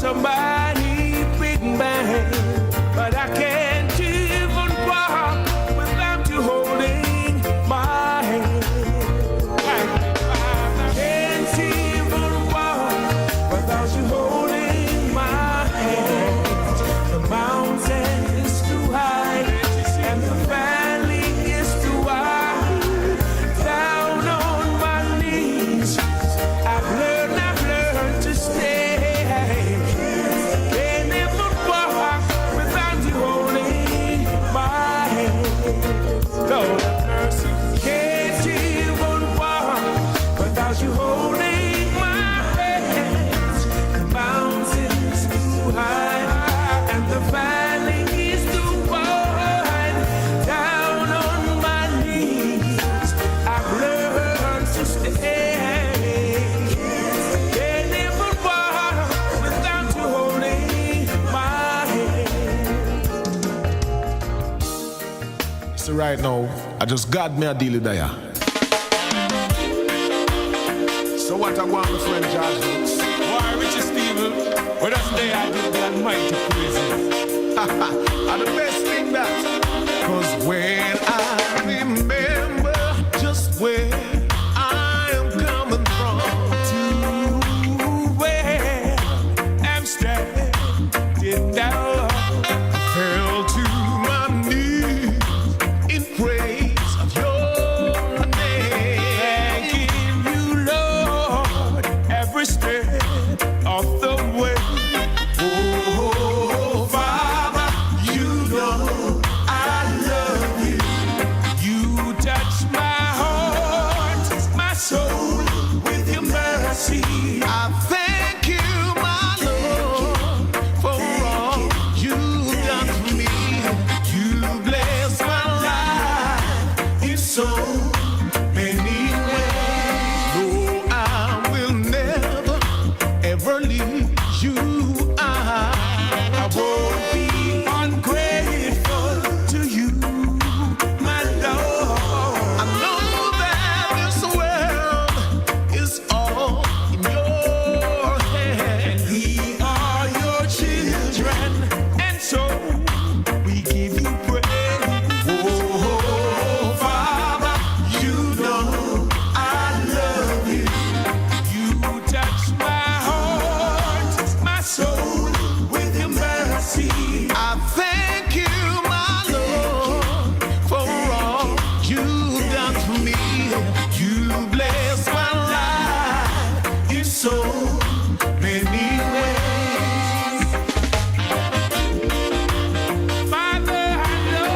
somebody big man, but I can't even walk without you holding my hand. I can't even walk without you holding my hand. The mountain is too high and the valley is too wide. Down on my knees, I've learned to stay. Can't even walk without you holding my hand. Lord have mercy. Can't even walk without you holding my hands. The mountain's too high and the valley is too wide. Down on my knees, I've learned to stay. Can't even walk without you holding my hand. So right now, I just got me a deal there. So what I want, my friend George Brooks? Why, Richie Steven, well, that's the day I did the almighty praises. And the best thing that, cause when I remember just where I am coming from, To where I'm standing down, fell to my knees in praise of your name. thanking you, Lord, every step of the way. Oh, Father, you know I love you. You touch my heart, my soul, with your mercy. I thank you, my Lord, for all you've done for me. You bless my life in so many ways. No, I will never, ever leave you. I won't be ungrateful to you, my Lord. I know that this world is all in your hands. We are your children, and so we give you praise. Oh, Father, you know I love you. You touch my heart, my soul, with your mercy. I thank you, my Lord, for all you've done for me. You bless my life in so many ways. Father, I know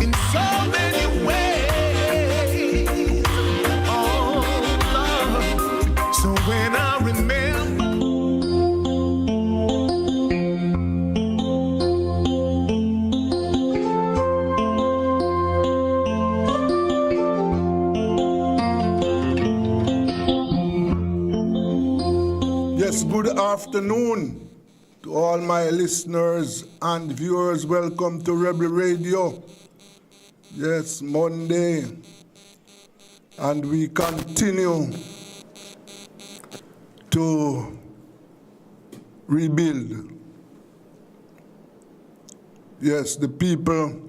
In so many ways. Oh, Lord. So when I remember, Yes, good afternoon to all my listeners and viewers. Welcome to Rebel Radio. Yes, Monday. And we continue to rebuild. Yes, the people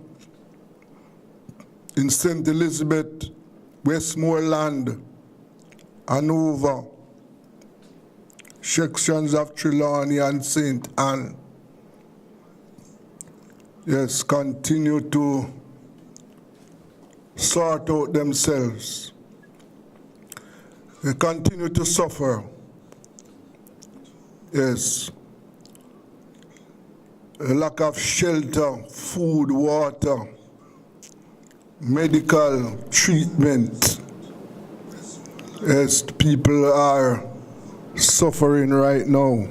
in St. Elizabeth, Westmoreland, Hanover, sections of Trelawney and St. Anne. Yes, continue to sort out themselves. They continue to suffer. Yes. A lack of shelter, food, water, medical treatment. Yes, people are suffering right now.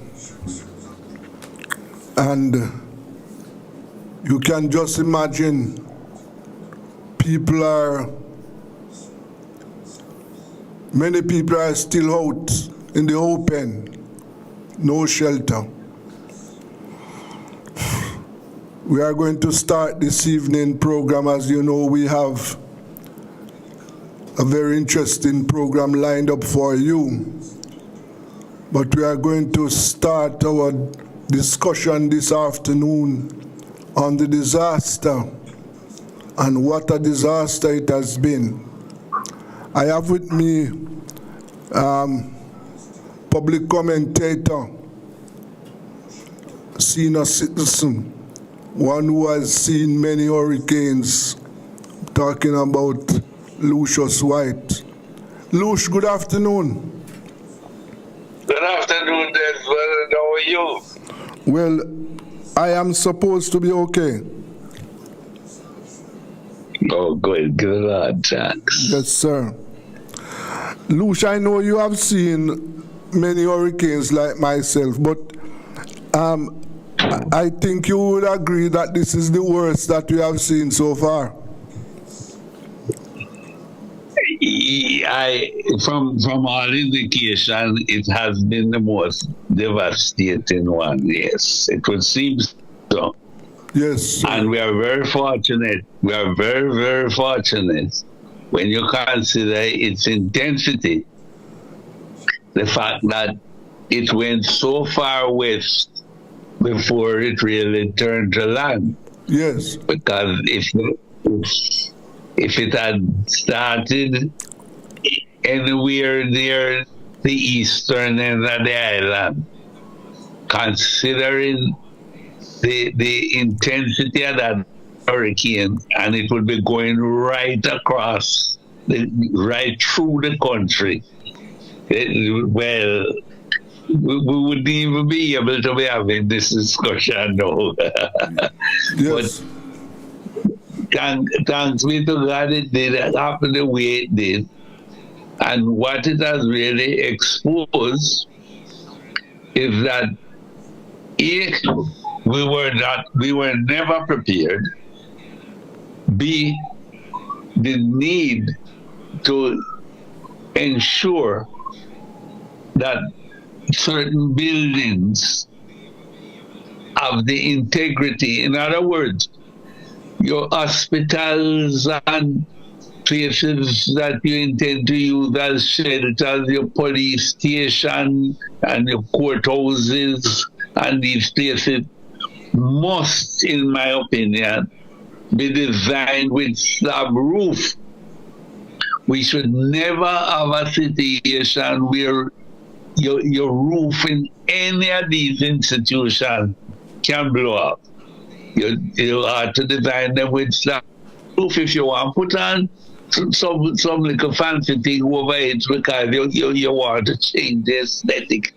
And you can just imagine many people are still out in the open, no shelter. We are going to start this evening program. As you know, we have a very interesting program lined up for you. but we are going to start our discussion this afternoon on the disaster and what a disaster it has been. I have with me public commentator, senior citizen, one who has seen many hurricanes, talking about Lucius White. Lush, good afternoon. Good afternoon, Desmond. How are you? Well, I am supposed to be okay. Oh, good. Good Lord, thanks. Yes, sir. Lush, I know you have seen many hurricanes like myself, but I think you would agree that this is the worst that we have seen so far. From all indication, it has been the most devastating one. Yes, it would seem so. Yes, sir. And we are very fortunate. We are very, very fortunate when you consider its intensity. The fact that it went so far west before it really turned to land. Yes. Because if it had started anywhere near the eastern end of the island, considering the intensity of that hurricane, and it would be going right across, right through the country, well, we wouldn't even be able to be having this discussion now. Yes. But thanks be to God, it did happen the way it did. And what it has really exposed is that A, we were never prepared. B, the need to ensure that certain buildings have the integrity. In other words, your hospitals and places that you intend to use as shelters, your police station and your courthouses and these places must, in my opinion, be designed with slab roof. We should never have a situation where your roof in any of these institutions can blow up. You have to design them with slab roof. If you want to put on some little fancy thing over it because you want to change the aesthetic,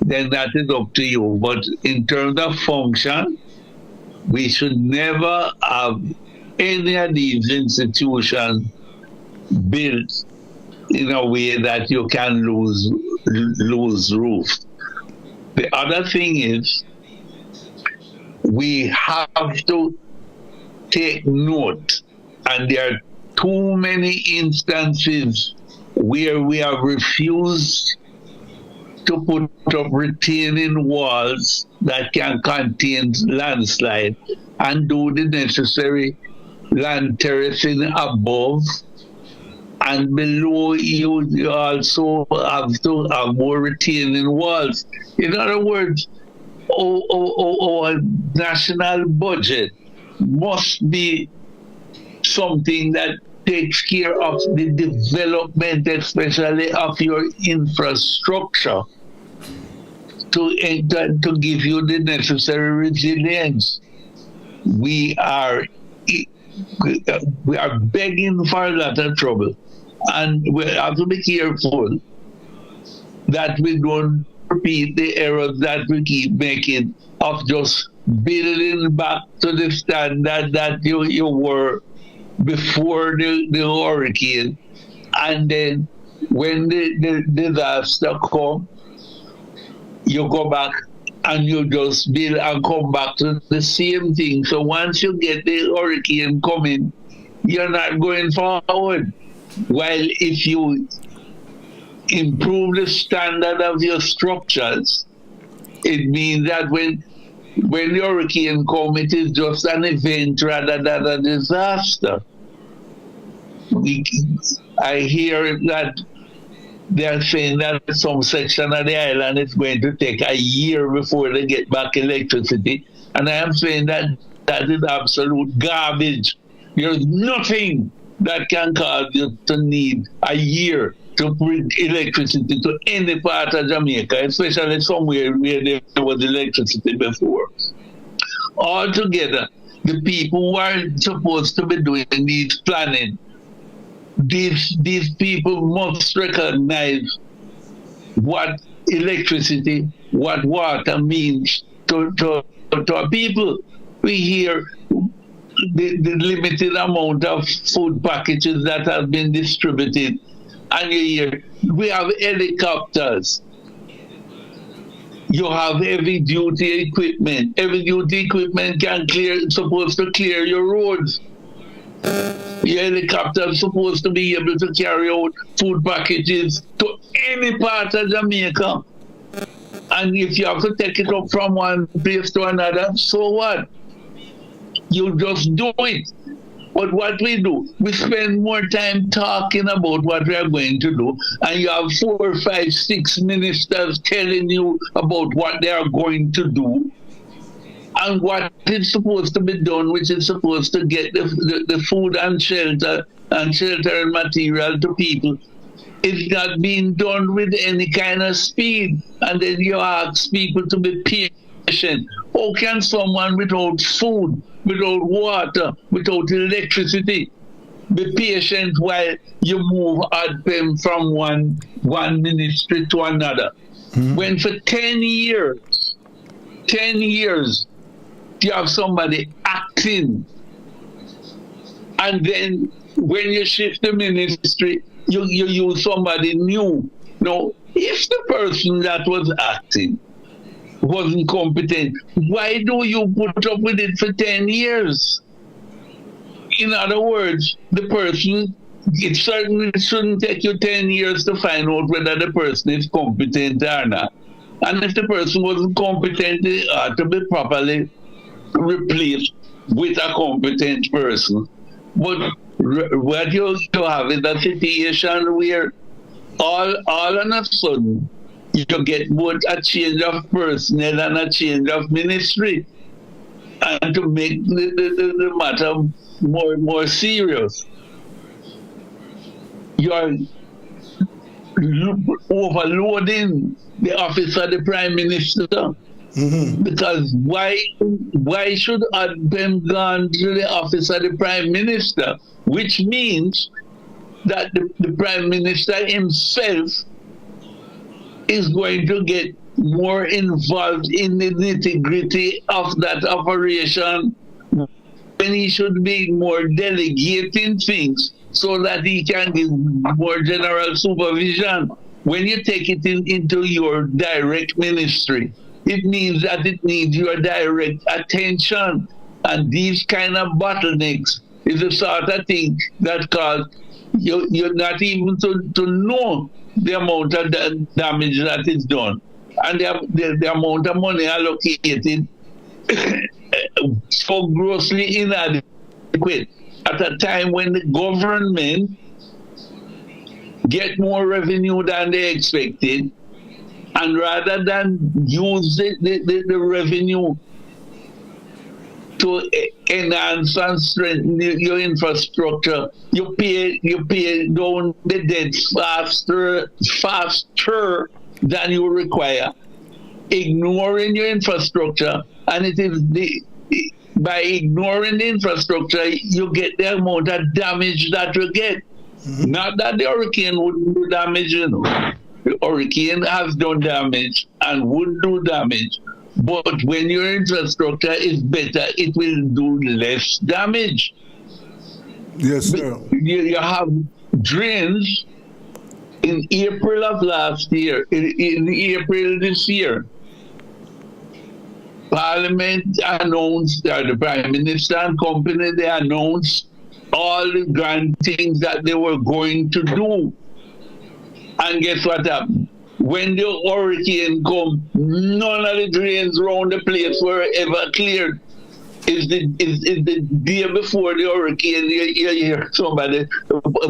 then that is up to you. But in terms of function, we should never have any of these institutions built in a way that you can lose roof. The other thing is, we have to take note, and there are too many instances where we have refused to put up retaining walls that can contain landslide and do the necessary land terracing above and below. You also have to have more retaining walls. In other words, our national budget must be something that takes care of the development, especially of your infrastructure, to give you the necessary resilience. We are begging for a lot of trouble, and we have to be careful that we don't repeat the errors that we keep making of just building back to the standard that you were before the hurricane, and then when the disaster comes, you go back and you just build and come back to the same thing. So once you get the hurricane coming, you're not going forward. While if you improve the standard of your structures, it means that when the hurricane comes, it is just an event rather than a disaster. I hear that they are saying that some section of the island is going to take a year before they get back electricity. And I am saying that that is absolute garbage. There's nothing that can cause you to need a year to bring electricity to any part of Jamaica, especially somewhere where there was electricity before. Altogether, the people who are supposed to be doing these planning, these people must recognize what electricity, what water means to our people. We hear the limited amount of food packages that have been distributed, and you hear we have helicopters. You have heavy duty equipment. Heavy duty equipment supposed to clear your roads. Your helicopter is supposed to be able to carry out food packages to any part of Jamaica. And if you have to take it up from one place to another, so what? You just do it. But what we do, we spend more time talking about what we are going to do, and you have 4, 5, 6 ministers telling you about what they are going to do, and what is supposed to be done, which is supposed to get the food and shelter and material to people. It's not being done with any kind of speed. And then you ask people to be patient. How can someone without food, without water, without electricity, be patient while you move them from one ministry to another? Mm-hmm. When for 10 years, you have somebody acting, and then when you shift the ministry, you use somebody new. No, if the person that was acting wasn't competent, why do you put up with it for 10 years? In other words, the person, it certainly shouldn't take you 10 years to find out whether the person is competent or not. And if the person wasn't competent, they ought to be properly replaced with a competent person. But what you have is a situation where all on a sudden you get both a change of personnel and a change of ministry. And to make the matter more serious, you are overloading the office of the Prime Minister. Mm-hmm. Because why should them gone to the office of the Prime Minister? Which means that the Prime Minister himself is going to get more involved in the nitty-gritty of that operation, when he should be more delegating things so that he can give more general supervision. When you take it into your direct ministry, it means that it needs your direct attention. And these kind of bottlenecks is the sort of thing that cause you're not even to know the amount of damage that is done. And the amount of money allocated so grossly inadequate at a time when the government get more revenue than they expected, and rather than use the revenue to enhance and strengthen your infrastructure, you pay down the debt faster than you require, ignoring your infrastructure. And it is by ignoring the infrastructure, you get the amount of damage that you get. Mm-hmm. Not that the hurricane wouldn't do damage, you know. The hurricane has done damage and would do damage. But when your infrastructure is better, it will do less damage. Yes, sir. You have drains in April of last year, in April this year. Parliament announced, the Prime Minister and company, they announced all the grand things that they were going to do. And guess what happened? When the hurricane come, none of the drains around the place were ever cleared. It's the day before the hurricane, you hear somebody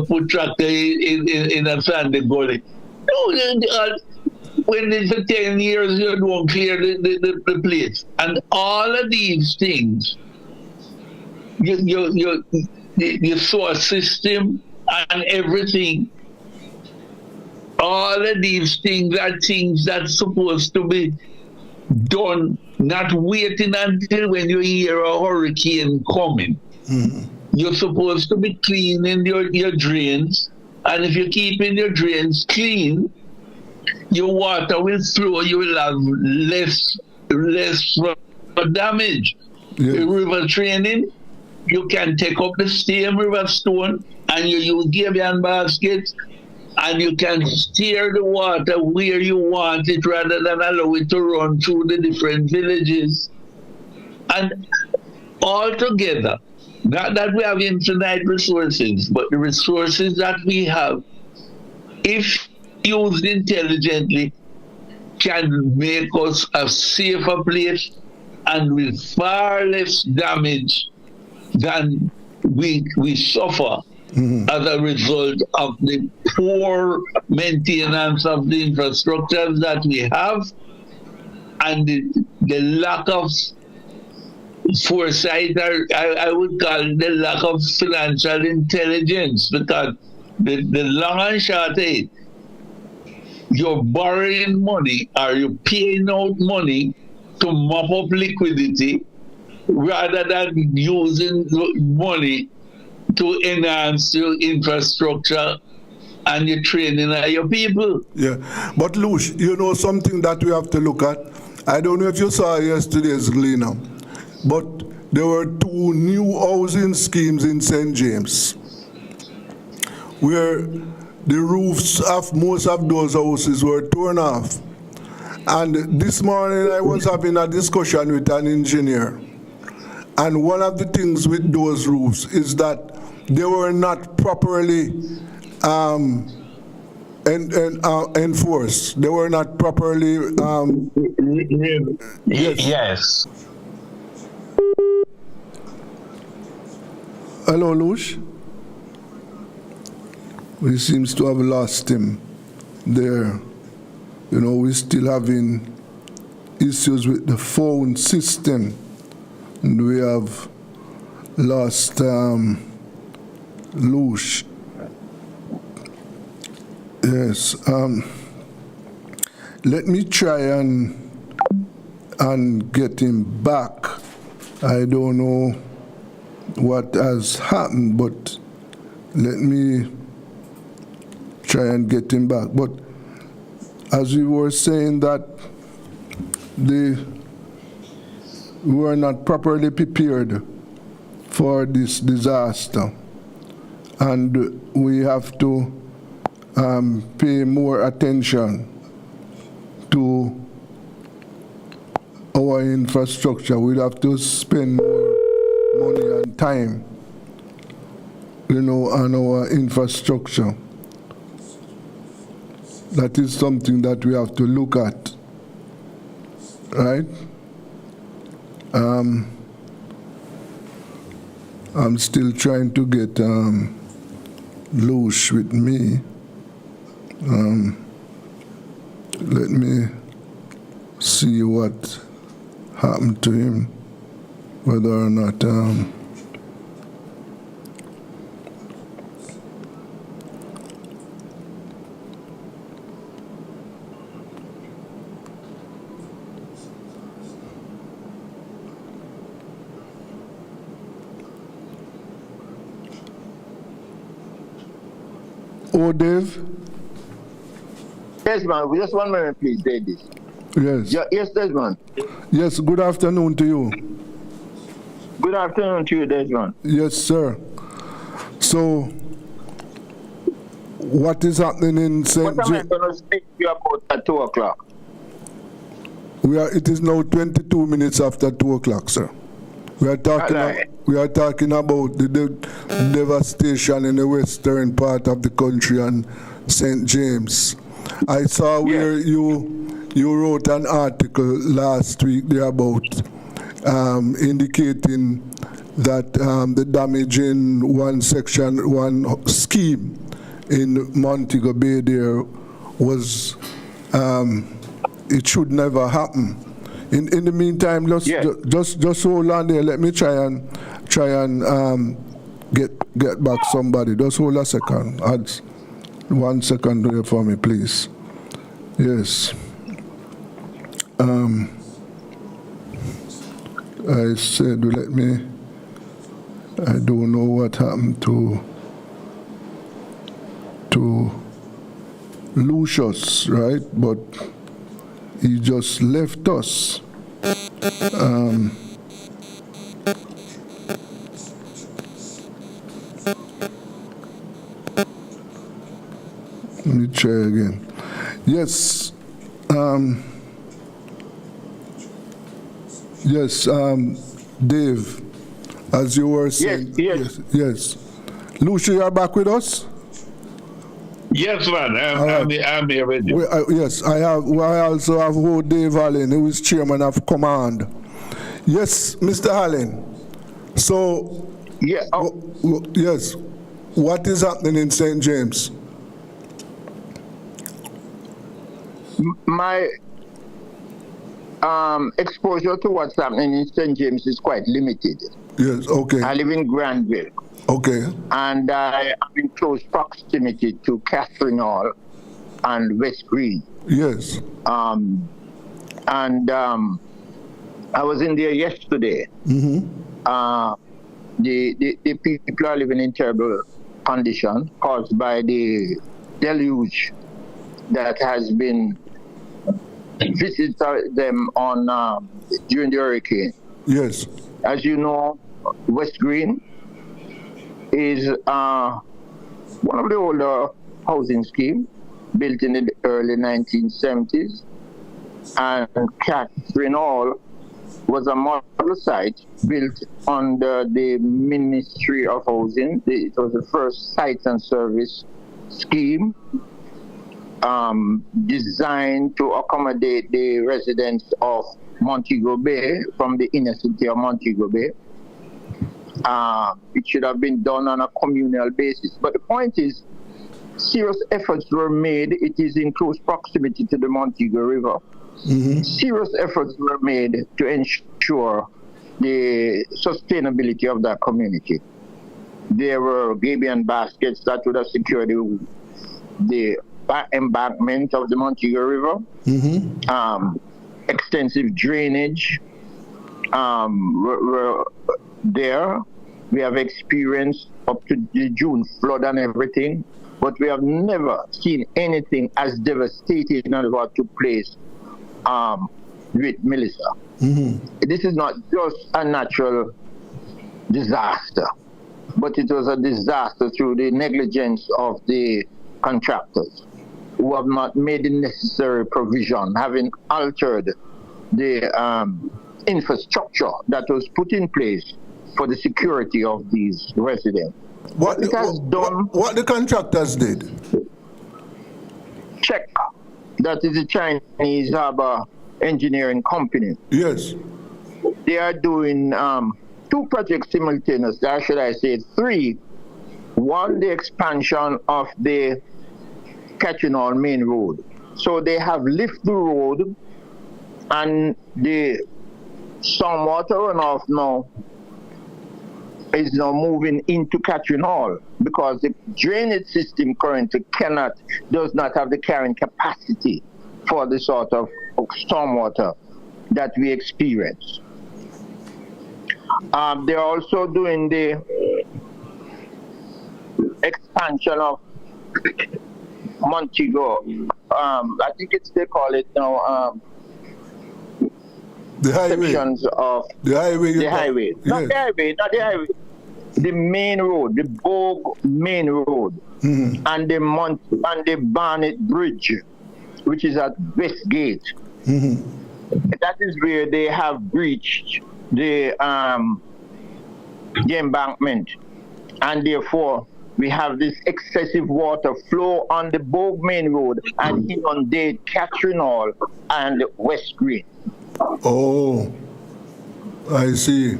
put tractor in a sandy gully. When it's for 10 years, you don't clear the place. And all of these things, your source system and everything, all of these things are things that's supposed to be done, not waiting until when you hear a hurricane coming. You're supposed to be cleaning your drains, and if you're keeping your drains clean, your water will flow, you will have less damage. Yeah. River training, you can take up the same river stone and you use gabion baskets, and you can steer the water where you want it rather than allow it to run through the different villages. And all together, not that we have infinite resources, but the resources that we have, if used intelligently, can make us a safer place and with far less damage than we suffer as a result of the poor maintenance of the infrastructures that we have and the lack of foresight, or I would call it the lack of financial intelligence, because the long and short is, you're borrowing money or you're paying out money to mop up liquidity rather than using money to enhance your infrastructure and your training of your people. Yeah, but Lush, you know something that we have to look at? I don't know if you saw yesterday's Gleaner, but there were 2 new housing schemes in St. James where the roofs of most of those houses were torn off. And this morning I was having a discussion with an engineer, and one of the things with those roofs is that they were not properly enforced. They were not properly Yes. Hello, Lush. We seems to have lost him there. You know, we're still having issues with the phone system, and we have lost Lush. Yes. Let me try and get him back. I don't know what has happened, but let me try and get him back. But as we were saying that we were not properly prepared for this disaster, and we have to pay more attention to our infrastructure. We'll have to spend more money and time, you know, on our infrastructure. That is something that we have to look at, right? I'm still trying to get Lush with me. Let me see what happened to him, whether or not Oh, Dave? Yes, man. Just 1 minute, please, David. Yes. Yeah, yes, Desmond. Yes, good afternoon to you. Good afternoon to you, Desmond. Yes, sir. So, what is happening in St. What am I James? going to speak to you about at 2 o'clock? It is now 22 minutes after 2 o'clock, sir. We are talking about the devastation in the western part of the country and St. James. I saw where you wrote an article last week there about indicating that the damage in one scheme in Montego Bay there was, it should never happen. In the meantime, just hold on there. Let me try and get back somebody. Just hold a second. Add 1 second there for me, please. Yes. I said, I don't know what happened to Lucius, right? But he just left us. Let me try again. Yes. Yes, Dave, as you were saying. Yes. Lucia, you are back with us? Yes, man. I'm here with you. Yes, I also have Dave Allen, who is chairman of command. Yes, Mr. Allen. So, yes, what is happening in St. James? My exposure to what's happening in St. James is quite limited. Yes, okay. I live in Granville. Okay. And I am in close proximity to Catherine Hall and West Green. Yes. I was in there yesterday. Mm-hmm. The people are living in terrible condition caused by the deluge that has been visited them on during the hurricane. Yes. As you know, West Green is one of the older housing schemes built in the early 1970s, and Catherine Hall was a model site built under the Ministry of Housing. It was the first site and service scheme designed to accommodate the residents of Montego Bay from the inner city of Montego Bay. It should have been done on a communal basis. But the point is, serious efforts were made. It is in close proximity to the Montego River. Mm-hmm. Serious efforts were made to ensure the sustainability of that community. There were gabion baskets that would have secured the embankment of the Montego River. Mm-hmm. Extensive drainage were there. We have experienced up to the June flood and everything, but we have never seen anything as devastating as what took place with Melissa. Mm-hmm. This is not just a natural disaster, but it was a disaster through the negligence of the contractors who have not made the necessary provision, having altered the infrastructure that was put in place for the security of these residents. What the contractors did? Check. That is a Chinese harbor engineering company. Yes. They are doing 2 projects simultaneously, or should I say 3. One, the expansion of the Catching Hall main road. So they have lifted the road, and the stormwater runoff now is now moving into Catching Hall because the drainage system currently does not have the carrying capacity for the sort of stormwater that we experience. They're also doing the expansion of Montego. I think they call it now the highway. Sections of the highway. Yes. Not the highway. The main road, the Bogue main road, mm-hmm. and the Barnet Bridge, which is at Westgate. Mm-hmm. That is where they have breached the embankment, and therefore we have this excessive water flow on the Bogue main road and inundate Catherine Hall and West Green. Oh, I see.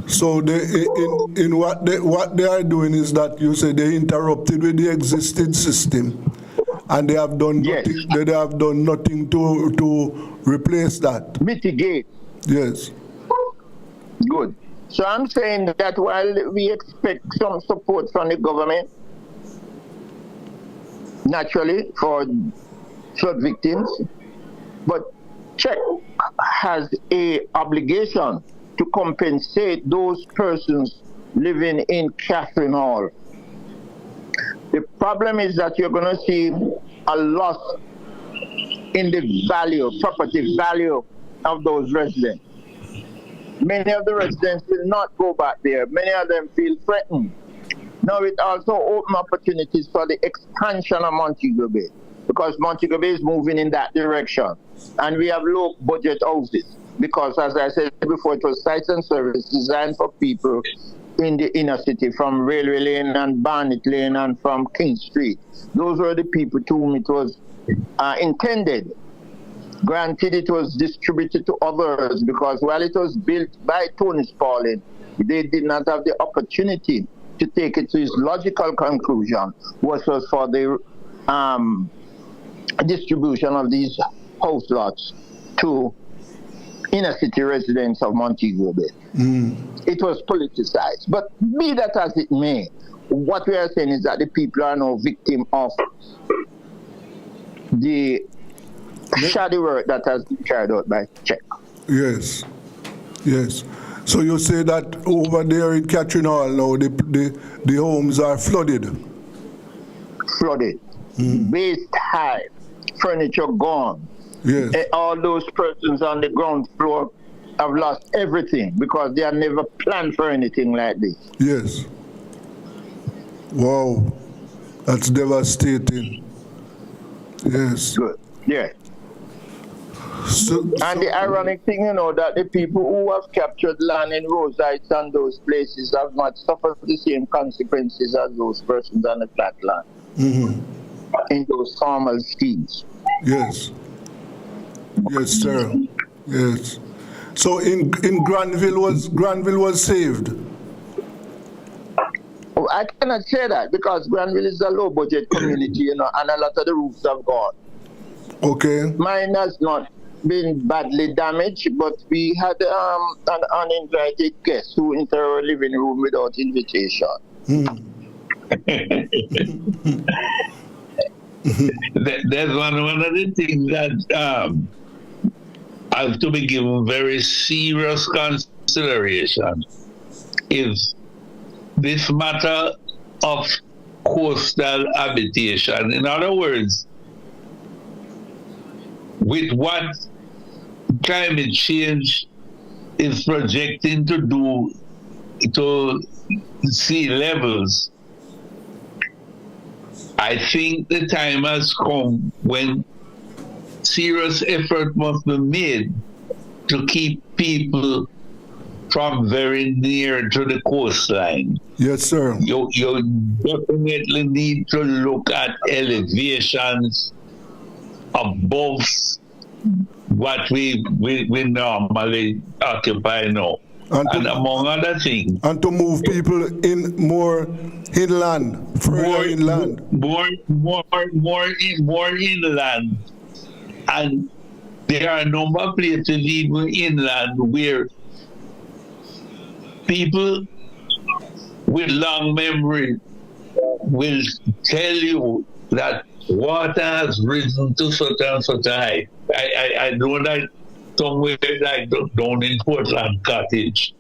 So what they are doing is that you say they interrupted with the existing system, And they have done Yes. nothing, they have done nothing to replace that. Mitigate. Yes. Good. So I'm saying that while we expect some support from the government, naturally for flood victims, but Czech has a obligation to compensate those persons living in Catherine Hall. The problem is that you're going to see a loss in the value, property value of those residents. Many of the residents will not go back there. Many of them feel threatened. Now it also opens opportunities for the expansion of Montego Bay, because Montego Bay is moving in that direction. And we have low budget houses, because as I said before, it was sites and service designed for people in the inner city, from Railway Lane and Barnet Lane and from King Street. Those were the people to whom it was intended. Granted, it was distributed to others, because while it was built by Tony Spaulding, they did not have the opportunity to take it to its logical conclusion, which was for the distribution of these house lots to inner city residents of Montego Bay. It was politicized. But be that as it may, what we are saying is that the people are now victim of the shoddy work that has been carried out by Czech. Yes. Yes. So you say that over there in Catherine Hall now, the homes are flooded? Flooded. Waist high. Furniture gone. Yes. All those persons on the ground floor have lost everything because they have never planned for anything like this. Yes. Wow. That's devastating. Yes. Good. Yeah. So, And the ironic thing, that the people who have captured land in Rose Heights and those places have not suffered the same consequences as those persons on the flat land in those formal schemes. yes. Yes, sir. Yes. So in Granville was saved. Oh, I cannot say that because Granville is a low budget community, and a lot of the roofs have gone. Okay. Mine has not been badly damaged, but we had an uninvited guest who entered our living room without invitation. That's one of the things that has to be given very serious consideration is this matter of coastal habitation. In other words, with what climate change is projecting to do to sea levels, I think the time has come when serious effort must be made to keep people from very near to the coastline. Yes, sir. You definitely need to look at elevations above what we normally occupy now. And among other things. And to move people in more inland, further inland. More inland. And there are a number of places even inland where people with long memory will tell you that water has risen to such and such a height. I know that somewhere like down in Portland Cottage,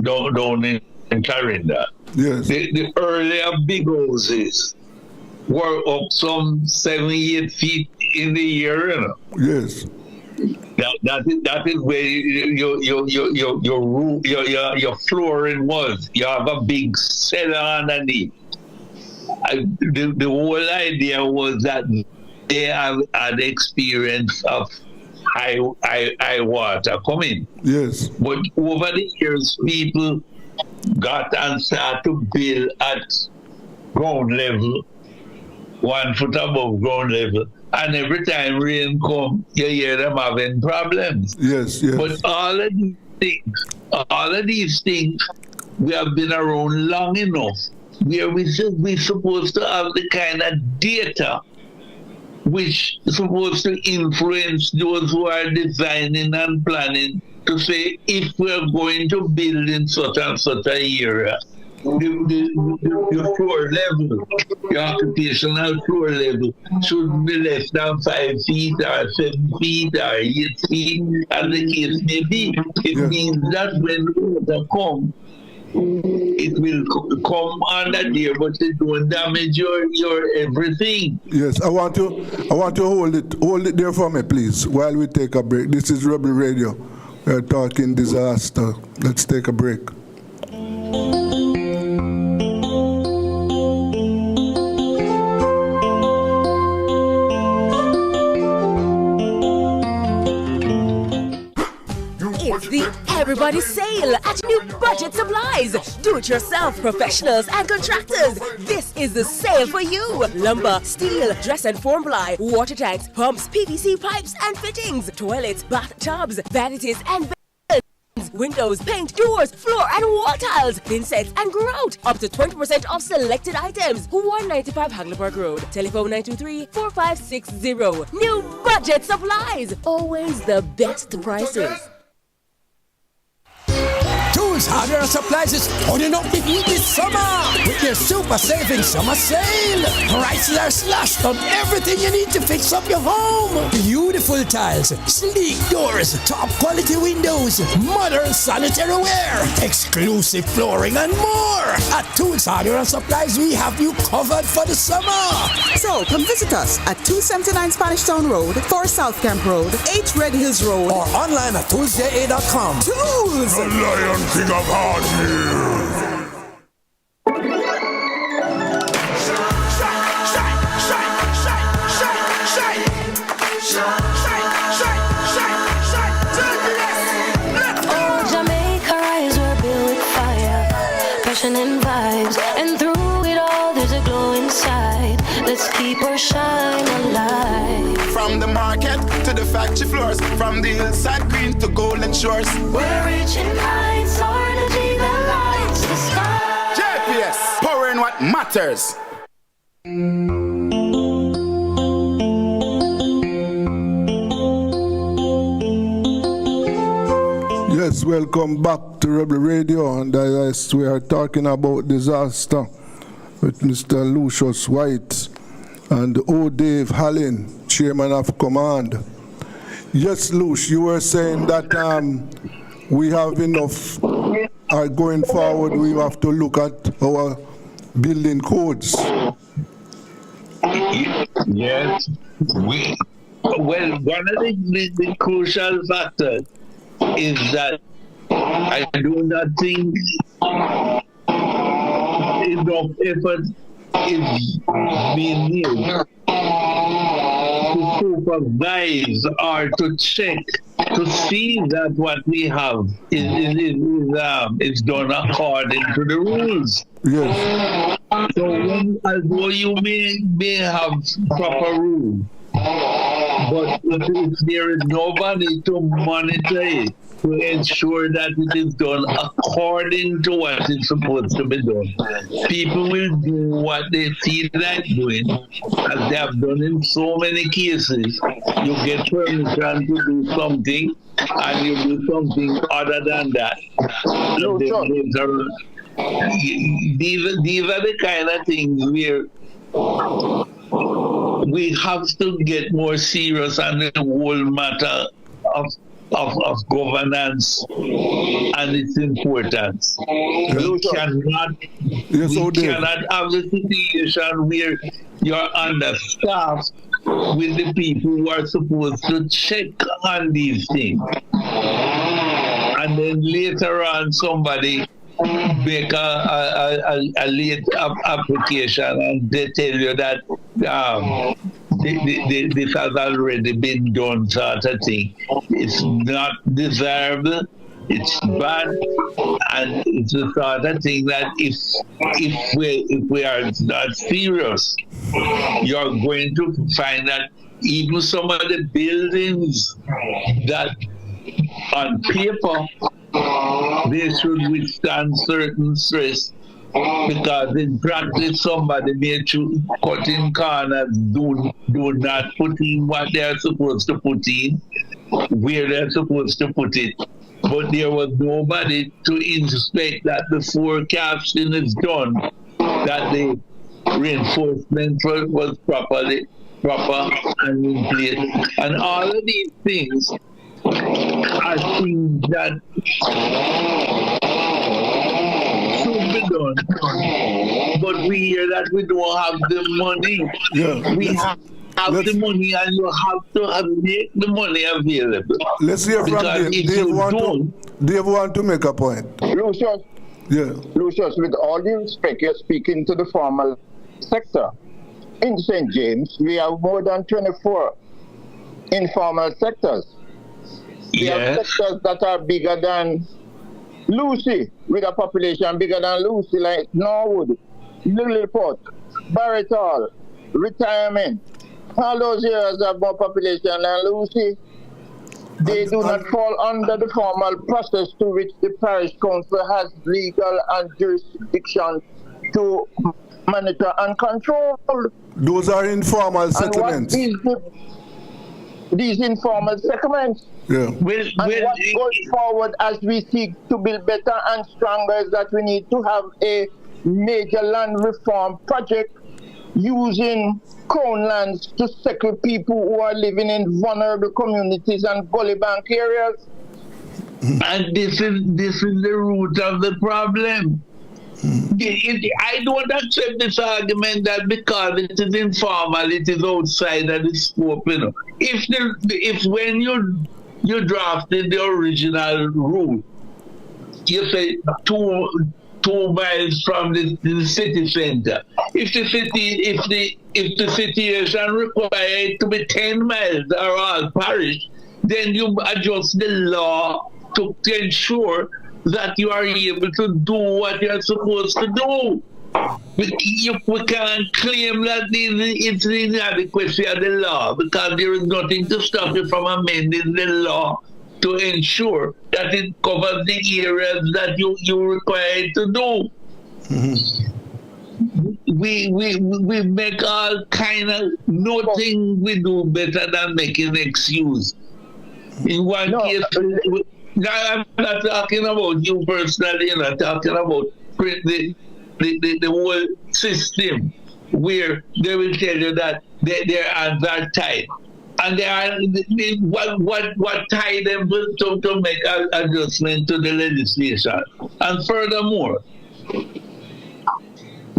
down in Clarinda. Yes. The earlier big houses were up some 7-8 feet in the air. Yes. That is where your roof, your flooring was. You have a big cellar underneath. The whole idea was that they have had experience of high water coming. Yes. But over the years, people got and started to build at ground level, 1 foot above ground level. And every time rain comes, you hear them having problems. Yes, yes. But all of these things, we have been around long enough where we're supposed to have the kind of data which is supposed to influence those who are designing and planning to say if we're going to build in such and such a area, the floor level, the occupational floor level should be less than 5 feet or 7 feet or 8 feet, as the case may be. It means that when water comes, it will come under there, but it won't damage your everything. Yes, I want to hold it there for me, please, while we take a break. This is Rebel Radio. We're talking disaster. Let's take a break. It's the Everybody Sale at New Budget Supplies. Do-it-yourself professionals and contractors. This is the sale for you. Lumber, steel, dress and form ply, water tanks, pumps, PVC pipes and fittings, toilets, bathtubs, vanities and windows, paint, doors, floor and wall tiles, thin sets and grout. Up to 20% off selected items. 195 Hagley Road. Telephone 923-4560. New Budget Supplies. Always the best prices. Tools, Hardware and Supplies is holding up the heat this summer with their super saving summer sale. Prices are slashed on everything you need to fix up your home. Beautiful tiles, sleek doors, top quality windows, modern sanitary ware, exclusive flooring and more. At Tools, Hardware and Supplies, we have you covered for the summer. So come visit us at 279 Spanish Town Road, 4 South Camp Road, 8 Red Hills Road, or online at toolsja.com. Tools! The Lion King of Hardware. Oh, Jamaica rise, we're built with fire, passion and vibes, and through it all there's a glow inside. Let's keep our shine alive. From the market to the factory floors, from the hillside green to golden shores, We're reaching heights, our energy that lights the sky. JPS, powering what matters. Yes, welcome back to Rebel Radio, and as we are talking about disaster with Mr. Lucius White and O. Dave Hallin, Chairman of Command. Yes, Luce, you were saying that we have enough, going forward, we have to look at our building codes. Yes, one of the crucial factors is that I do not think enough effort is being made to supervise or to check to see that what we have is done according to the rules. Yes. So although you may have proper rules, but if there is nobody to monitor it, to ensure that it is done according to what is supposed to be done, people will do what they feel like doing, as they have done in so many cases. You get permission to do something, and you do something other than that. No, sure. These are the kind of things where we have to get more serious on the whole matter of governance and its importance. We cannot have the situation where you're understaffed with the people who are supposed to check on these things. And then later on somebody make a late application and they tell you that this has already been done, sort of thing. It's not desirable, it's bad, and it's the sort of thing that if we are not serious, you're going to find that even some of the buildings that on paper they should withstand certain stress because in practice somebody may cut in corners, do not put in what they're supposed to put in, where they're supposed to put it. But there was nobody to inspect that the forecasting is done, that the reinforcement was proper and in place. And all of these things are things that should be done. But we hear that we don't have the money. Yeah. We have the money, and you have to make the money available. Let's hear from Dave. Dave want to make a point. Lucius, Yeah. Lucius, with all due respect, you're speaking to the formal sector. In St. James, we have more than 24 informal sectors. We have sectors that are bigger than Lucy, with a population bigger than Lucy, like Norwood, Lilliput, Barrett Hall, Retirement. All those areas have more population than Lucy. They do not fall under the formal process to which the parish council has legal and jurisdiction to monitor and control. Those are informal settlements. These informal settlements. Yeah. And what's going forward as we seek to build better and stronger is that we need to have a major land reform project using crown lands to settle people who are living in vulnerable communities and gully bank areas. And this is the root of the problem. I don't accept this argument that because it is informal, it is outside of the scope. You know, if when you drafted the original rule, you say 2 miles from the city center. If the situation requires it to be 10 miles or all parish, then you adjust the law to ensure that you are able to do what you're supposed to do. We can't claim that it's the inadequacy of the law, because there is nothing to stop you from amending the law to ensure that it covers the areas that you require it to do. We make all kind of, nothing we do better than making excuse. In one case, I'm not talking about you personally, I'm talking about the whole system, where they will tell you that their hands are tied. And they are, what tied them to make an adjustment to the legislation. And furthermore,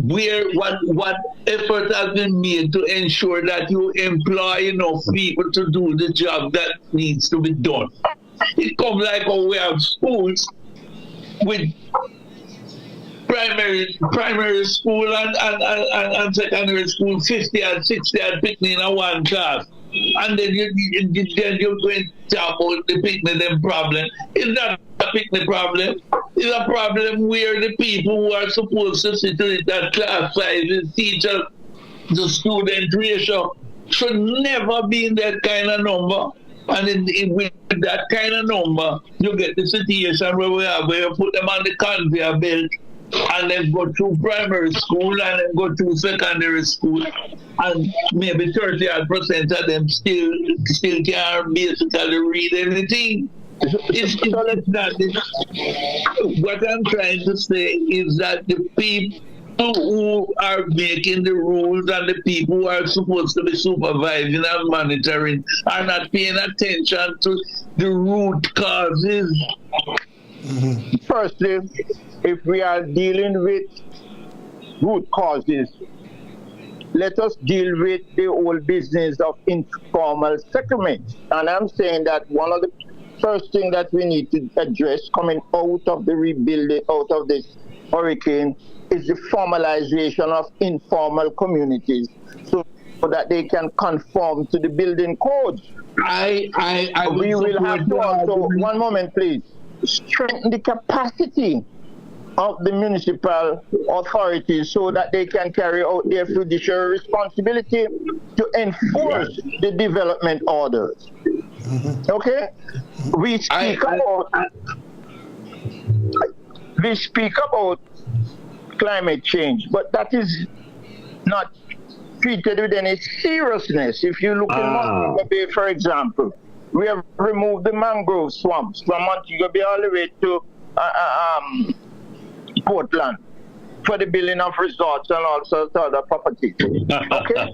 what effort has been made to ensure that you employ enough people to do the job that needs to be done. It comes like how we have schools with primary school and secondary school, 50 and 60 and picnic in one class. And then you're going to talk about the picnic problem. It's not a picnic problem. It's a problem where the people who are supposed to sit in that class size, the teacher, the student ratio, should never be in that kind of number. And with that kind of number, you get the situation where you put them on the conveyor belt and then go through primary school and then go through secondary school, and maybe 30% of them still can't basically read anything. It's not this. What I'm trying to say is that the people who are making the rules and the people who are supposed to be supervising and monitoring are not paying attention to the root causes. Firstly, if we are dealing with root causes, let us deal with the whole business of informal settlement. And I'm saying that one of the first things that we need to address coming out of the rebuilding, out of this hurricane, is the formalization of informal communities so that they can conform to the building codes. We will have to also, one moment please, strengthen the capacity of the municipal authorities so that they can carry out their fiduciary responsibility to enforce the development orders. Okay? We speak about climate change, but that is not treated with any seriousness. If you look in Montego Bay, for example, we have removed the mangrove swamps from Montego Bay all the way to Portland for the building of resorts and also other properties. Okay?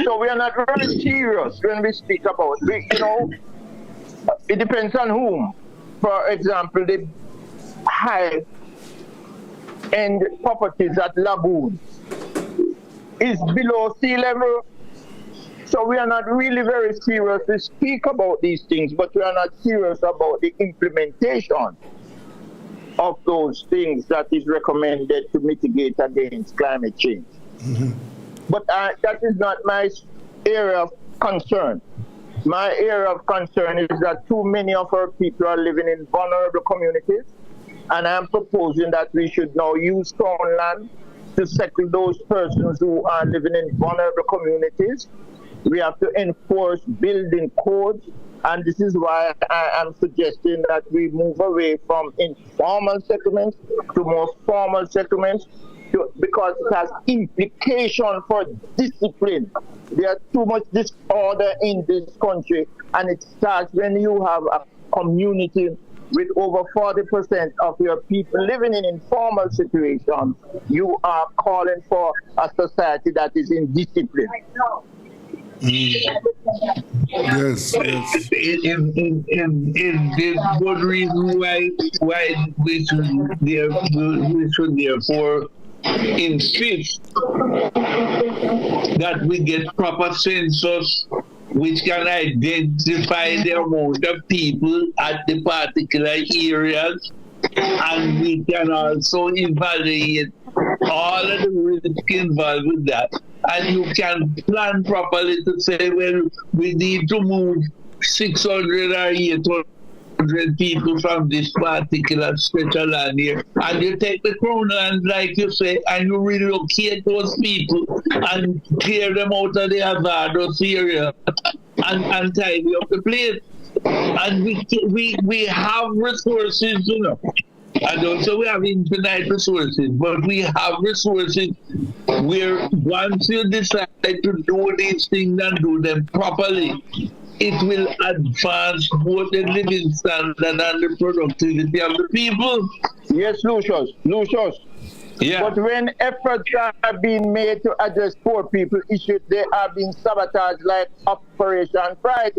So we are not very serious when we speak about it. It depends on whom. For example, the high-end properties at Lagoon is below sea level. So we are not really very serious. We speak about these things, but we are not serious about the implementation of those things that is recommended to mitigate against climate change. But that is not my area of concern. My area of concern is that too many of our people are living in vulnerable communities, and I'm proposing that we should now use Crown land to settle those persons who are living in vulnerable communities. We have to enforce building codes, and this is why I am suggesting that we move away from informal settlements to more formal settlements, because it has implication for discipline. There's too much disorder in this country, and it starts when you have a community with over 40% of your people living in informal situations. You are calling for a society that is in discipline. Yes, yes. Is this good reason why we should therefore insist that we get proper census which can identify the amount of people at the particular areas, and we can also evaluate all of the risk involved with that. And you can plan properly to say, well, we need to move 600 or 800 people from this particular stretch of land here. And you take the crown land, like you say, and you relocate those people and clear them out of the hazardous area and tidy up the place. And we have resources, And also we have infinite resources, but we have resources where once you decide to do these things and do them properly, it will advance both the living standard and the productivity of the people. Yes, Lucius. Yeah. But when efforts are being made to address poor people issues, they are being sabotaged, like Operation Pride.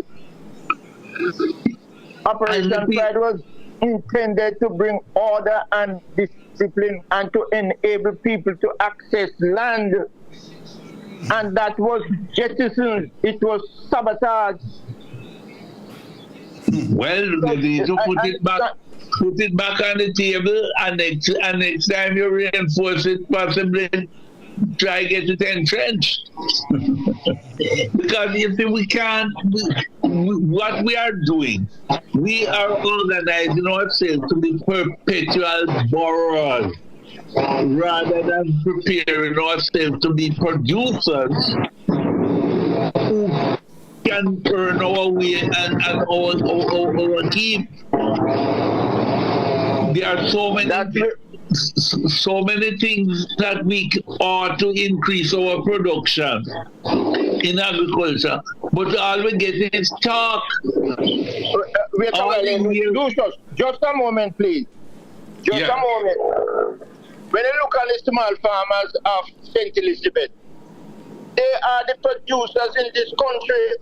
Operation Pride was intended to bring order and discipline and to enable people to access land. And that was jettisoned. It was sabotaged. Well, they need to put it back on the table, and next time you reinforce it, possibly try get it entrenched. Because you see, we can't. What we are doing, we are organizing ourselves to be perpetual borrowers, rather than preparing ourselves to be producers who can earn our way and our keep. There are so many things that we ought to increase our production in agriculture, but all we get is talk. Lucius, just a moment, please. Just a moment. When you look at the small farmers of St. Elizabeth, they are the producers in this country.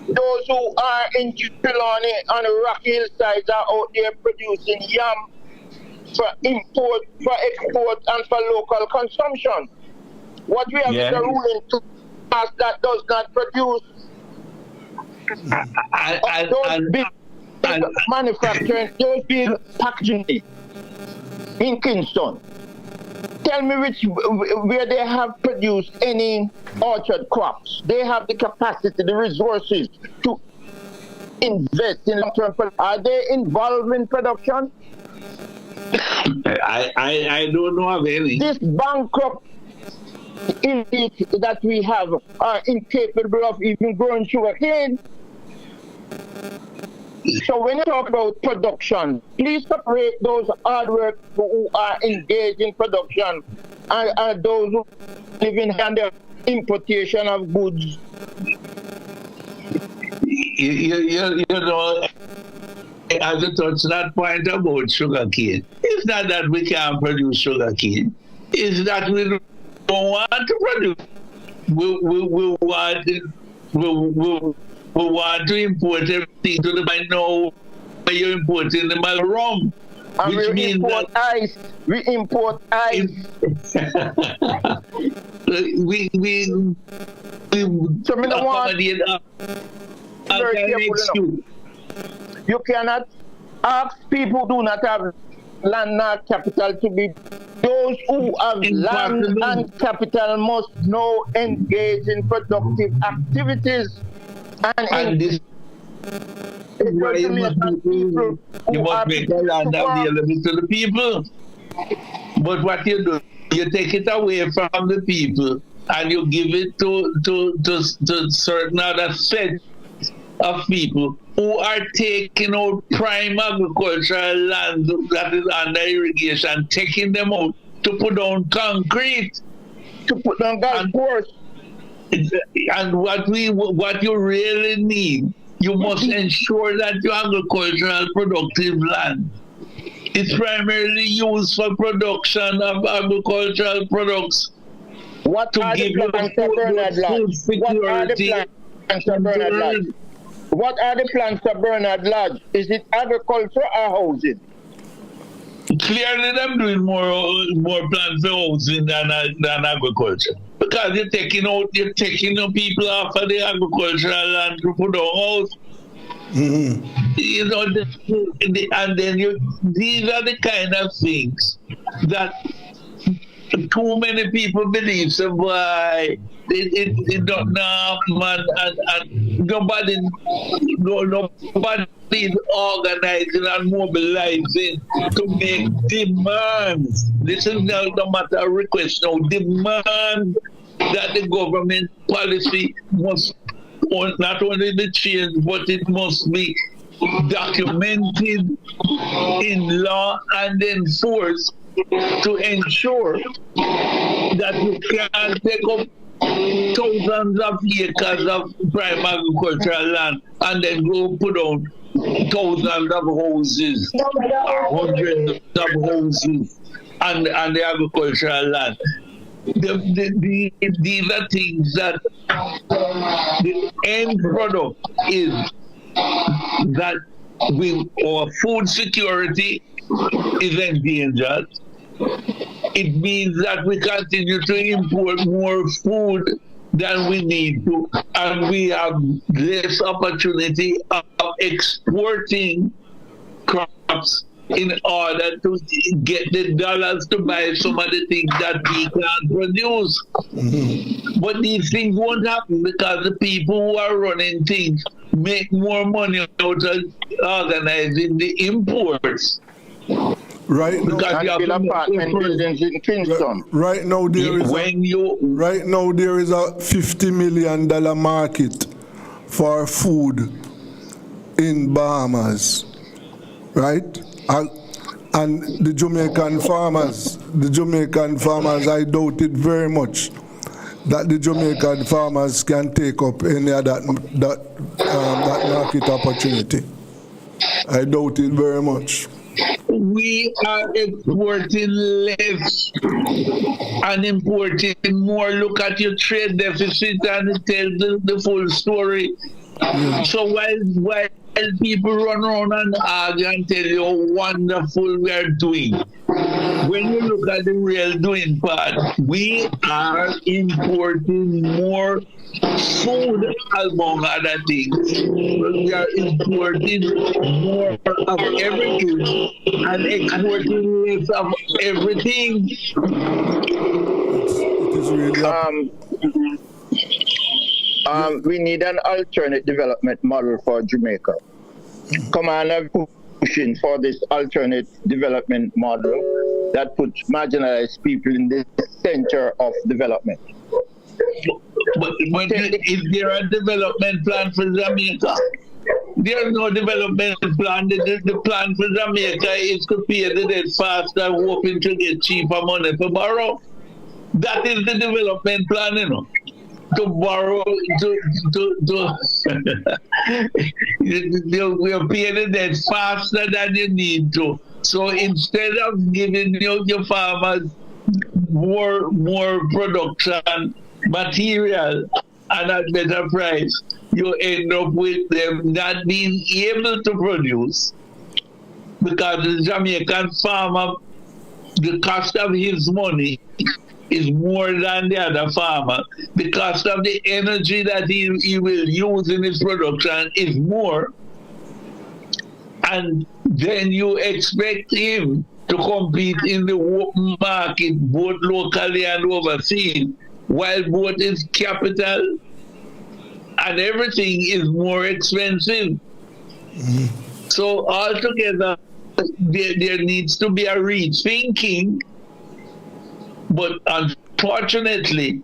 Those who are in Trelawney on the rocky hillsides are out there producing yam for import, for export, and for local consumption. What we have is a ruling to pass that does not produce those big manufacturing, those big packaging in Kingston. Tell me where they have produced any orchard crops. They have the capacity, the resources to invest in long-term. Are they involved in production? I don't know of any. This bankrupt elite that we have are incapable of even growing sugar cane. So when you talk about production, please separate those hard work who are engaged in production and those who live in the importation of goods. You know, as you touch that point about sugarcane, it's not that we can't produce sugarcane. It's that we don't want to produce. We want to import everything to the point now. You're importing the rum. And which we means import ice. We import ice. we so me don't want you cannot ask people who do not have land nor capital to be those who have land and capital must now engage in productive activities and this why you must make the land available to the people. But what you do, you take it away from the people and you give it to certain other set of people who are taking out prime agricultural land that is under irrigation, taking them out to put down concrete, to put down golf course. And what you really need, you must ensure that your agricultural productive land is primarily used for production of agricultural products. What are the plans for Bernard Lodge? What are the plans for Bernard Lodge? What are the plans for Bernard Lodge? Is it agriculture or housing? Clearly, I'm doing more plans for housing than agriculture. Because you're taking the people off of the agricultural land to put a house. Mm-hmm. You know, and then these are the kind of things that too many people believe. So why it don't know, man, and nobody is organizing and mobilizing to make demands. This is not matter of request, no demand that the government policy must not only be changed, but it must be documented in law and enforced to ensure that you can take up thousands of acres of prime agricultural land and then go put on thousands of houses, hundreds of houses on the agricultural land. These are things that the end product is that our food security is endangered. It means that we continue to import more food than we need to, and we have less opportunity of exporting crops in order to get the dollars to buy some of the things that we can't produce. Mm-hmm. But these things won't happen because the people who are running things make more money out of organizing the imports. Right now, right now there is a $50 million market for food in Bahamas, right? And the Jamaican farmers, I doubt it very much that the Jamaican farmers can take up any of that market opportunity. I doubt it very much. We are exporting less and importing more. Look at your trade deficit and tell the full story. Yeah. So while people run around and argue and tell you how wonderful we are doing, when you look at the real doing part, we are importing more food among other things. We are importing more of everything and exporting less of everything. We need an alternate development model for Jamaica. Commander pushing for this alternate development model that puts marginalized people in the center of development. But is there a development plan for Jamaica? There's no development plan. The plan for Jamaica is to pay the debt faster, hoping to get cheaper money for borrow. That is the development plan, you know. To borrow, we're paying the debt faster than you need to. So instead of giving your farmers more production material and at better price, you end up with them not being able to produce because the Jamaican farmer, the cost of his money is more than the other farmer. The cost of the energy that he will use in his production is more. And then you expect him to compete in the open market, both locally and overseas, while both is capital and everything is more expensive. So altogether, there needs to be a rethinking, but unfortunately,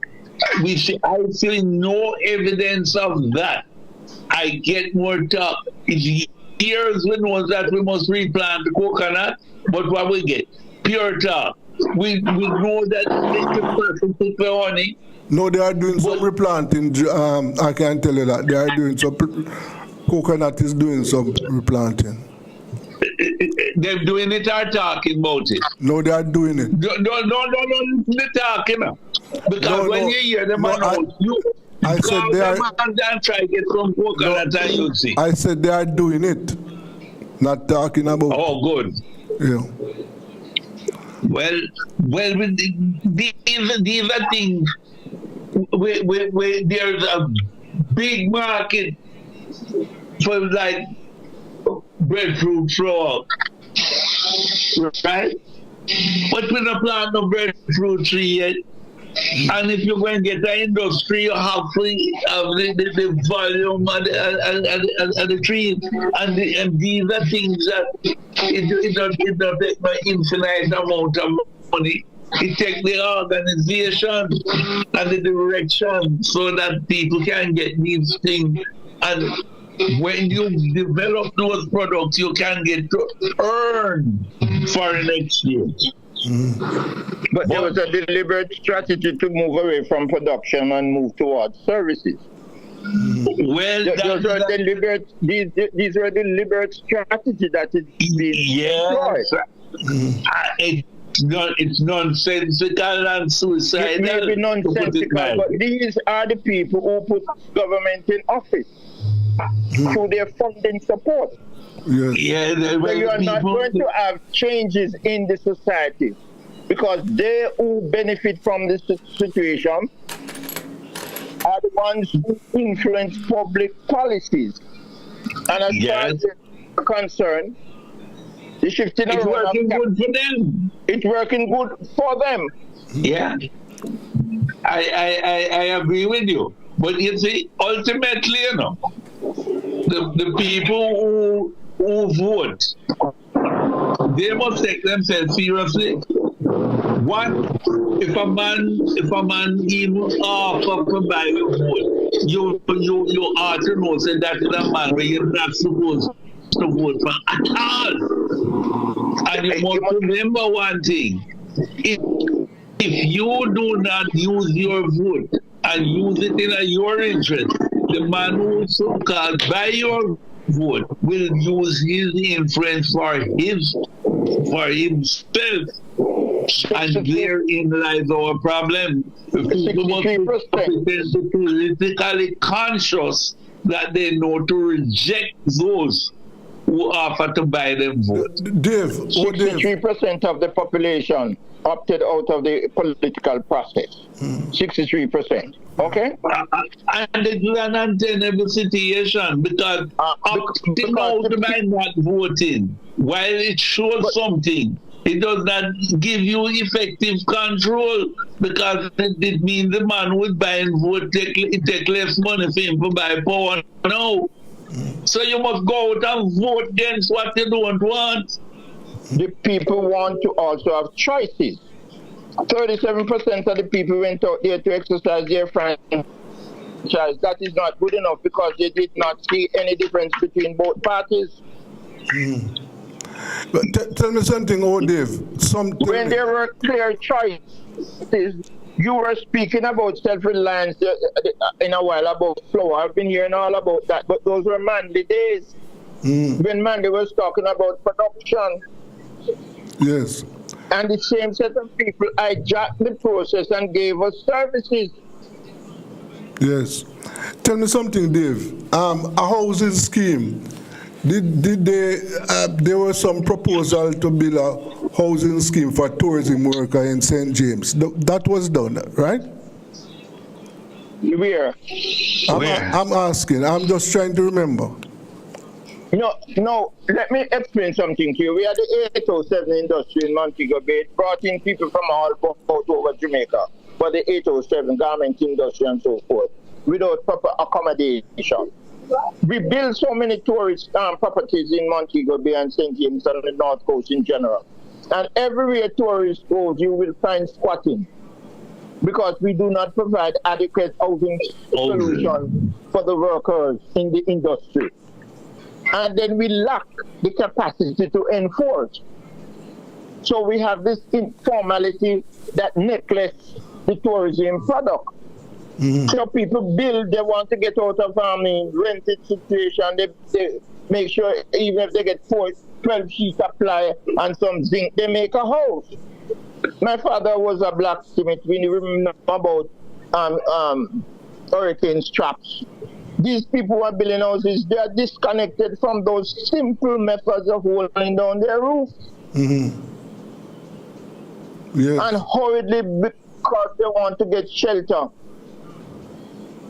I see no evidence of that. I get more talk. It's years we know that we must replant the coconut, but what we get? Pure talk. We know that the capacity for honey. No, they are doing some replanting. I can tell you that. They are doing some, coconut is doing some replanting. They're doing it or talking about it? No, they are doing it. No, they're talking. Because when you hear them, I said they are. And try to get some coconut and you see. I said they are doing it, not talking about. Oh, good. Yeah. Well, these are things. There's a big market for like breadfruit flour, right? But we don't plant no breadfruit tree yet. And if you're going to get an industry, you have to have the volume of the trees. And these are things that it don't take my infinite amount of money. It takes the organization and the direction so that people can get these things. And when you develop those products, you can get to earn foreign exchange. But there was a deliberate strategy to move away from production and move towards services. Well, these were deliberate strategy that is being deployed. It's nonsensical and suicidal. It may be nonsensical, but these are the people who put government in office through their funding support. Yes. So you are not going to have changes in the society because they who benefit from this situation are the ones who influence public policies. And as far as they're concerned, the shifting it's working good for them. It's working good for them. Yeah, I agree with you. But you see, ultimately, you know, the people who vote, they must take themselves seriously. One, if a man even offer to buy your vote, you ought to know say that is a man where you're not supposed to vote for at all. And you must remember one thing. If you do not use your vote and use it in your interest, the man who so-called buy your vote will use his influence for himself. And therein lies our problem. People must be politically conscious that they know to reject those who offer to buy them vote. Dave, 63% of the population opted out of the political process. 63%. Okay? And it is an untenable situation because opting out by not voting, while it shows something, it does not give you effective control because it means the man who would buy and vote take less money for him to buy power now. So you must go out and vote against what you don't want. The people want to also have choices. 37% of the people went out there to exercise their freedom that is not good enough because they did not see any difference between both parties. But tell me something, Dave. When there were clear choices, you were speaking about self-reliance in a while about flour. I've been hearing all about that, but those were Mandy days. When Mandy was talking about production. Yes. And the same set of people hijacked the process and gave us services. Yes. Tell me something, Dave. A housing scheme. Did they? There was some proposal to build a housing scheme for tourism workers in St. James. That was done, right? Where? I'm asking. I'm just trying to remember. No. Let me explain something to you. We had the 807 industry in Montego Bay. It brought in people from all over Jamaica for the 807 garment industry and so forth, without proper accommodation. We built so many tourist properties in Montego Bay and St. James and the North Coast in general. And everywhere tourists go, you will find squatting because we do not provide adequate housing solutions for the workers in the industry. And then we lack the capacity to enforce. So we have this informality that necklace the tourism product. So people build, they want to get out of rented situation. They make sure even if they get 12 sheets of ply and some zinc, they make a house. My father was a blacksmith. We remember about hurricane straps. These people who are building houses, they are disconnected from those simple methods of holding down their roof. Yes. And hurriedly because they want to get shelter.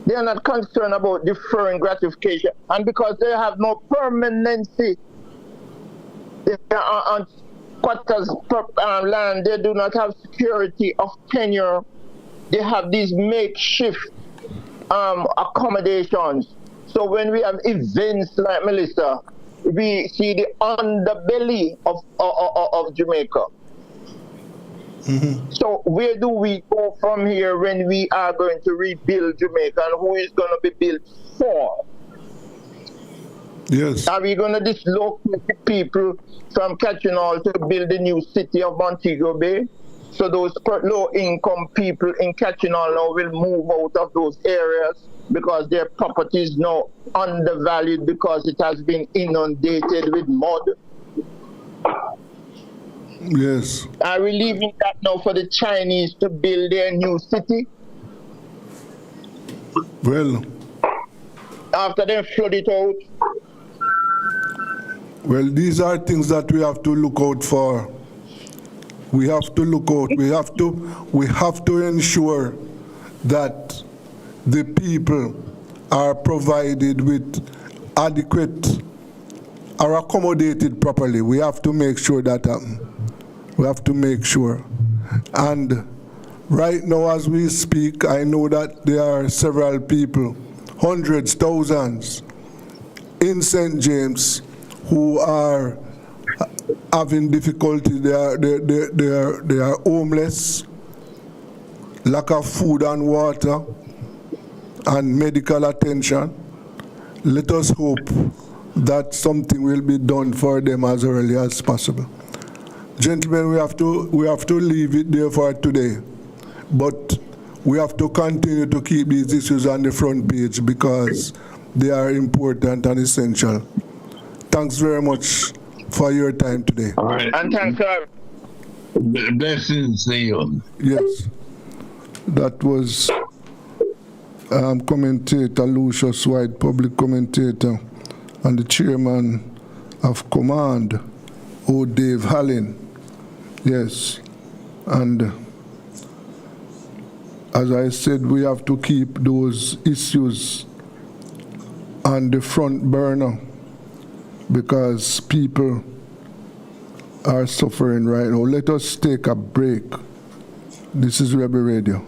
They are not concerned about deferring gratification. And because they have no permanency, they are on quarters land, they do not have security of tenure. They have these makeshift accommodations. So when we have events like Melissa, we see the underbelly of Jamaica. So where do we go from here when we are going to rebuild Jamaica, and who is going to be built for? Yes. Are we going to dislocate the people from Catchinall to build the new city of Montego Bay? So those low-income people in Catchinall now will move out of those areas because their property is now undervalued because it has been inundated with mud. Yes. Are we leaving that now for the Chinese to build their new city? Well. After they flood it out? Well, these are things that we have to look out for. We have to look out. We have to ensure that the people are provided with adequate, are accommodated properly. We have to make sure that happens. We have to make sure. And right now as we speak, I know that there are several people, hundreds, thousands, in St. James who are having difficulty. They are homeless, lack of food and water, and medical attention. Let us hope that something will be done for them as early as possible. Gentlemen, we have to leave it there for today, but we have to continue to keep these issues on the front page because they are important and essential. Thanks very much for your time today. All right. And thanks, sir. Blessings to you. Yes, that was commentator Lucius White, public commentator, and the chairman of Command, Dave Hallin. Yes, and as I said, we have to keep those issues on the front burner because people are suffering right now. Let us take a break. This is Rebel Radio.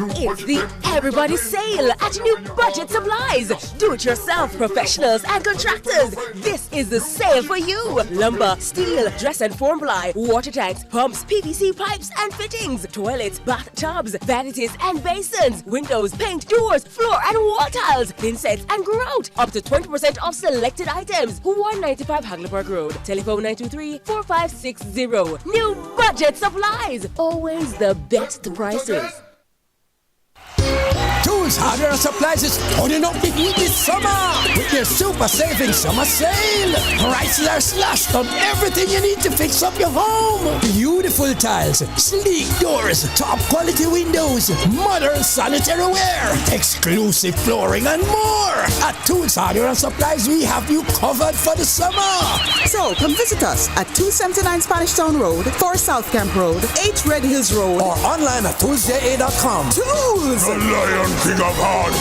It's the Everybody Sale at New Budget Supplies. Do-it-yourself professionals and contractors. This is the sale for you. Lumber, steel, dress and form ply, water tanks, pumps, PVC pipes and fittings, toilets, bathtubs, vanities and basins, windows, paint, doors, floor and wall tiles, thin sets and grout. Up to 20% off selected items. 195 Hagleyburg Road. Telephone 923-4560. New Budget Supplies. Always the best prices. Tools, hardware and supplies is turning up the heat this summer with their super saving summer sale. Prices are slashed on everything you need to fix up your home. Beautiful tiles, sleek doors, top quality windows, modern sanitary ware, exclusive flooring and more. At Tools, hardware and supplies, we have you covered for the summer. So come visit us at 279 Spanish Town Road, 4 South Camp Road, 8 Red Hills Road, or online at toolsja.com. Tools! The Lion King of Hard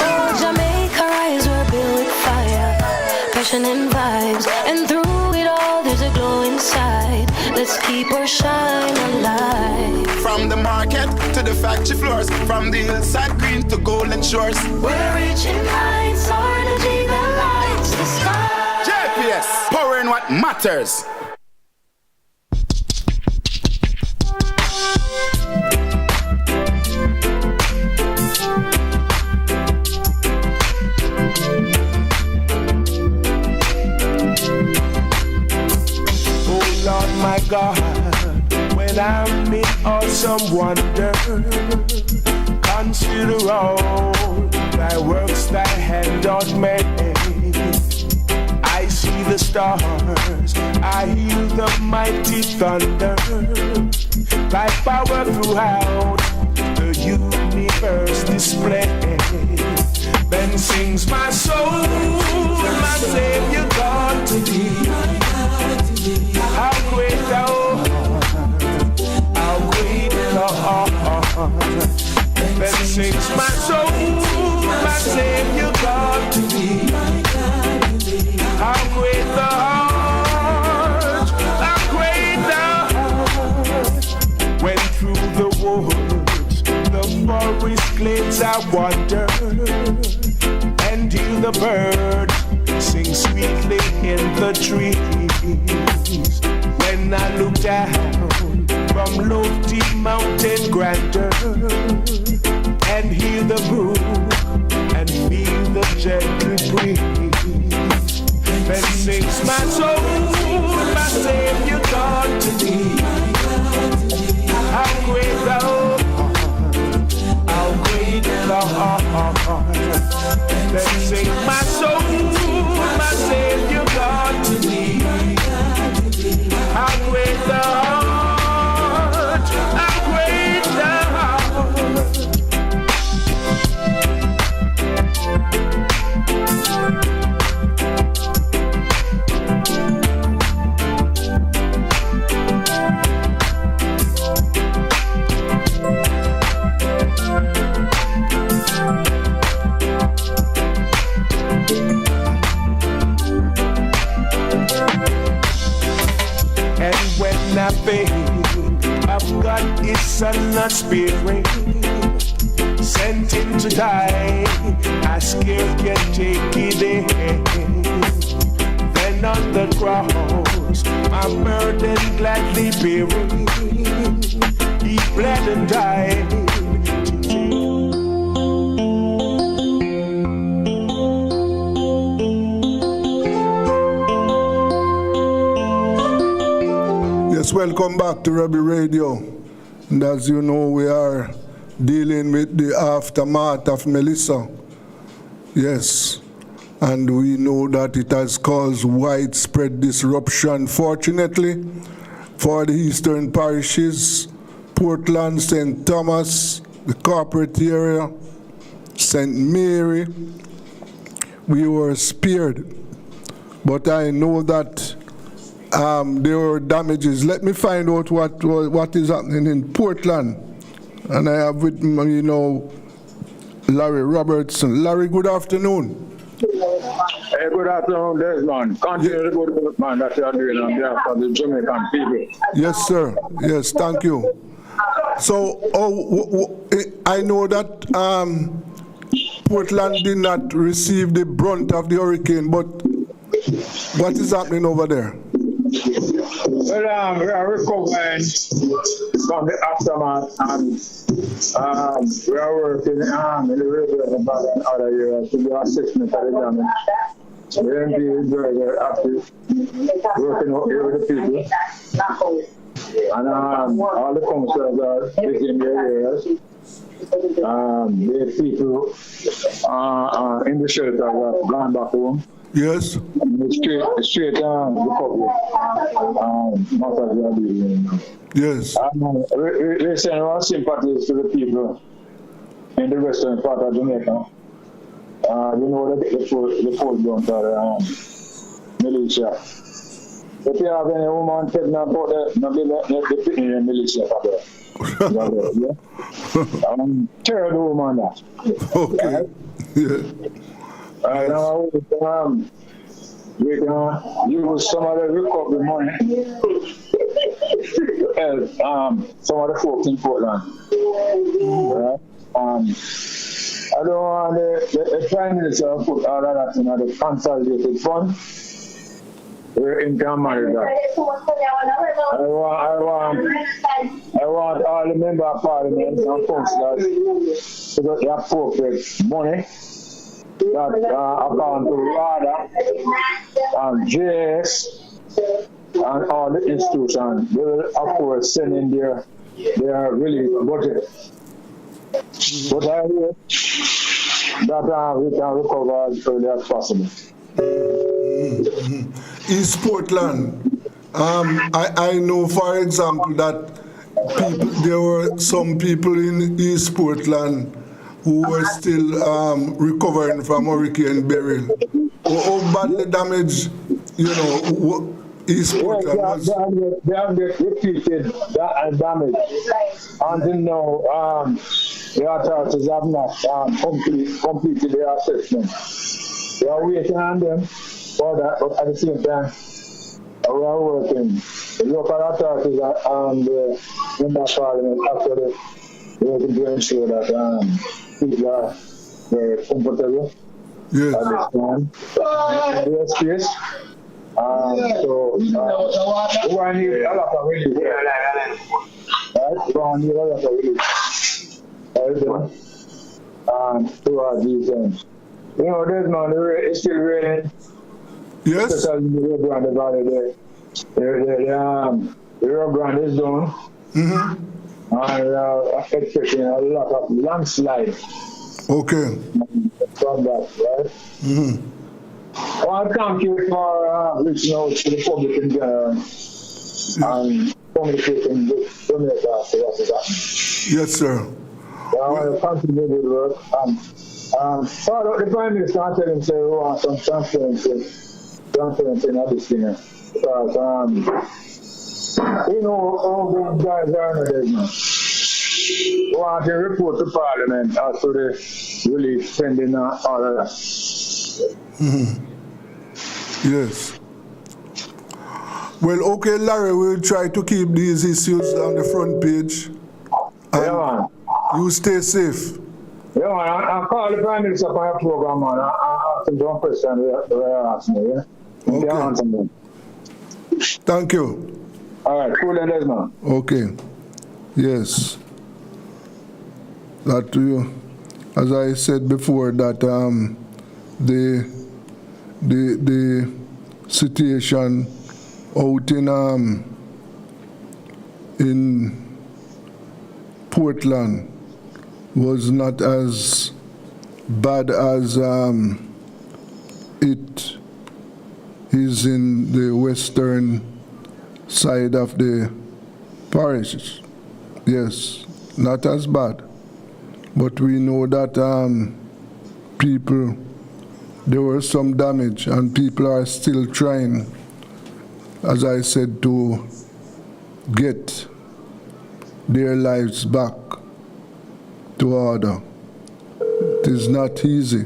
Oh, Jamaica rise, we're built with fire, passion and vibes, and through it all there's a glow inside. Let's keep our shine alive. From the market to the factory floors, from the hillside green to golden shores. We're reaching heights, our energy that lights the sky. JPS, power in what matters. Oh Lord my God, when I'm in awesome wonder, consider all thy works thy hand doth make. I see the stars, I hear the mighty thunder, thy power throughout the universe display. Then sings my soul, my Savior God to thee. How great thou art, how great thou art. Then sings my soul, my Savior God to thee. How great thou art, how great thou art. When through the woods, the forest glades I wander, and hear the birds sing sweetly in the trees. When I look down from lofty mountain grandeur, and hear the brook and feel the gentle breeze, then sings my soul, my Savior God to thee. How great thou art, how great thou art. Then sing my soul, my Savior God to thee. How great thou art, how great thou art. Faith of God is son not sparing, sent him to die, I scarce can take it in. Then on the cross, my burden gladly bearing, he bled and died. Yes, welcome back to Rebel Radio. And as you know, we are dealing with the aftermath of Melissa. Yes, and we know that it has caused widespread disruption, fortunately, for the eastern parishes, Portland, St. Thomas, the corporate area, St. Mary. We were spared, but I know that there were damages. Let me find out what is happening in Portland. And I have with me, Larry Robertson. Larry, good afternoon. Hey, good afternoon, Desmond. Continue the good work, man, that you are doing on behalf of the Jamaican people. Yes, sir. Yes, thank you. So, I know that Portland did not receive the brunt of the hurricane, but what is happening over there? Well, we are recovering from the aftermath, and we are working in the river and other areas to do assessment of the damage. The MP is very active, working out here with the people. And all the councillors are visiting their areas. The people in the shelter are gone back home. Yes. Straight recovery. Matters are doing. Yes. We send our sympathies to the people in the western part of Jamaica. You know that the full down to the militia. If you have any woman pregnant about that, the militia for that. Tell the woman that. Okay. Yeah. Now we can use some of the recovery money to help some of the folks in Portland. I don't want the Prime Minister to put all of that in the consolidated fund. We're in manage that. I want all the member of parliament and councillors to get the appropriate money that account to RADA and JS and all the institutions. They will, of course, send in their relief budget. But I hope that we can recover as early as possible. East Portland. I know, for example, that there were some people in East Portland who were still recovering from Hurricane Beryl. How badly damaged, East Portland was? They have repeated that damage. Until now, the authorities have not completed their assessment. We are waiting on them for that, but at the same time, we are working. The local authorities and the member of parliament actually working to ensure that people are very comfortable at this time in their space. So we need a lot of relief. Right? We need a lot of relief. Towards these ends. Desmond, it's still raining. Yes. Especially in the Rio Grande Valley there. The Rio Grande is down. Mm-hmm. And we are expecting a lot of landslide. Okay. From that, right? Mm-hmm. Well, I thank you for reaching out to the public in general and communicating with Jamaica as to what is happening. Yes, sir. I want to continue with work. The Prime Minister and tell him say we want some transparency in this thing. Because you know all those guys are in there now. We want to report to Parliament as to the relief spending all of that. Mm-hmm. Yes. Well, okay, Larry, we'll try to keep these issues on the front page. Yeah, man. You stay safe. Yeah, man. I'll call the Prime Minister on your program, man. I'll ask him one question where I ask me, yeah? Okay. Thank you. All right, cool and Desmond. Okay. Yes. That you, as I said before, that the situation out in Portland was not as bad as it is in the western side of the parish. Yes, not as bad. But we know that there was some damage and people are still trying, as I said, to get their lives back to order. It is not easy,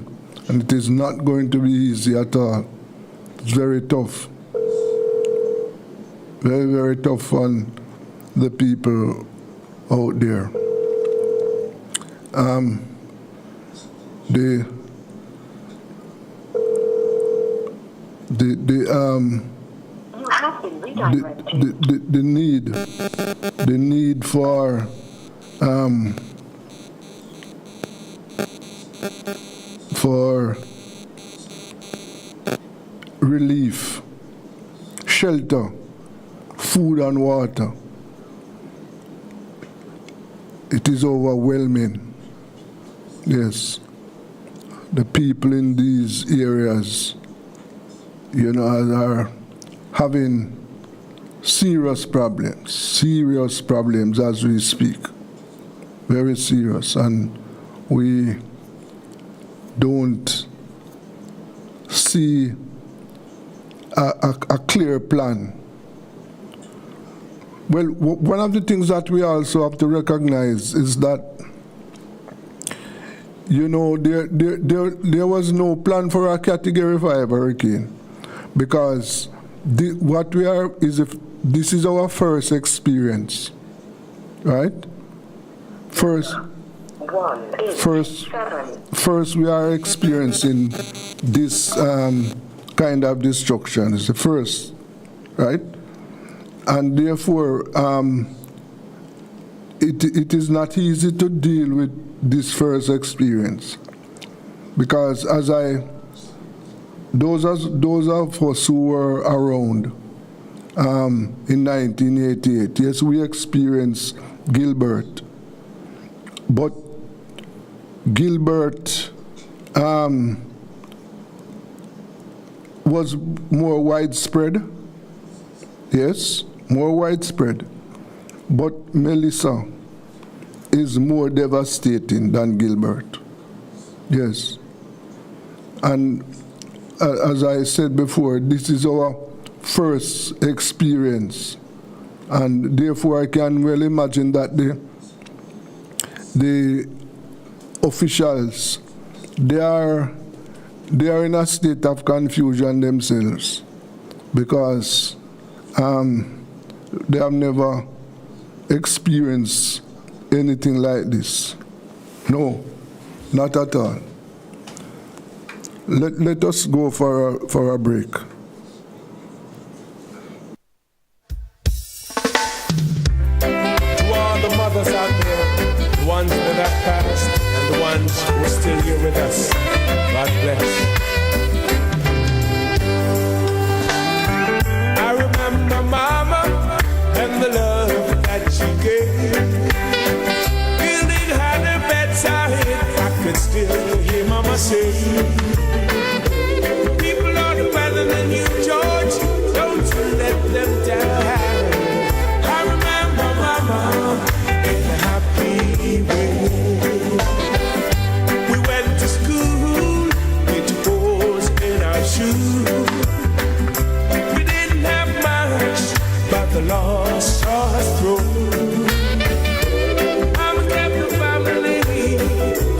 and it is not going to be easy at all. It's very tough. Very, very tough on the people out there. The need for relief, shelter, food and water. It is overwhelming. Yes. The people in these areas, are having serious problems as we speak. Very serious. And we don't see a clear plan. Well, one of the things that we also have to recognize is that, there was no plan for a Category 5 hurricane, because this is our first experience, right? First we are experiencing this kind of destruction. It's the first, right? And therefore, it is not easy to deal with this first experience, because those of us who were around in 1988, yes, we experienced Gilbert, but Gilbert was more widespread, yes, more widespread, but Melissa is more devastating than Gilbert, yes. And as I said before, this is our first experience, and therefore I can well imagine that the officials, they are in a state of confusion themselves, because they have never experienced anything like this. No, not at all. Let us go for a break. To all the mothers out there, the ones that have passed and the ones who are still here with us, God bless. I remember Mama and the love that she gave. Building had her bedside, I could still hear Mama say, people are better than you, George, don't you let them down. I remember Mama in a happy way. We went to school with holes in our shoes. We didn't have much, but the Lord saw us through. Mama kept the family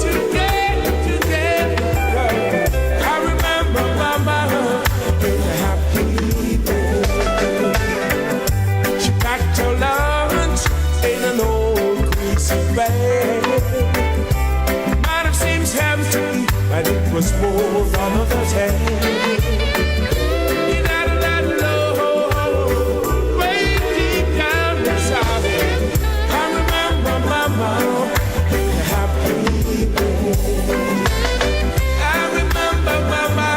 together. I remember Mama in a happy way. She packed her lunch in an old greasy bag. Might have seemed heavy, but it was more on the head. It had a low, way deep down inside. I remember Mama in a happy way. I remember Mama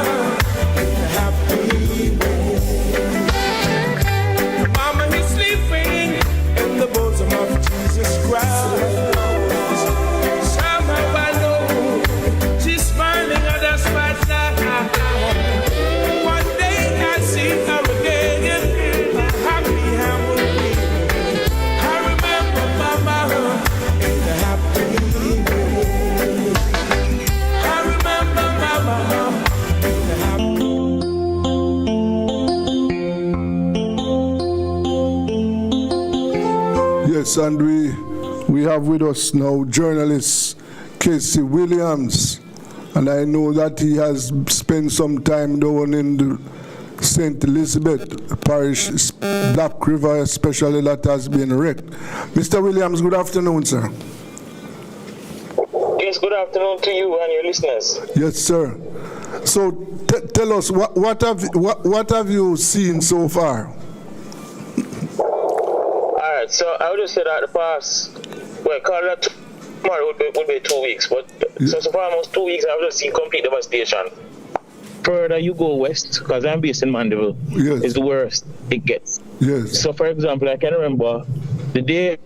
in a happy way. Mama is sleeping in the bosom of Jesus Christ. Somehow I know she's smiling at us right now. One day I'll see her again. Happy I will be. I remember Mama in the happy way. I remember Mama in the happy. Yes, and we have with us now journalist Casey Williams, And I know that he has spent some time down in the St. Elizabeth Parish, Black River especially, that has been wrecked. Mr. Williams, good afternoon, sir. Yes, good afternoon to you and your listeners. Yes, sir. So tell us, what have you seen so far? All right, so I would just say that the past, well, call that tomorrow would be 2 weeks, but so far almost 2 weeks I've just seen complete devastation. Further you go west, because I'm based in Mandeville, is the worst it gets. Yes. So for example, I can remember the day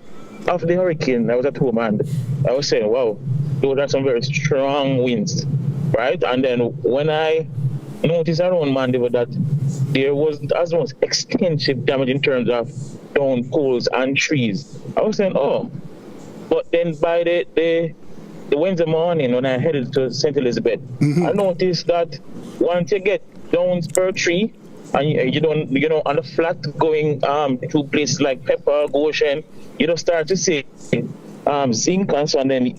after the hurricane, I was at home and I was saying, wow, those are some very strong winds, right? And then when I noticed around Mandeville that there was as much extensive damage in terms of down poles and trees, I was saying, oh. But then by the Wednesday morning when I headed to St. Elizabeth, I noticed that once you get down per tree and you don't, on the flat going to places like Pepper, Goshen, you don't start to see zinc and so, and then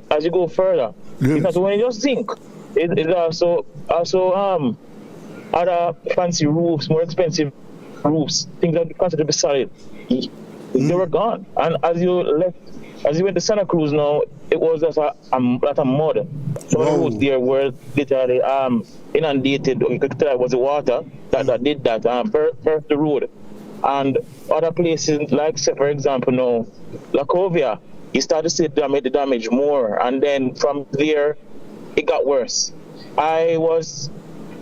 as you go further, because when you just zinc, it also other fancy roofs, more expensive roofs, things that are considered to be solid, they were gone. And as you went to Santa Cruz now, it was just a lot of mud. Some of the roads there were literally inundated. You could tell it was the water that did that, burst the road. And other places, like, say, for example, now, Lacovia, you start to see the damage more. And then from there, it got worse. I was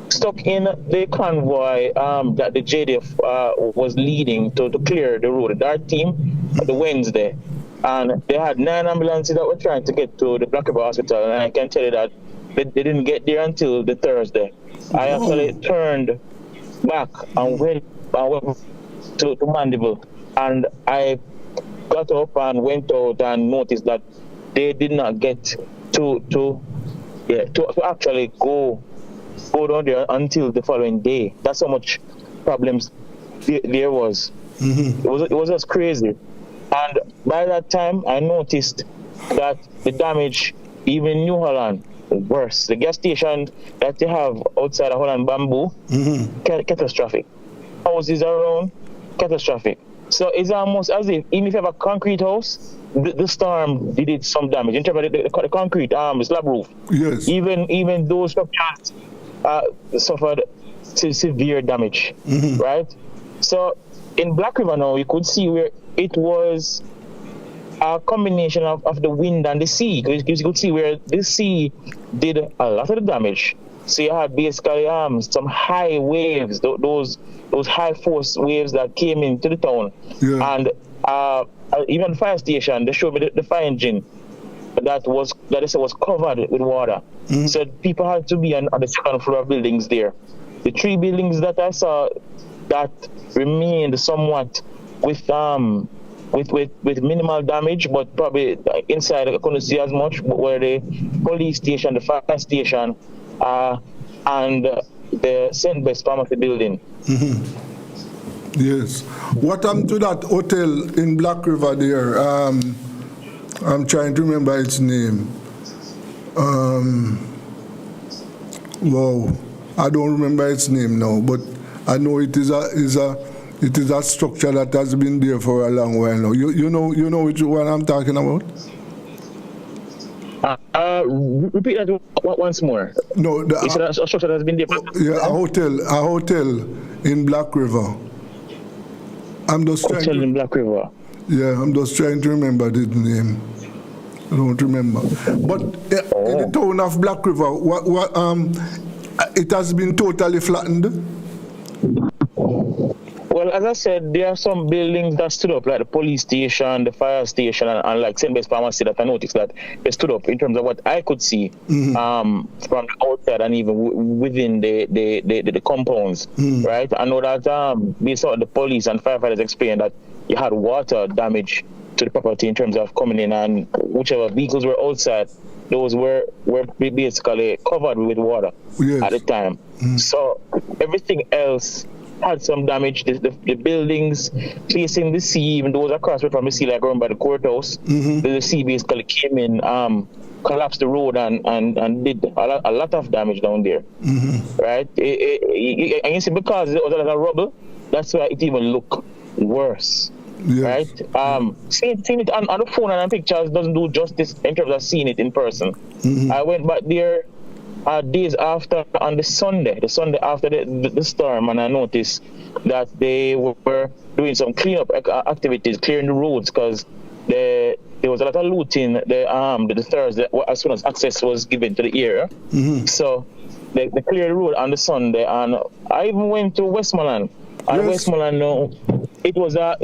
stuck in the convoy that the JDF was leading to clear the road. Our team, the Wednesday. And they had 9 ambulances that were trying to get to the Black River Hospital. And I can tell you that they didn't get there until the Thursday. I actually turned back and went to Mandeville. And I got up and went out and noticed that they did not get to actually go down there until the following day. That's how much problems there was. It was just crazy. And by that time, I noticed that the damage, even New Holland, worse. The gas station that they have outside of Holland Bamboo, catastrophic. Houses around, catastrophic. So it's almost as if, even if you have a concrete house, the storm did some damage. In terms of the concrete slab roof, yes. Even those structures suffered severe damage, right? So in Black River now, you could see where it was a combination of the wind and the sea. You could see where the sea did a lot of the damage. So you had basically some high waves, those high force waves that came into the town. Yeah. And even the fire station, they showed me the fire engine that they said was covered with water. So people had to be on the second floor of buildings there. The 3 buildings that I saw that remained somewhat with minimal damage, but probably inside I couldn't see as much, where the police station, the fire station, and the St. Best Pharmacy building. Yes. What happened to that hotel in Black River there? I'm trying to remember its name. Wow, I don't remember its name now, but I know it is a structure that has been there for a long while now. You know which one I'm talking about? Repeat that once more. No, it's a structure that has been there for a hotel in Black River. I'm just trying in Black River. Yeah, I'm just trying to remember the name. I don't remember. But in the town of Black River, it has been totally flattened. Well, as I said, there are some buildings that stood up, like the police station, the fire station, and like St. Best Pharmacy, that I noticed that they stood up in terms of what I could see from the outside and even within the compounds, right? I know that based on the police and firefighters explained that you had water damage to the property in terms of coming in, and whichever vehicles were outside, those were basically covered with water at the time. So everything else had some damage. The buildings facing the sea, even those across from the sea, like around by the courthouse, the sea basically came in collapsed the road and did a lot of damage down there. Right? And you see, because there was a lot of rubble, that's why it even looked worse. Yes. Right? Seeing it on the phone and on pictures doesn't do justice in terms of seeing it in person. I went back there days after, on the Sunday after the storm, and I noticed that they were doing some cleanup activities, clearing the roads, because there was a lot of looting the Thursday as soon as access was given to the area. So they cleared the road on the Sunday, and I even went to Westmoreland. And Westmoreland, no, it was a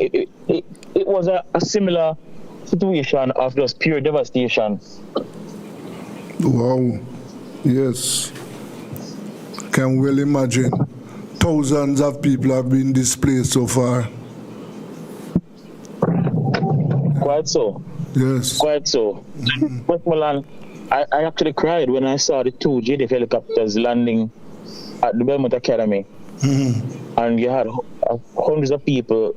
similar situation of just pure devastation. Wow. Yes. Can well imagine. Thousands of people have been displaced so far. Quite so. Yes. Quite so. Westmoreland, I actually cried when I saw the 2 JDF helicopters landing at the Belmont Academy. And you had hundreds of people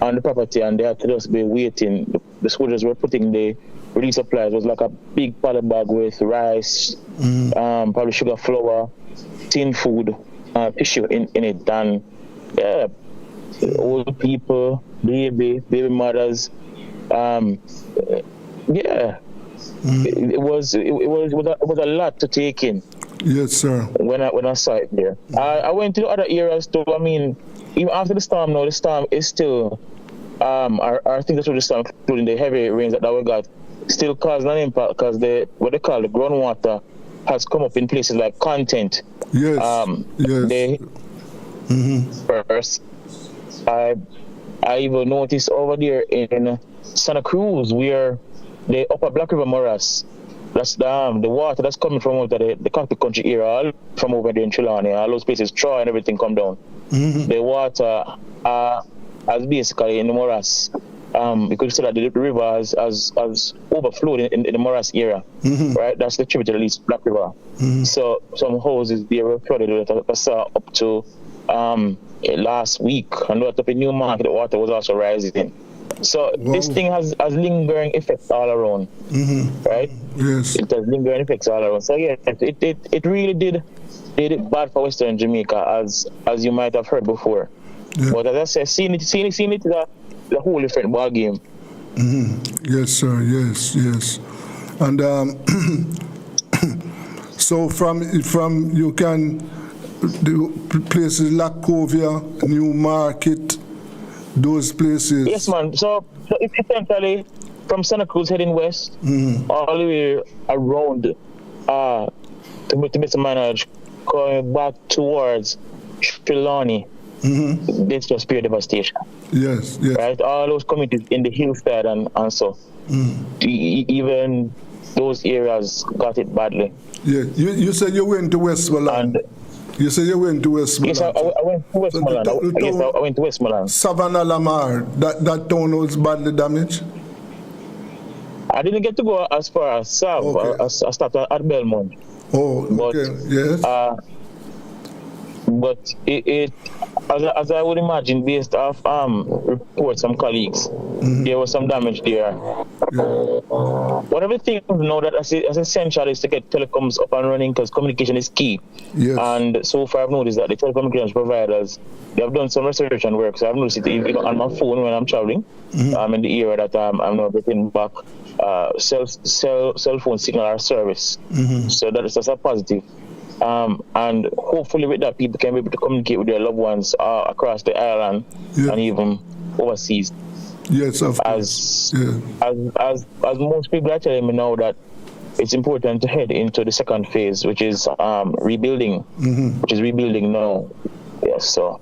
on the property, and they had to just be waiting. The soldiers were putting the relief supplies. It was like a big pallet bag with rice, probably sugar, flour, tin food, tissue in it. And yeah, old people, baby mothers. It was a lot to take in. Yes, sir. When I saw it there, I went to other areas too. I mean, even after the storm, now the storm is still. I think that's what the storm, including the heavy rains that we got, still caused an impact, because what they call the groundwater has come up in places like Content. Yes. First, I even noticed over there in Santa Cruz, where the upper Black River morass, that's the water that's coming from over the cockpit country area, all from over there in Trelawney, all those places, Troy and everything come down. The water has basically in the morass. You could say that the river has overflowed in the morass area, right? That's the tributary to the Black River. So some houses there were flooded. I saw up to last week, and up in Newmarket, the water was also rising. So this thing has lingering effects all around, right? Yes. It has lingering effects all around. So yeah, it really did it bad for Western Jamaica, as you might have heard before. Yeah. But as I said, seeing it is a whole different ball game. Yes, sir. Yes. And so from you can the places like Covia, Newmarket, those places. Yes, man. So it's essentially from Santa Cruz heading west, all the way around to Mr. Manage, going back towards Trelawney. It's just pure devastation. Yes. Right? All those communities in the hillside and so. Even those areas got it badly. Yeah. You said you went to Westmoreland. You said you went to Westmoreland. Yes, I went to Westmoreland. I went to Westmoreland. Savannah Lamar, that town was badly damaged? I didn't get to go as far as Sav. Okay. I stopped at Belmont. Oh, okay. Yes. But it as I would imagine, based off reports from colleagues, there was some damage there. One of the things now that as essential is to get telecoms up and running, because communication is key. Yes. And so far I've noticed that the telecommunications providers, they have done some research and work. So I've noticed it even on my phone when I'm traveling. In the area that I'm now getting back cell phone signal or service. So that's a positive. And hopefully with that, people can be able to communicate with their loved ones across the island and even overseas. Yes, of course. As most people are telling me now that it's important to head into the second phase, which is rebuilding, which is rebuilding now. Yes, so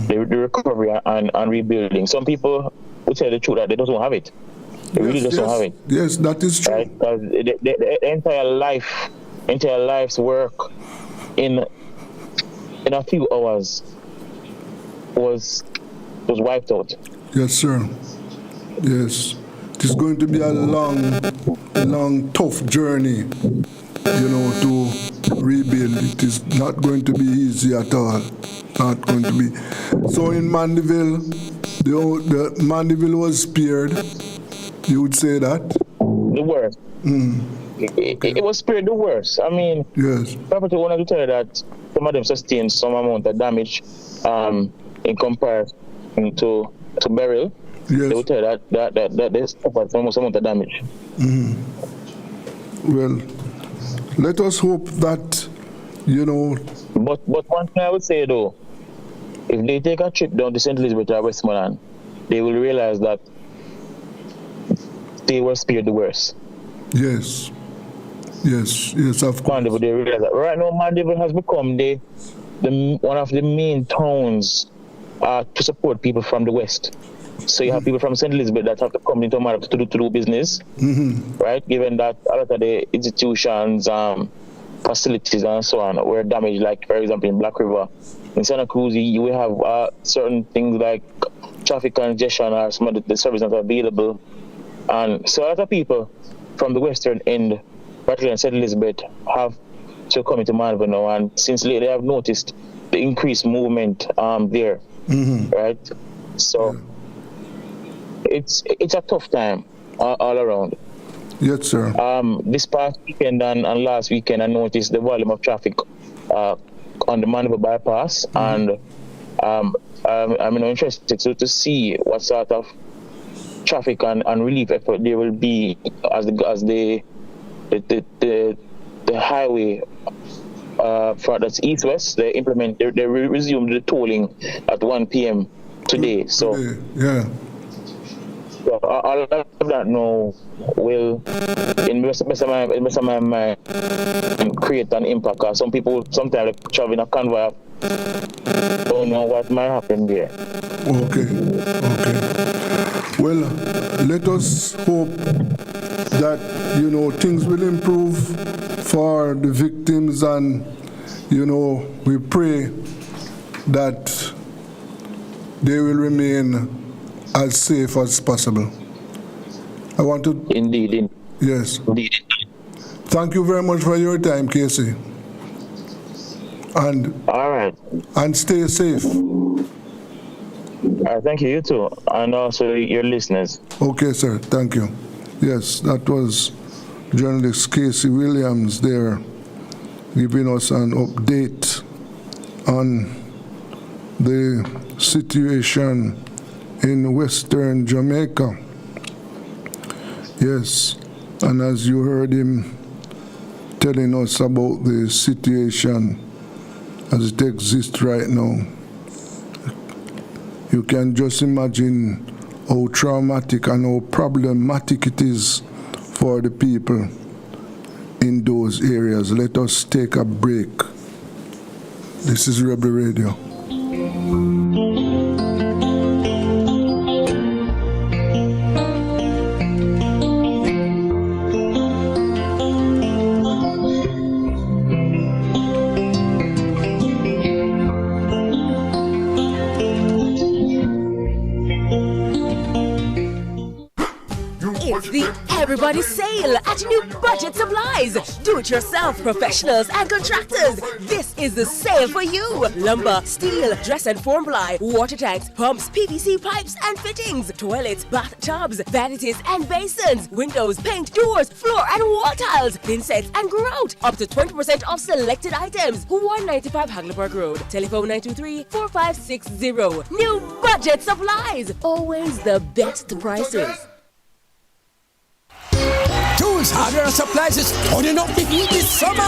the recovery and rebuilding. Some people would tell the truth that they don't have it. They really just don't have it. Yes, that is true. Right? The entire life's work in a few hours was wiped out. Yes, sir. Yes. It is going to be a long, tough journey, to rebuild. It is not going to be easy at all. Not going to be. So in Mandeville, the Mandeville was spared. You would say that? The worst. it was spared the worst. I mean, yes. property owners will tell you that some of them sustained some amount of damage in comparison to burial. Yes. They will tell you that they suffered some amount of damage. Well, let us hope that, you know. But one thing I would say though, if they take a trip down to St. Elizabeth or Westmoreland, they will realize that they were spared the worst. Yes, of course. Mandeville, they realize that right now Mandeville has become the one of the main towns to support people from the West. So you have people from St. Elizabeth that have to come into Mandeville to do business, right? Given that a lot of the institutions, facilities and so on were damaged, like for example in Black River. In Santa Cruz, you will have certain things like traffic congestion or some of the services not available. And so a lot of people from the western end, particularly in St. Elizabeth, have to come into Mandeville now. And since lately, I have noticed the increased movement there, right? So it's a tough time all around. Yes, sir. This past weekend and last weekend, I noticed the volume of traffic on the Mandeville bypass, and I'm interested to see what sort of traffic and relief effort there will be as the highway for that's east-west. They resumed the tolling at 1 p.m. today. So yeah. So all of that now will, in most of my mind, create an impact. Because some people sometimes travel in a convoy, don't know what might happen there. Okay. Well, let us hope that, you know, things will improve for the victims, and, you know, we pray that they will remain as safe as possible. I want to... Indeed. Yes. Indeed. Thank you very much for your time, Casey. And... All right. And stay safe. Thank you too. And also your listeners. Okay, sir. Thank you. Yes, that was journalist Casey Williams there giving us an update on the situation in Western Jamaica. Yes, and as you heard him telling us about the situation as it exists right now, you can just imagine how traumatic and how problematic it is for the people in those areas. Let us take a break. This is Rebel Radio. Everybody sale at New Budget Supplies. Do-it-yourself professionals and contractors. This is the sale for you. Lumber, steel, dress and form ply, water tanks, pumps, PVC pipes and fittings, toilets, bathtubs, vanities and basins, windows, paint, doors, floor and wall tiles, thin sets and grout. Up to 20% off selected items. 195 Hagleyburg Road. Telephone 923-4560. New Budget Supplies. Always the best prices. Tools, hardware, and supplies is turning up the heat this summer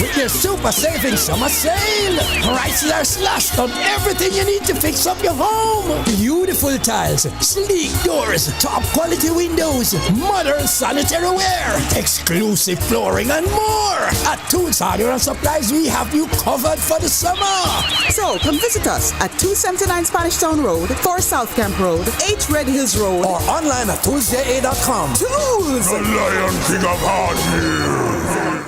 with your super saving summer sale. Prices are slashed on everything you need to fix up your home. Beautiful tiles, sleek doors, top quality windows, modern sanitary ware, exclusive flooring, and more. At Tools, hardware, and supplies, we have you covered for the summer. So come visit us at 279 Spanish Town Road, 4 South Camp Road, 8 Red Hills Road, or online at toolsja.com. Tools! The Lion King of Hardware.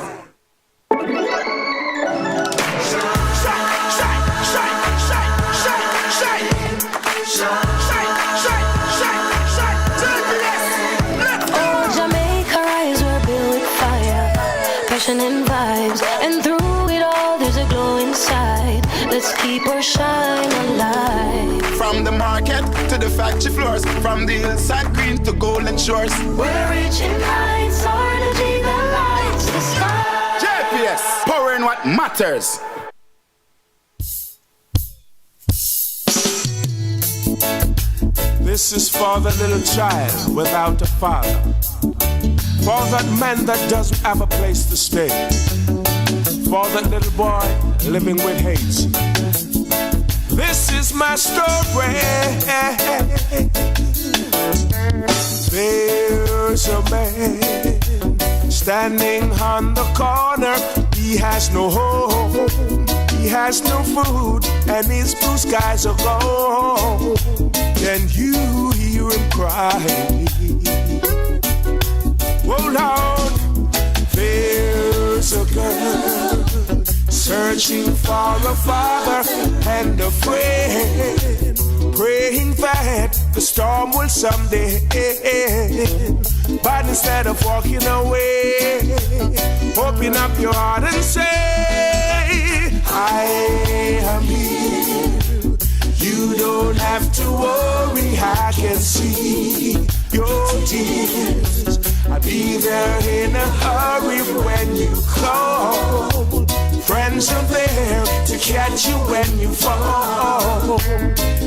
Oh, Jamaica rise, we're built with fire, passion and vibes, and through it all there's a glow inside. Let's keep our shine alive. From the market to the factory floors, from the hillside green to golden shores. We're reaching heights, our energy the lights. JPS, power in what matters. This is for the little child without a father, for that man that doesn't have a place to stay, for that little boy living with hate. This is my story. There's a man standing on the corner. He has no home, he has no food, and his blue skies are gone. Can you hear him cry? Oh Lord, there's a girl searching for a father and a friend, praying that the storm will someday end. But instead of walking away, open up your heart and say, I am here. You don't have to worry, I can see your tears. I'll be there in a hurry when you call. Friends are there to catch you when you fall.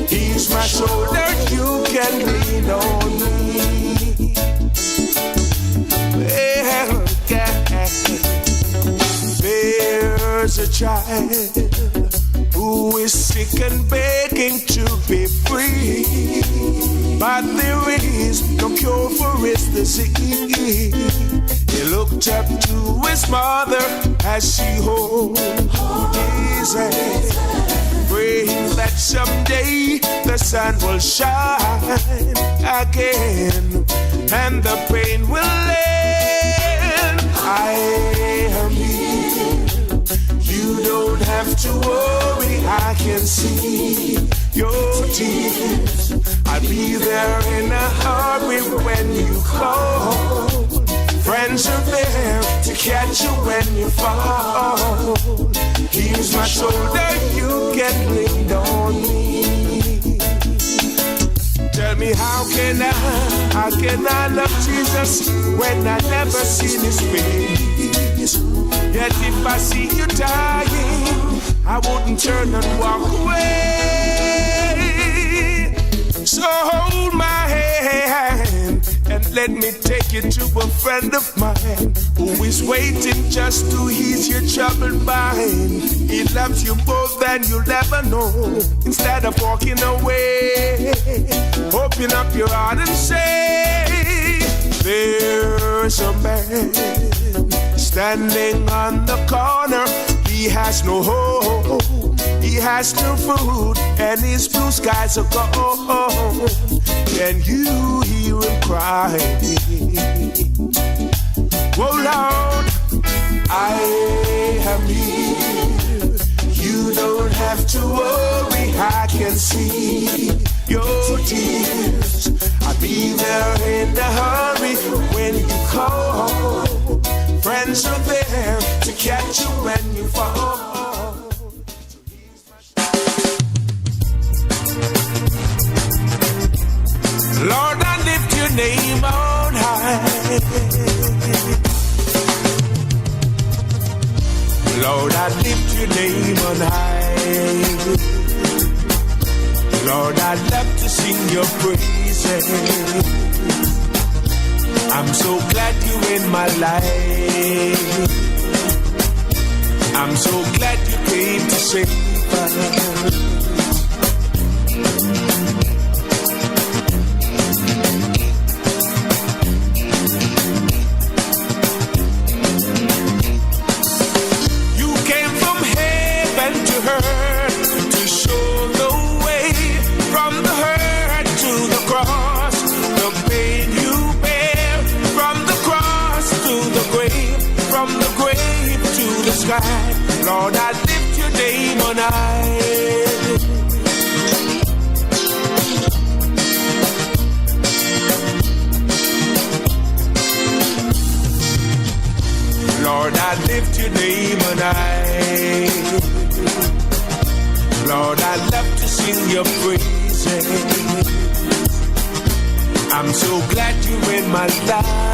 He's my shoulder, you can lean on me. Well, there's a child who is sick and begging to be free, but there is no cure for his disease. He looked up to his mother as she holds his hand, praying that someday the sun will shine again and the pain will end. I am here. You don't have to worry, I can see your tears. I'll be there in a hurry when you call. Friends are there to catch you when you fall. Here's my shoulder, you can lean on me. Tell me how can I love Jesus when I never seen his face? Yet if I see you dying, I wouldn't turn and walk away. So hold my hand and let me take you to a friend of mine who is waiting just to ease your troubled mind. He loves you more than you'll ever know. Instead of walking away, open up your heart and say, there's a man standing on the corner. He has no home, he has no food, and his blue skies are gone. Can you hear him cry? Oh Lord, I am here. You don't have to worry, I can see your tears. I'll be there in a hurry when you call. Friends are there to catch you when you fall. Lord, I lift your name on high. Lord, I lift your name on high. Lord, I'd love to sing your praises. I'm so glad you're in my life. I'm so glad you came to save us. You came from heaven to earth to show the way, from the hurt to the cross, the pain you bear, from the cross to the grave, from the grave to the sky. Lord, I lift your name on high. Lord, I lift your name on high. Lord, I love to sing your praises. I'm so glad you're in my life.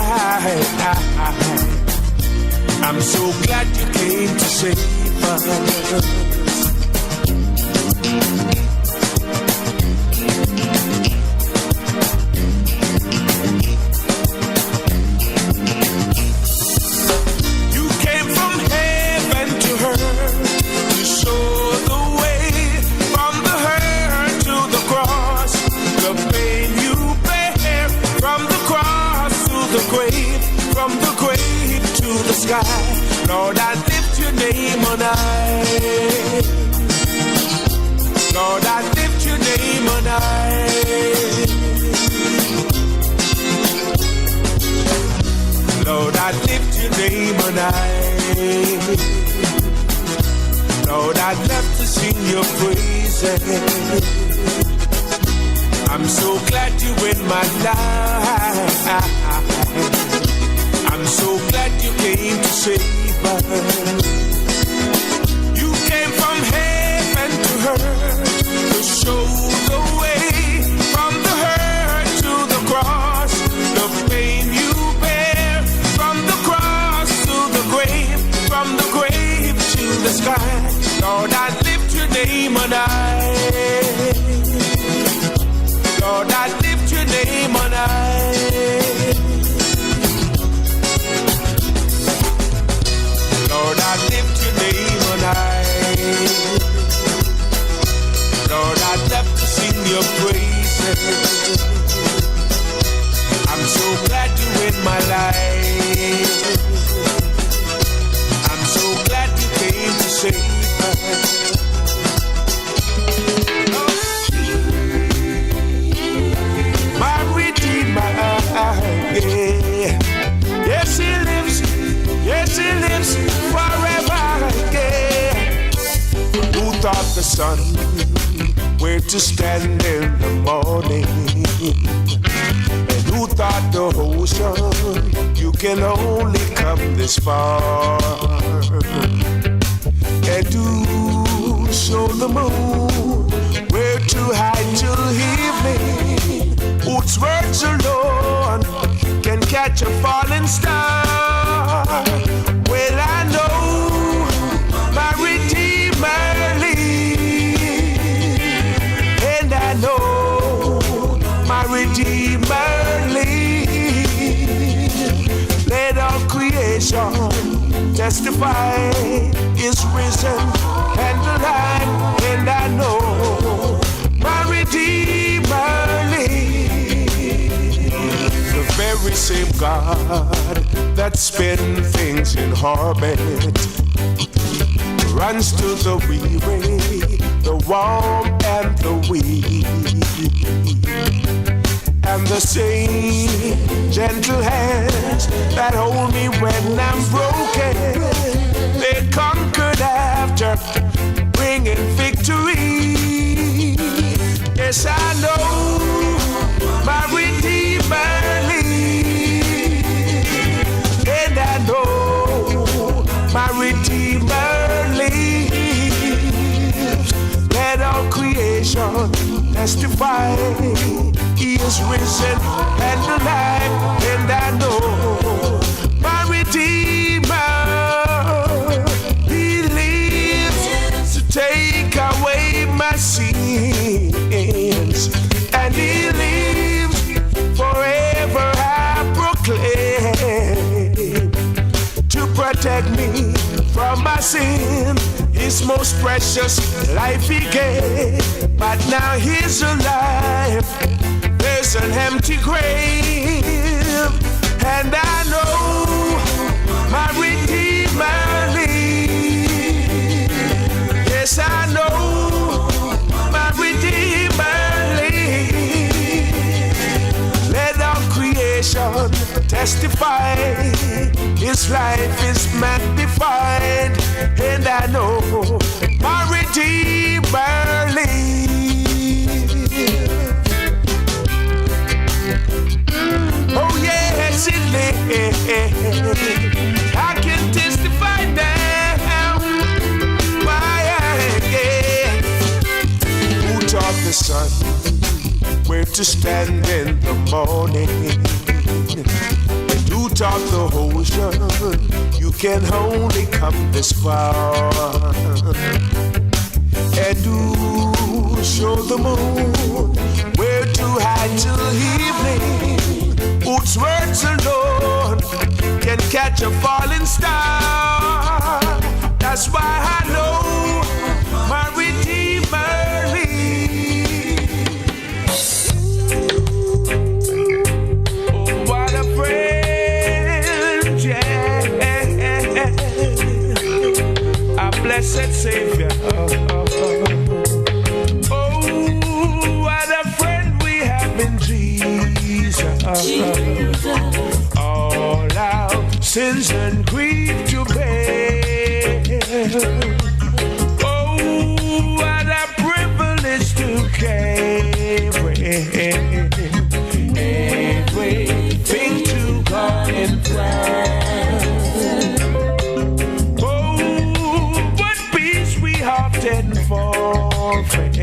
I'm so glad you came to save us. Lord, I lift your name on high. Lord, I lift your name on high. Lord, I lift your name on high. Lord, I'd love to sing your praises. I'm so glad you're in my life. I'm so glad you came to save us. You came from heaven to earth to show the way, from the hurt to the cross, the pain you bear, from the cross to the grave, from the grave to the sky. Lord, I lift your name on high. Lord, I lift your name on high. Lord, I lift your name on high. Lord, I'd love to sing your praises. I'm so glad you're in my life. I'm so glad you came to save us. My Redeemer, yeah. Yes, he lives. Yes, he lives forever again. Who taught the sun where to stand in the morning? And who taught the ocean you can only come this far? And who showed the moon where to hide till evening? Whose words alone can catch a falling star? Well, I know my Redeemer lives, and I know my Redeemer lives. Let all creation testify is risen and alive, and I know my Redeemer lives. The very same God that spins things in orbit runs to the weary, the warm and the weak. And the same gentle hands that hold me when I'm broken, they conquered after bringing victory. Yes, I know my Redeemer lives, and I know my Redeemer lives. Let all creation testify he is risen and alive, and I know my Redeemer, he lives to take away my sins, and he lives forever, I proclaim, to protect me from my sin. His most precious life he gave, but now he's alive. There's an empty grave, and I know my Redeemer lives. Yes, I know my Redeemer lives. Let all creation testify his life is magnified, and I know my Redeemer lives. Oh yes, it lives. I can testify now. Why again? Who taught the sun where to stand in the morning? And who taught the ocean you can only come this far. And who show the moon where to hide till evening? Whose words alone can catch a falling star? That's why I know my Redeemer lives. Oh, what a friend, yeah. A blessed Savior. Oh, what a friend we have in Jesus. All our sins and grief to bear. Oh, what a privilege to carry everything to God in prayer. Oh, what peace we often forfeit.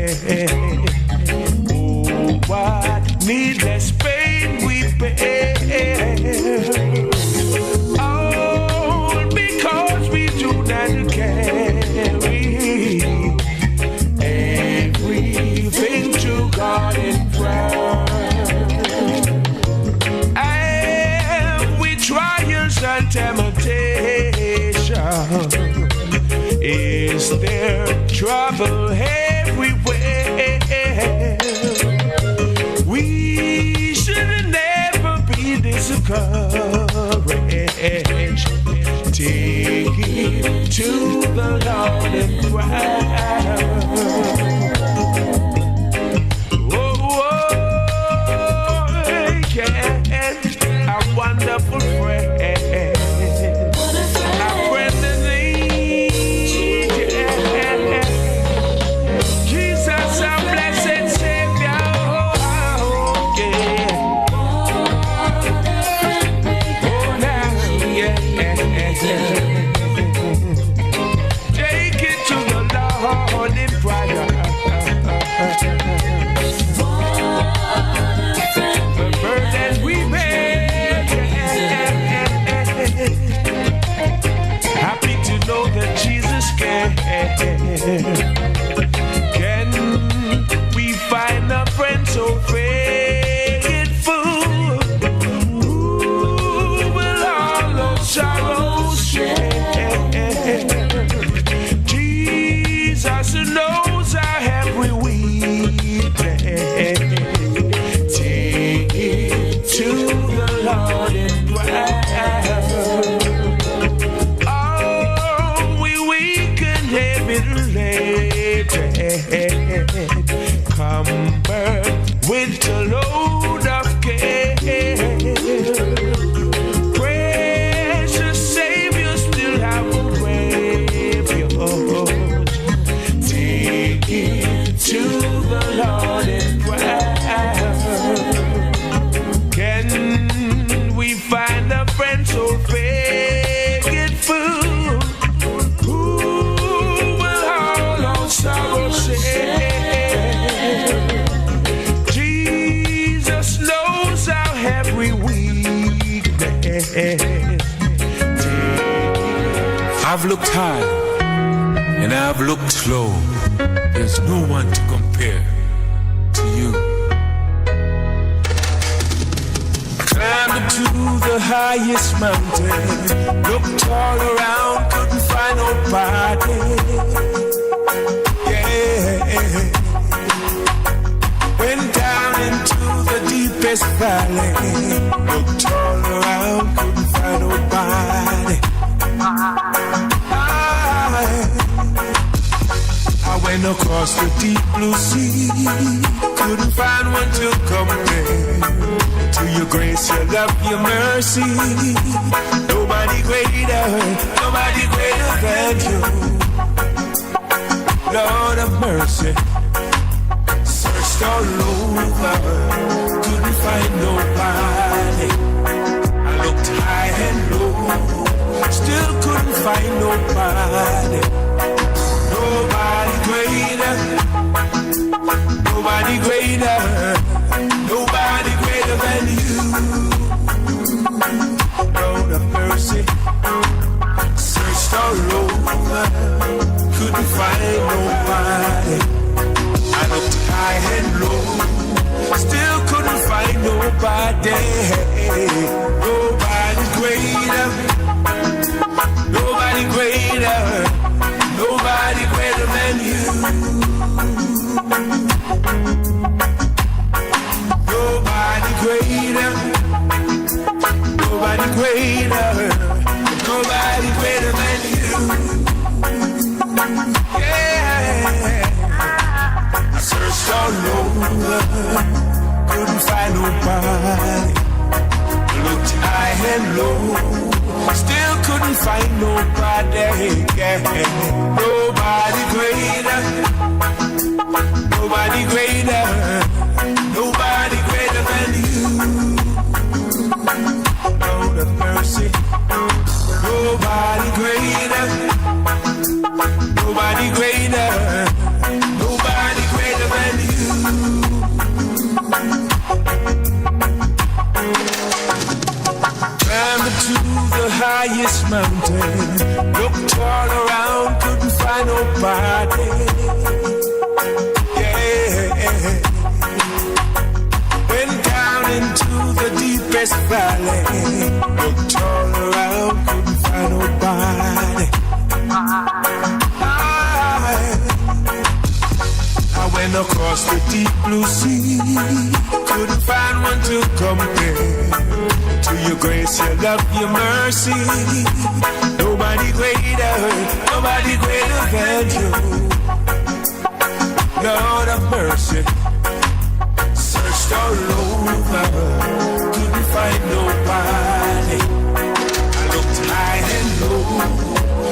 Oh, what needless pain we bear. All because we do not carry everything to God in prayer. And we trials and temptation. Is there trouble everywhere? We should never be discouraged. Take it to the Lord in prayer. Oh, yeah, a wonderful friend. A friend in need. Yeah. Jesus, a blessed Savior. Oh, yeah. Oh, now, yeah. Take it to the Lord in prayer. The burden we bear. Happy to know that Jesus can. Can we find a friend so faithful? Who will all those sorrows share? Jesus knows our every weakness. Take it to the Lord in prayer. Oh, we can have it later. Cumbered with a load of care. Precious Savior, still have a refuge. Take it to the Lord in prayer. Can we find a friend so faithful? Who will all our sorrow share? Jesus knows our every weakness. I've looked high and I've looked low. There's no one to compare to you. Climbed to the highest mountain, looked all around, couldn't find nobody. Yeah. Went down into the deepest valley, looked all around, couldn't find nobody. I went across the deep blue sea, couldn't find one to compare to your grace, your love, your mercy. Nobody greater than you. Lord of mercy, searched all over, couldn't find nobody. I looked high and low, still couldn't find nobody. Nobody greater, nobody greater, nobody greater than you. Lord of mercy, and across the deep blue sea. Couldn't find one to compare to your grace, your love, your mercy. Nobody greater than you. Lord of mercy, searched all over, couldn't find nobody. I looked high and low,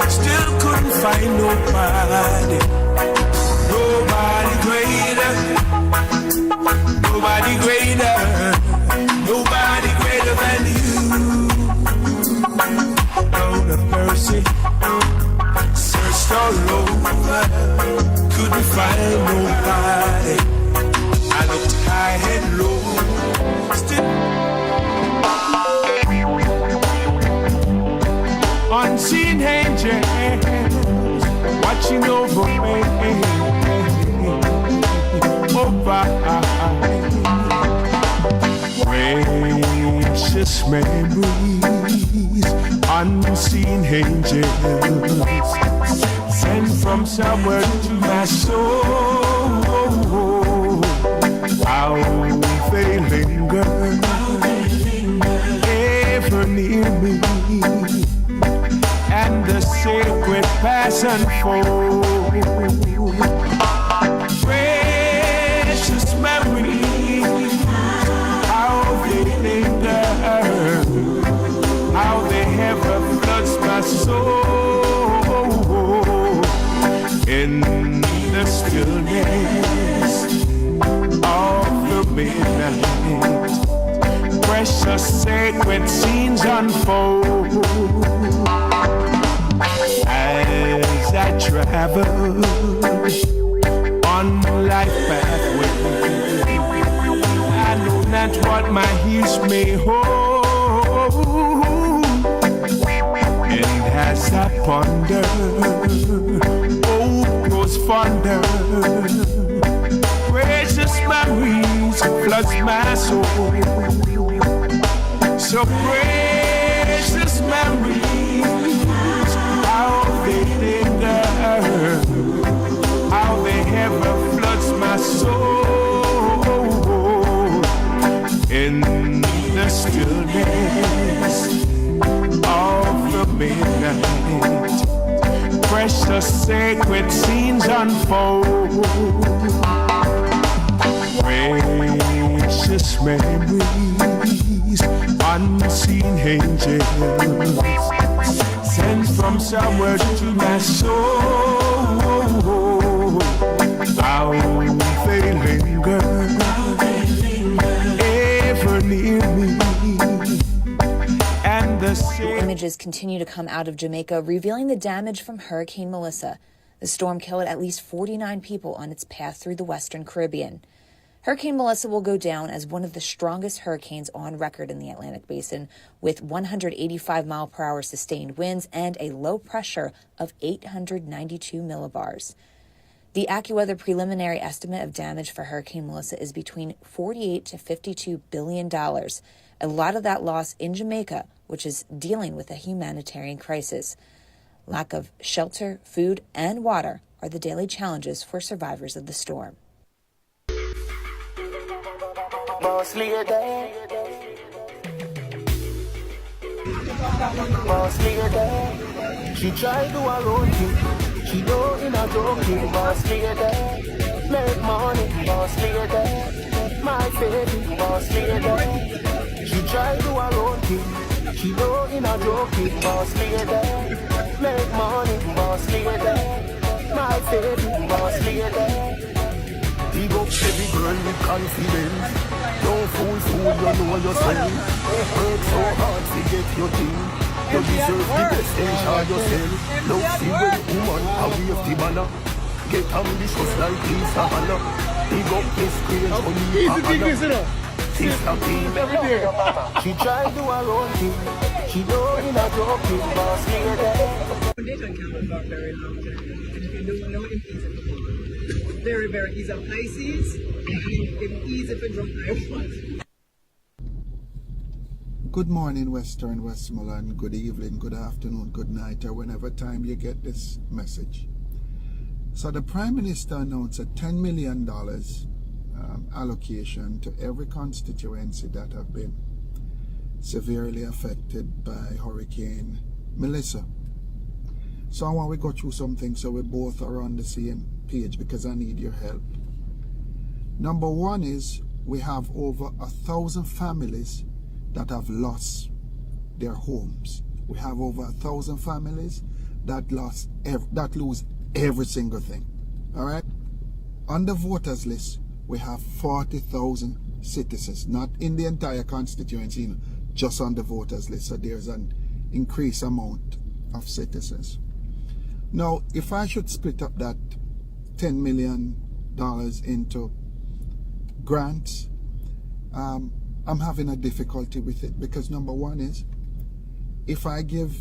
still couldn't find nobody. Nobody greater, nobody greater, nobody greater than you. Lord of mercy, searched all over, couldn't find nobody. I looked high and low, still unseen angels watching over me. Oh, precious memories, unseen angels sent from somewhere to my soul. How they linger, ever near me, and the sacred pass unfold. Precious memories, how they linger, how they ever floods my soul. In the stillness of the midnight, precious sacred scenes unfold. As I travel on life pathway, I know not what my heels may hold. And as I ponder, grows fonder. Precious memories floods my soul. So precious memories, how they linger, how they ever floods my soul. In the stillness of the midnight, precious sacred scenes unfold. Precious memories, unseen angels sent from somewhere to my soul. How they linger, ever near me, and the images continue to come out of Jamaica, revealing the damage from Hurricane Melissa. The storm killed at least 49 people on its path through the Western Caribbean. Hurricane Melissa will go down as one of the strongest hurricanes on record in the Atlantic Basin, with 185-mile-per-hour sustained winds and a low pressure of 892 millibars. The AccuWeather preliminary estimate of damage for Hurricane Melissa is between $48 to $52 billion. A lot of that loss in Jamaica, which is dealing with a humanitarian crisis. Lack of shelter, food, and water are the daily challenges for survivors of the storm. Boss lady, she try to her own thing, she know in a joking. Boss lady, make money, boss lady, my baby, boss lady. She try to her own thing, she know in a joking. Boss lady, make money, boss lady, my baby, boss lady. Big up every girl with confidence. Don't fool, you know yourself. Work so hard to get your thing. You deserve the best, enjoy yourself. Love see when woman, I wave the banner. Get ambitious like Lisa Hanna. Big up this queen, only a Hanna. Sister Queen, she try to do her own thing. She know in a joking, boss lady. Foundation cannot work very long term. And if you don't know him, very, very easy. Pisces, and easy for drunk I Good morning, Western Westmoreland. Good evening, good afternoon, good night, or whenever time you get this message. So the Prime Minister announced a $10 million allocation to every constituency that have been severely affected by Hurricane Melissa. So I want to go through something so we both are on the same page, because I need your help. Number one is we have over 1,000 families that have lost their homes. We have over 1,000 families that lose every single thing. All right. On the voters list, we have 40,000 citizens, not in the entire constituency, just on the voters list. So there's an increased amount of citizens. Now, if I should split up that $10 million into grants, I'm having a difficulty with it, because number one is, if I give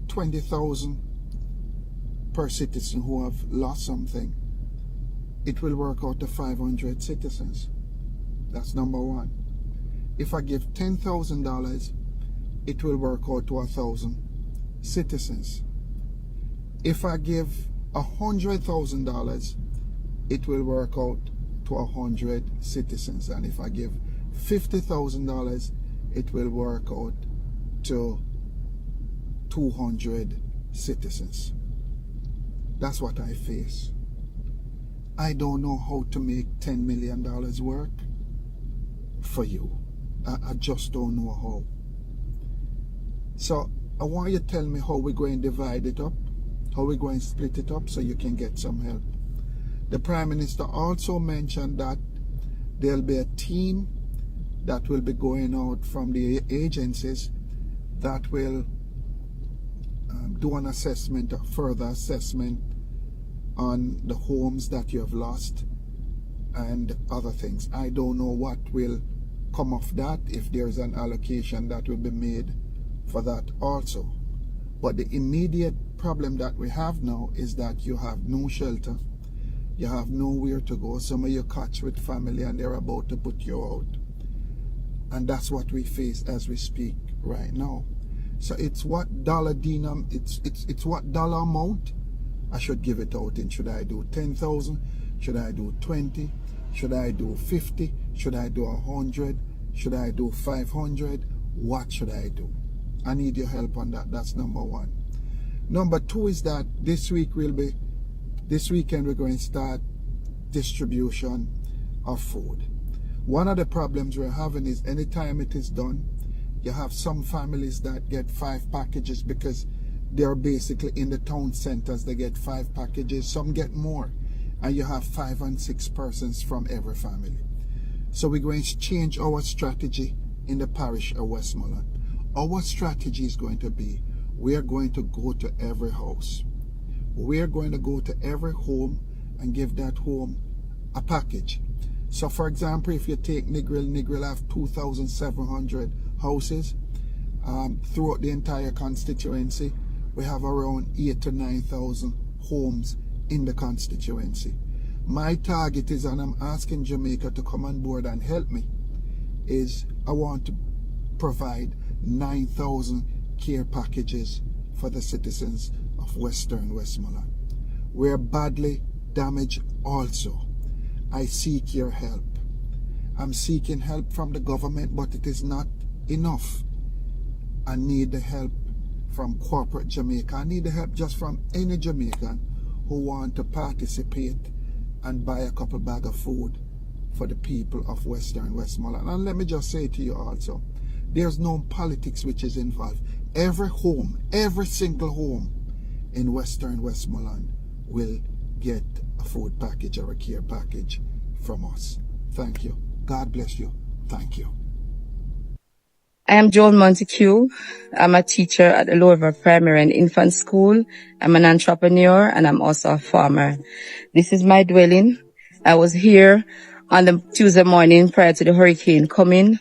20,000 per citizen who have lost something, it will work out to 500 citizens. That's number one. If I give $10,000, it will work out to 1,000 citizens. If I give $100,000, it will work out to 100 citizens. And if I give $50,000, it will work out to 200 citizens. That's what I face. I don't know how to make $10 million work for you. I just don't know how. So I want you to tell me how we're going to divide it up, how we're going to split it up, so you can get some help. The Prime Minister also mentioned that there'll be a team that will be going out from the agencies that will do an assessment, a further assessment on the homes that you have lost and other things. I don't know what will come of that, if there's an allocation that will be made for that also. But the immediate problem that we have now is that you have no shelter, you have nowhere to go. Some of you catch with family and they're about to put you out, and that's what we face as we speak right now. So it's what dollar denom, it's what dollar amount I should give it out in. Should I do 10,000? Should I do 20? Should I do 50? Should I do 100? Should I do 500? What should I do? I need your help on that. That's number one. Number two is that this weekend we're going to start distribution of food. One of the problems we're having is anytime it is done, you have some families that get 5 packages because they're basically in the town centers. They get 5 packages, some get more, and you have 5 and 6 persons from every family. So we're going to change our strategy in the parish of Westmoreland. Our strategy is going to be, we are going to go to every house. We are going to go to every home and give that home a package. So for example, if you take Negril have 2,700 houses throughout the entire constituency. We have around 8,000 to 9,000 homes in the constituency. My target is, and I'm asking Jamaica to come on board and help me, is I want to provide 9,000 care packages for the citizens of Western Westmoreland. We're badly damaged also. I seek your help. I'm seeking help from the government, but it is not enough. I need the help from corporate Jamaica. I need the help just from any Jamaican who want to participate and buy a couple bag of food for the people of Western Westmoreland. And let me just say to you also, there's no politics which is involved. Every home, every single home in Western Westmoreland will get a food package or a care package from us. Thank you. God bless you. Thank you. I am Joan Montague. I'm a teacher at the Lower Primary and Infant School. I'm an entrepreneur and I'm also a farmer. This is my dwelling. I was here on the Tuesday morning prior to the hurricane coming.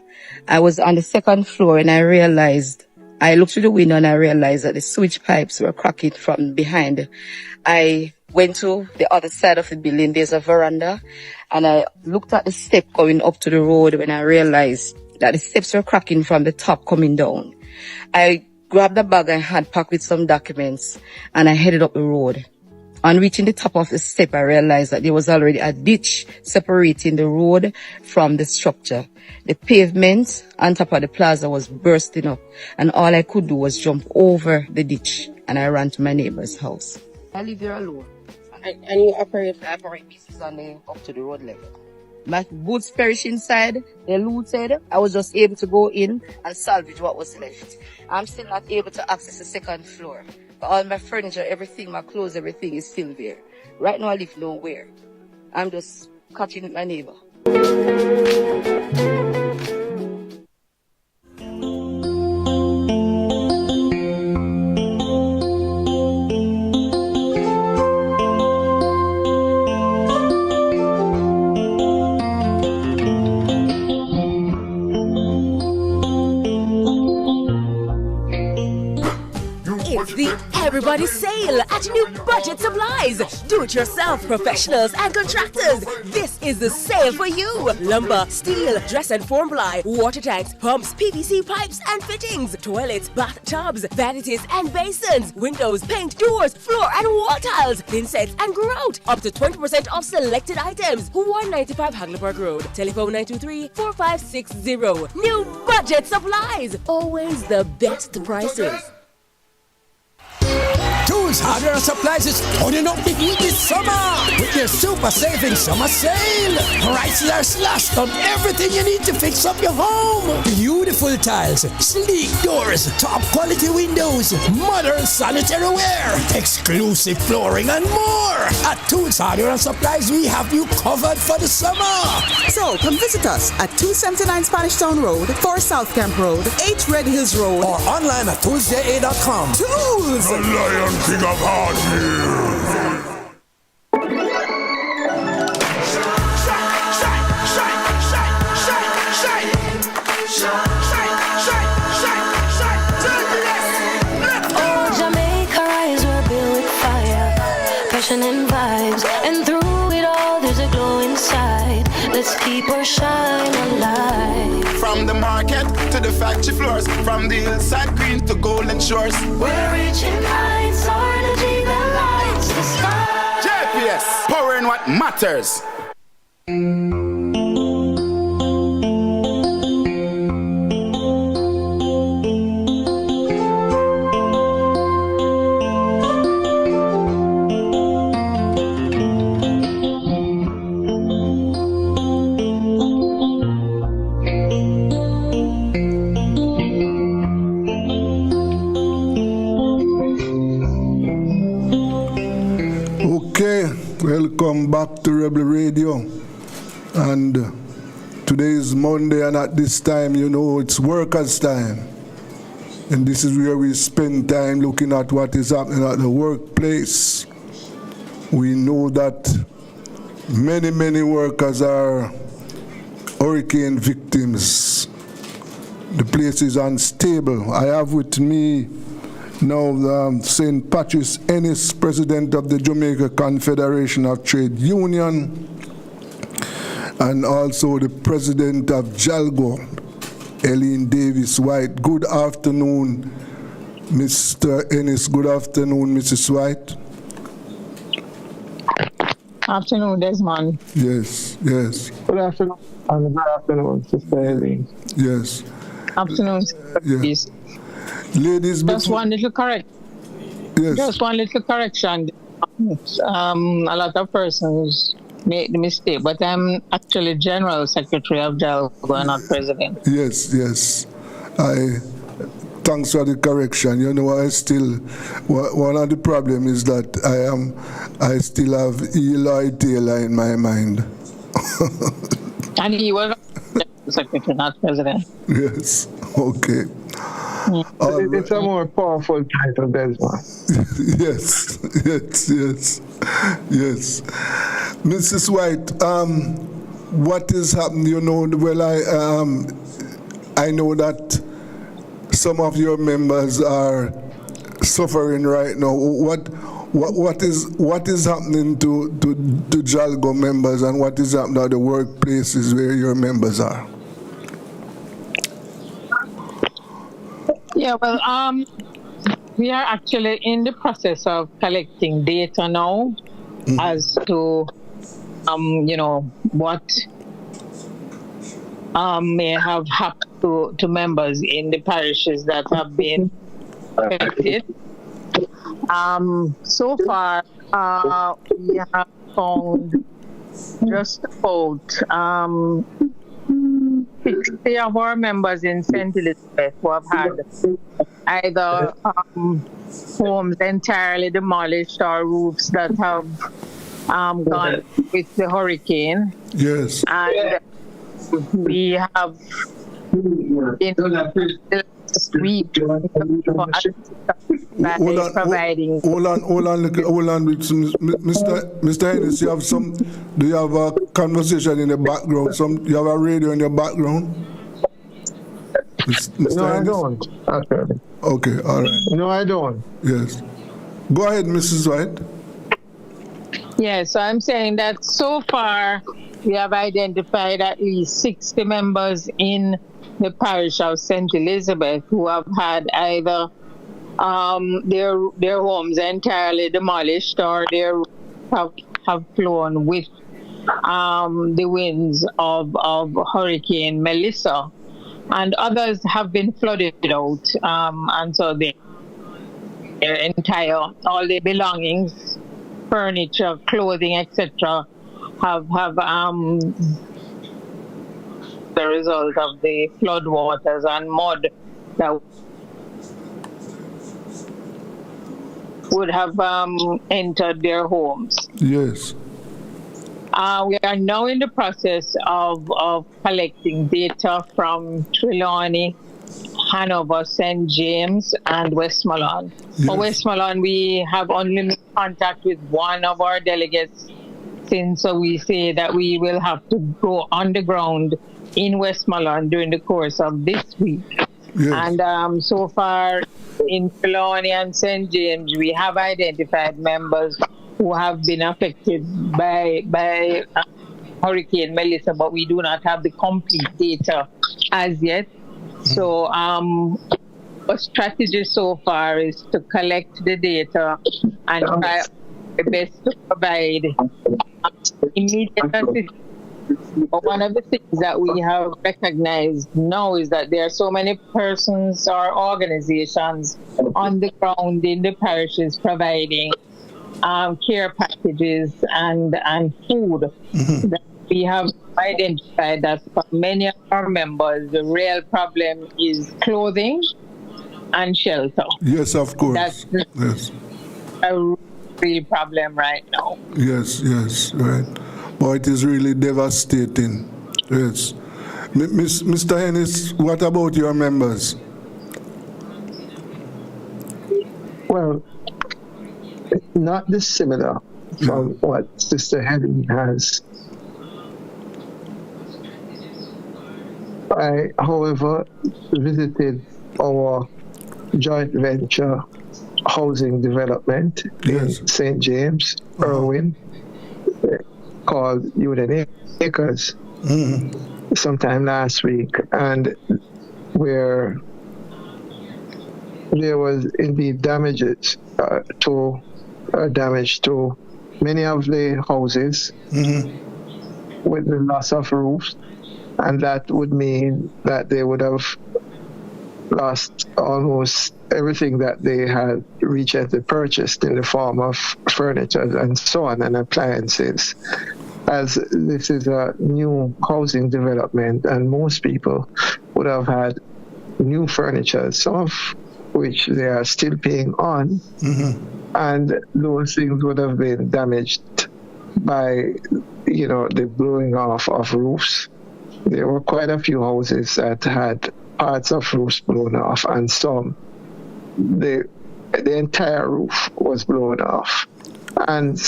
I was on the 2nd floor and I looked through the window and I realized that the sewage pipes were cracking from behind. I went to the other side of the building. There's a veranda, and I looked at the step going up to the road when I realized that the steps were cracking from the top coming down. I grabbed the bag I had packed with some documents and I headed up the road. On reaching the top of the step, I realized that there was already a ditch separating the road from the structure. The pavement on top of the plaza was bursting up, and all I could do was jump over the ditch, and I ran to my neighbor's house. I live here alone, and you operate business on the up to the road level. My goods perish inside, they looted. I was just able to go in and salvage what was left. I'm still not able to access the second floor. But all my furniture, everything, my clothes, everything is still there. Right now I live nowhere. I'm just catching with my neighbor. It's the Everybody Sale at New Budget Supplies. Do-it-yourself professionals and contractors. This is the sale for you. Lumber, steel, dress and form ply, water tanks, pumps, PVC pipes and fittings, toilets, bathtubs, vanities and basins, windows, paint, doors, floor and wall tiles, thin sets and grout. Up to 20% off selected items. 195 Hagleyburg Road. Telephone 923-4560. New Budget Supplies. Always the best prices. Tools, hardware, and supplies is turning up the heat this summer with their super saving summer sale. Prices are slashed on everything you need to fix up your home. Beautiful tiles, sleek doors, top quality windows, modern sanitary ware, exclusive flooring, and more. At Tools, hardware, and supplies, we have you covered for the summer. So come visit us at 279 Spanish Town Road, 4 South Camp Road, 8 Red Hills Road, or online at toolsja.com. Tools! The Lion King of Hard Hills. Oh, Jamaica rise, we're built with fire, passion and vibes, and through it all there's a glow inside. Let's keep our shine alive. From the market to the factory floors, from the hillside green to golden shores. We're reaching heights, our energy that lights the sky. JPS, power in what matters. Welcome back to Rebel Radio. And today is Monday, and at this time, you know, it's workers' time. And this is where we spend time looking at what is happening at the workplace. We know that many workers are hurricane victims. The place is unstable. I have with me now St. Patrice Ennis, President of the Jamaica Confederation of Trade Union, and also the President of Jalgo, Eileen Davis White. Good afternoon, Mr. Ennis. Good afternoon, Mrs. White. Afternoon, Desmond. Yes. Good afternoon. And good afternoon, Sister Eileen. Yes. Afternoon, yes. Ladies, just one little correction. Yes. Just one little correction. A lot of persons make the mistake, but I'm actually General Secretary of Jalgo and not President. Yes. Thanks for the correction. You know, one of the problems is that I still have Eli Taylor in my mind. And he was Secretary, not President. Yes. Okay. It's a more powerful title, Desmond. Yes. Mrs. White, what is happening? You know, well, I know that some of your members are suffering right now. What is happening to Jalgo members, and what is happening at the workplaces where your members are? Yeah, well, We are actually in the process of collecting data now as to, what may have happened to members in the parishes that have been affected. So far, we have found just about 60 of our members in St. Elizabeth who have had either homes entirely demolished or roofs that have gone with the hurricane. Yes. And we have been last week providing. Hold on, Mr. Hennis, do you have a conversation in the background? You have a radio in the background? Mr. No, Hennis? I don't, actually. Okay, all right. No, I don't. Yes. Go ahead, Mrs. White. Yes, so I'm saying that so far we have identified at least 60 members in the parish of St. Elizabeth who have had either their homes entirely demolished or their have flown with the winds of Hurricane Melissa, and others have been flooded out, and so their entire, all their belongings, furniture, clothing, etc., have the result of the flood waters and mud that would have entered their homes. Yes. We are now in the process of collecting data from Trelawney, Hanover, St. James, and Westmoreland. Yes. For Westmoreland, we have only made contact with one of our delegates, since we say that we will have to go on the ground in Westmoreland during the course of this week. Yes. And so far in Trelawney and St. James, we have identified members who have been affected by Hurricane Melissa, but we do not have the complete data as yet. So our strategy so far is to collect the data and try the best to provide immediate assistance. But one of the things that we have recognized now is that there are so many persons or organizations on the ground in the parishes providing care packages and food. That we have identified that for many of our members, the real problem is clothing and shelter. Yes, of course. That's a real problem right now. Yes, right. But it is really devastating. Yes. Mr. Hennis, what about your members? Well, not dissimilar from what Sister Helen has. I, however, visited our joint venture housing development in St. James, Irwin, called Union Acres, sometime last week, and where there was indeed damage to many of the houses with the loss of roofs, and that would mean that they would have lost almost everything that they had recently purchased in the form of furniture and so on, and appliances. As this is a new housing development, and most people would have had new furniture, some of which they are still paying on, and those things would have been damaged by, the blowing off of roofs. There were quite a few houses that had parts of roofs blown off, and some, the entire roof was blown off. And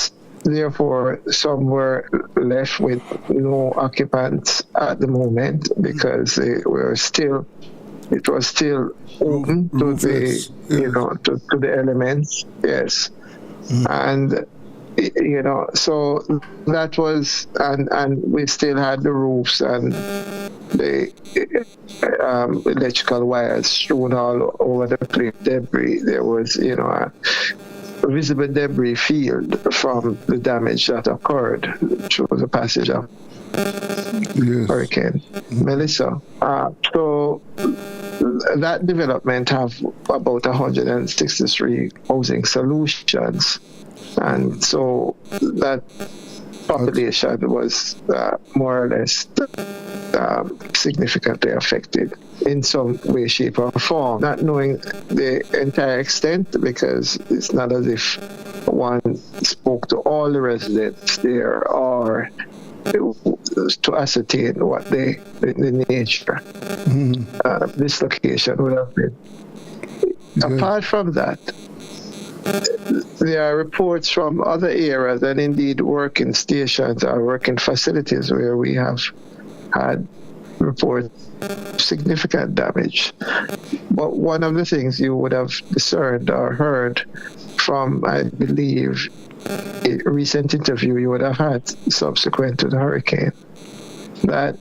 therefore, some were left with no occupants at the moment because it was still open to the, to the elements. Yes. And, so that was, and we still had the roofs and the electrical wires strewn all over the place, debris. There was, a visible debris field from the damage that occurred through the passage of Hurricane Melissa. So that development have about 163 housing solutions, and so that population was more or less significantly affected in some way, shape, or form. Not knowing the entire extent, because it's not as if one spoke to all the residents there or to ascertain what the nature this location would have been. Apart from that, there are reports from other areas and indeed working stations or working facilities where we have had reports of significant damage. But one of the things you would have discerned or heard from, I believe, a recent interview you would have had subsequent to the hurricane, that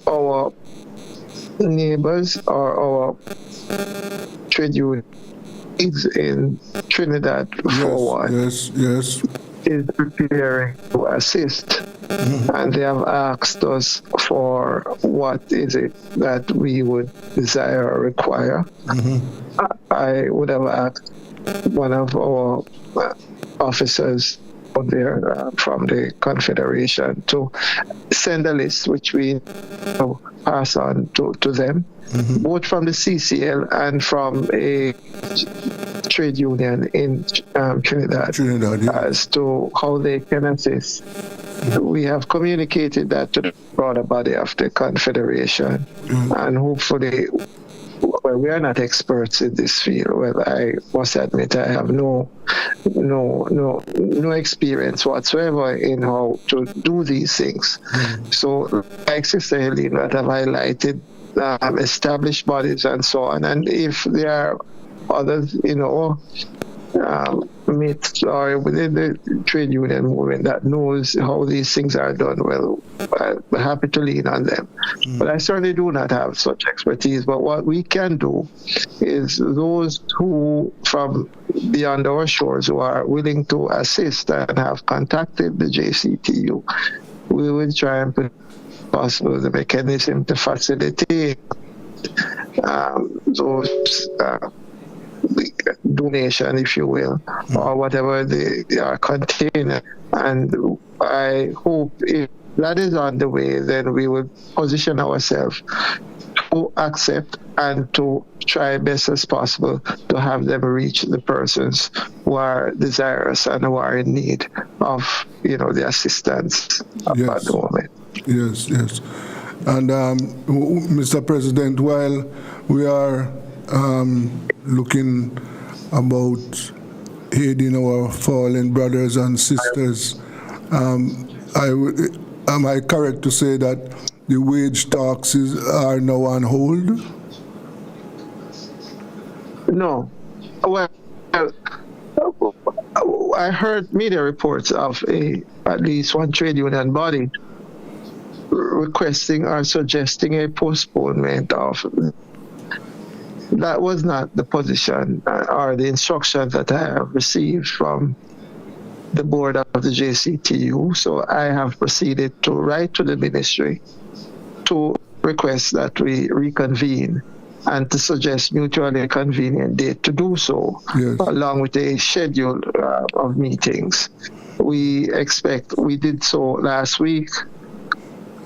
our neighbors or our trade unions in Trinidad is preparing to assist, and they have asked us for what is it that we would desire or require. I would have asked one of our officers out there from the Confederation to send a list which we pass on to them, both from the CCL and from a trade union in Trinidad, as to how they can assist. We have communicated that to the broader body of the Confederation, and hopefully, well, we are not experts in this field. Well, I must admit I have no experience whatsoever in how to do these things. So, like Sister Helene, that have highlighted established bodies and so on, and if there are others, mates or within the trade union movement that knows how these things are done, well, I'm happy to lean on them. But I certainly do not have such expertise. But what we can do is those who from beyond our shores who are willing to assist and have contacted the JCTU, we will try and put possible the mechanism to facilitate those donation, if you will, or whatever they are containing. And I hope if that is on the way, then we will position ourselves to accept and to try best as possible to have them reach the persons who are desirous and who are in need of, the assistance at the moment. Yes. And Mr. President, while we are looking about aiding our fallen brothers and sisters, am I correct to say that the wage talks are now on hold? No. Well, I heard media reports of at least one trade union body requesting or suggesting a postponement of. That was not the position or the instructions that I have received from the board of the JCTU. So I have proceeded to write to the ministry to request that we reconvene and to suggest mutually convenient date to do so, along with a schedule of meetings. We did so last week,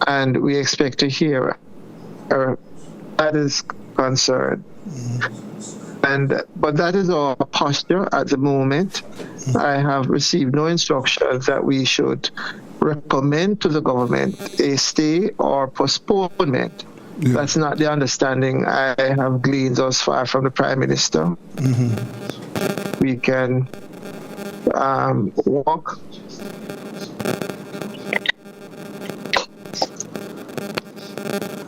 and we expect to hear that is concerned. But that is our posture at the moment. I have received no instructions that we should recommend to the government a stay or postponement. That's not the understanding I have gleaned thus far from the Prime Minister. We can walk.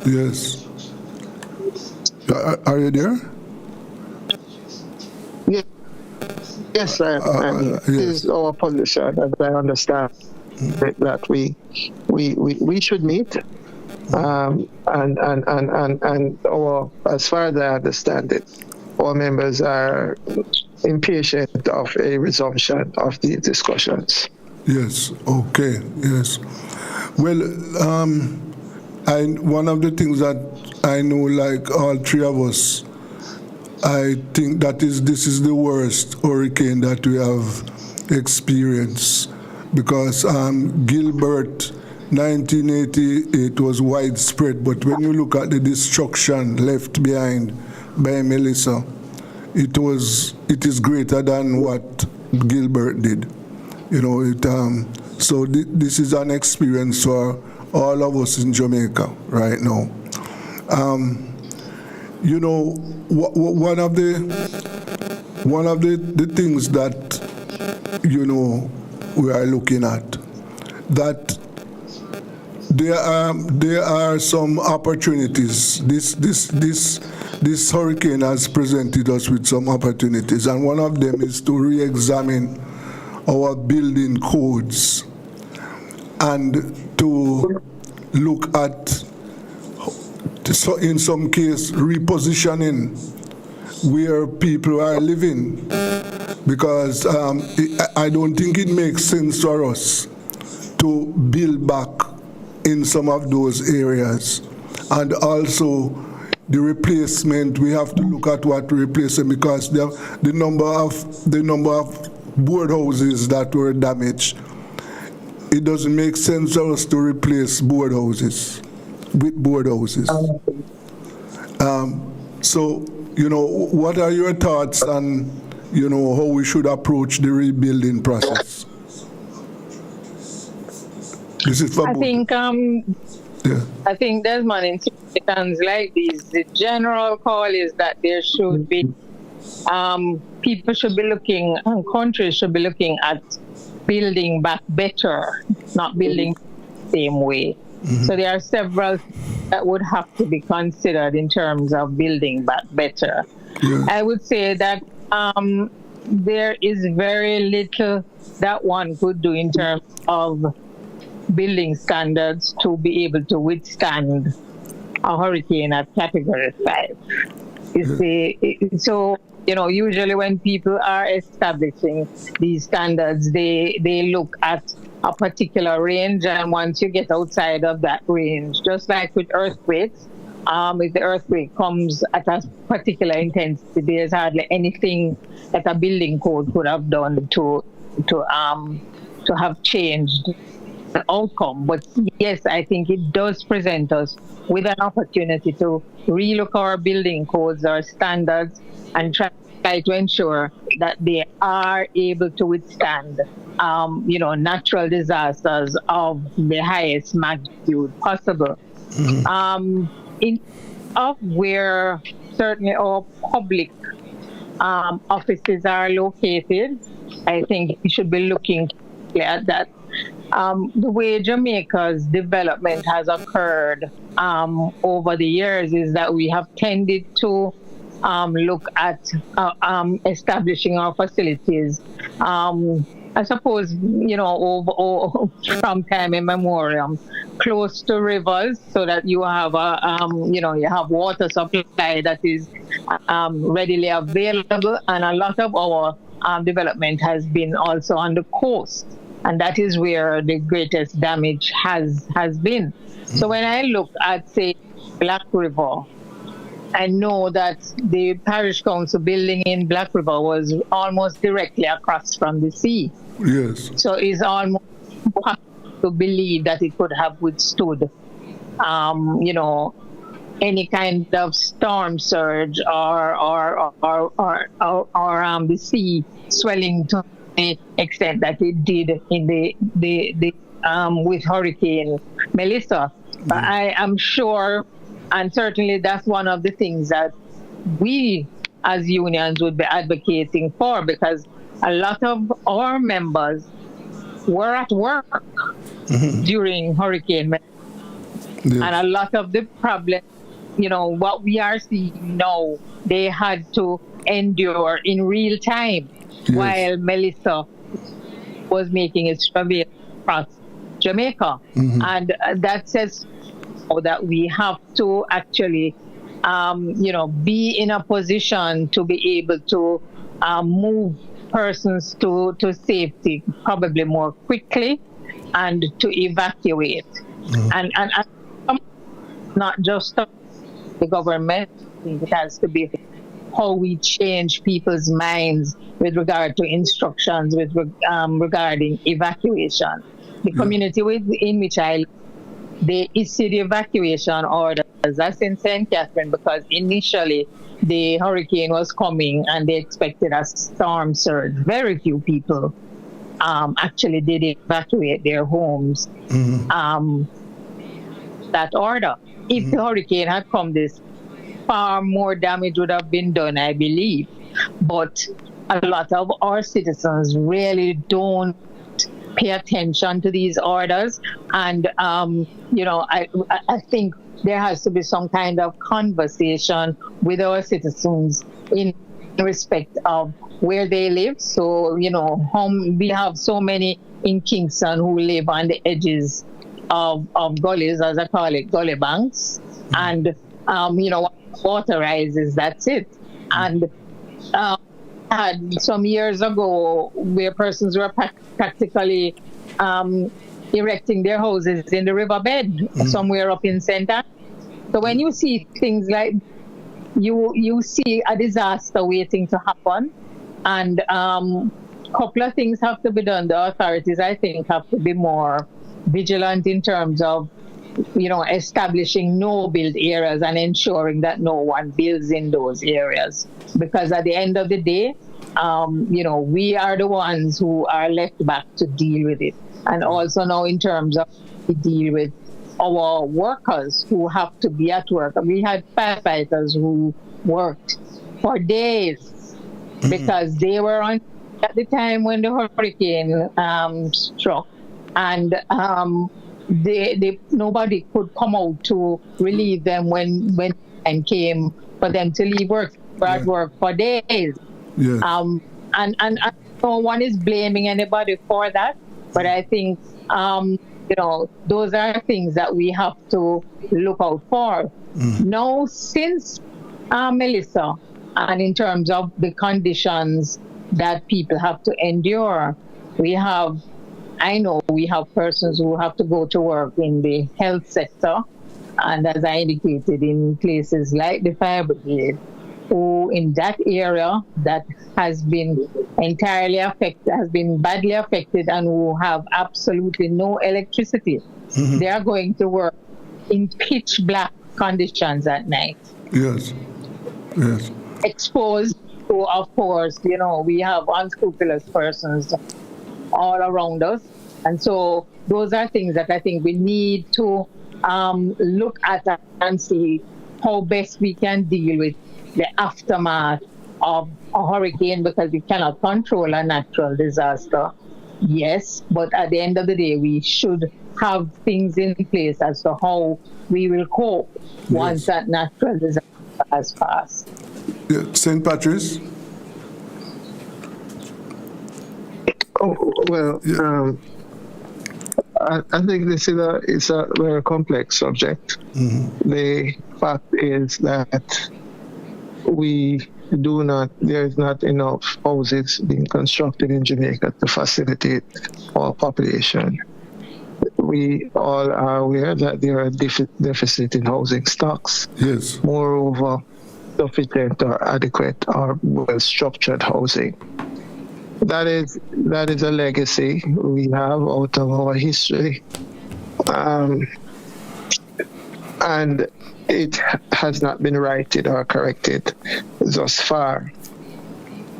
Yes. Are you there? Yes, I am. This is our position, as I understand, that we should meet And our, as far as I understand it, our members are impatient of a resumption of these discussions. Yes, okay, yes. Well, one of the things that I know, like all three of us, I think that this is the worst hurricane that we have experienced, because Gilbert, 1988 was widespread, but when you look at the destruction left behind by Melissa, it is greater than what Gilbert did. You know, so this is an experience for all of us in Jamaica right now. You know, one of the things that, you know, we are looking at, that there are some opportunities. This hurricane has presented us with some opportunities, and one of them is to re-examine our building codes and to look at, so in some case, repositioning where people are living, because I don't think it makes sense for us to build back in some of those areas. And also the replacement, we have to look at what to replace them, because the number of board houses that were damaged, it doesn't make sense for us to replace board houses with board houses. So, you know, what are your thoughts on, you know, how we should approach the rebuilding process? This is for I think, I think, Desmond, in situations like these, the general call is that there should be, people should be looking, and countries should be looking at building back better, not building the same way. So there are several that would have to be considered in terms of building back better. I would say that there is very little that one could do in terms of building standards to be able to withstand a hurricane at Category 5. You see, so, you know, usually when people are establishing these standards, they look at a particular range, and once you get outside of that range, just like with earthquakes, if the earthquake comes at a particular intensity, there's hardly anything that a building code could have done to have changed the outcome. But yes, I think it does present us with an opportunity to relook our building codes, our standards, and try to ensure that they are able to withstand, you know, natural disasters of the highest magnitude possible. Of where certainly our public offices are located, I think we should be looking at that. The way Jamaica's development has occurred over the years is that we have tended to look at establishing our facilities, I suppose, you know, from time immemorial, close to rivers, so that you have you know, you have water supply that is readily available, and a lot of our development has been also on the coast, and that is where the greatest damage has been. So when I look at, say, Black River, I know that the parish council building in Black River was almost directly across from the sea. Yes. So it's almost impossible to believe that it could have withstood, you know, any kind of storm surge or the sea swelling to the extent that it did in the with Hurricane Melissa. But I am sure, and certainly that's one of the things that we as unions would be advocating for, because a lot of our members were at work during Hurricane Melissa. Yes. And a lot of the problems, you know, what we are seeing now, they had to endure in real time while Melissa was making its travail across Jamaica. And that says that we have to actually, be in a position to be able to move persons to safety probably more quickly and to evacuate. And not just the government, it has to be how we change people's minds with regard to instructions regarding evacuation. The community in which I live, they issued the evacuation orders. That's in St. Catherine because initially the hurricane was coming and they expected a storm surge. Very few people actually did evacuate their homes. That order. If the hurricane had come, this far more damage would have been done, I believe. But a lot of our citizens really don't pay attention to these orders. And, I think there has to be some kind of conversation with our citizens in respect of where they live. So, we have so many in Kingston who live on the edges of gullies, as I call it, gully banks. And, water rises, that's it. And had some years ago where persons were practically erecting their houses in the riverbed somewhere up in St. Anne. So when you see things like, you see a disaster waiting to happen, and a couple of things have to be done. The authorities, I think, have to be more vigilant in terms of, establishing no-build areas and ensuring that no one builds in those areas. Because at the end of the day, we are the ones who are left back to deal with it. And also now in terms of deal with our workers who have to be at work. We had firefighters who worked for days because they were on at the time when the hurricane struck, and nobody could come out to relieve them when time came for them to leave work. They were at work for days. Yes. And no one is blaming anybody for that, but I think those are things that we have to look out for. Now, since Melissa, and in terms of the conditions that people have to endure, I know we have persons who have to go to work in the health sector, and as I indicated, in places like the fire brigade, who in that area that has been entirely affected, has been badly affected, and who have absolutely no electricity. They are going to work in pitch black conditions at night. Yes. Yes. Exposed to, of course, we have unscrupulous persons all around us. And so those are things that I think we need to look at and see how best we can deal with the aftermath of a hurricane, because we cannot control a natural disaster. Yes, but at the end of the day, we should have things in place as to how we will cope once that natural disaster has passed. Yeah. St. Patrice? I think this is a very complex subject. The fact is that there is not enough houses being constructed in Jamaica to facilitate our population. We all are aware that there are deficit in housing stocks. Yes. Moreover, sufficient or adequate or well-structured housing. That is a legacy we have out of our history. And it has not been righted or corrected thus far.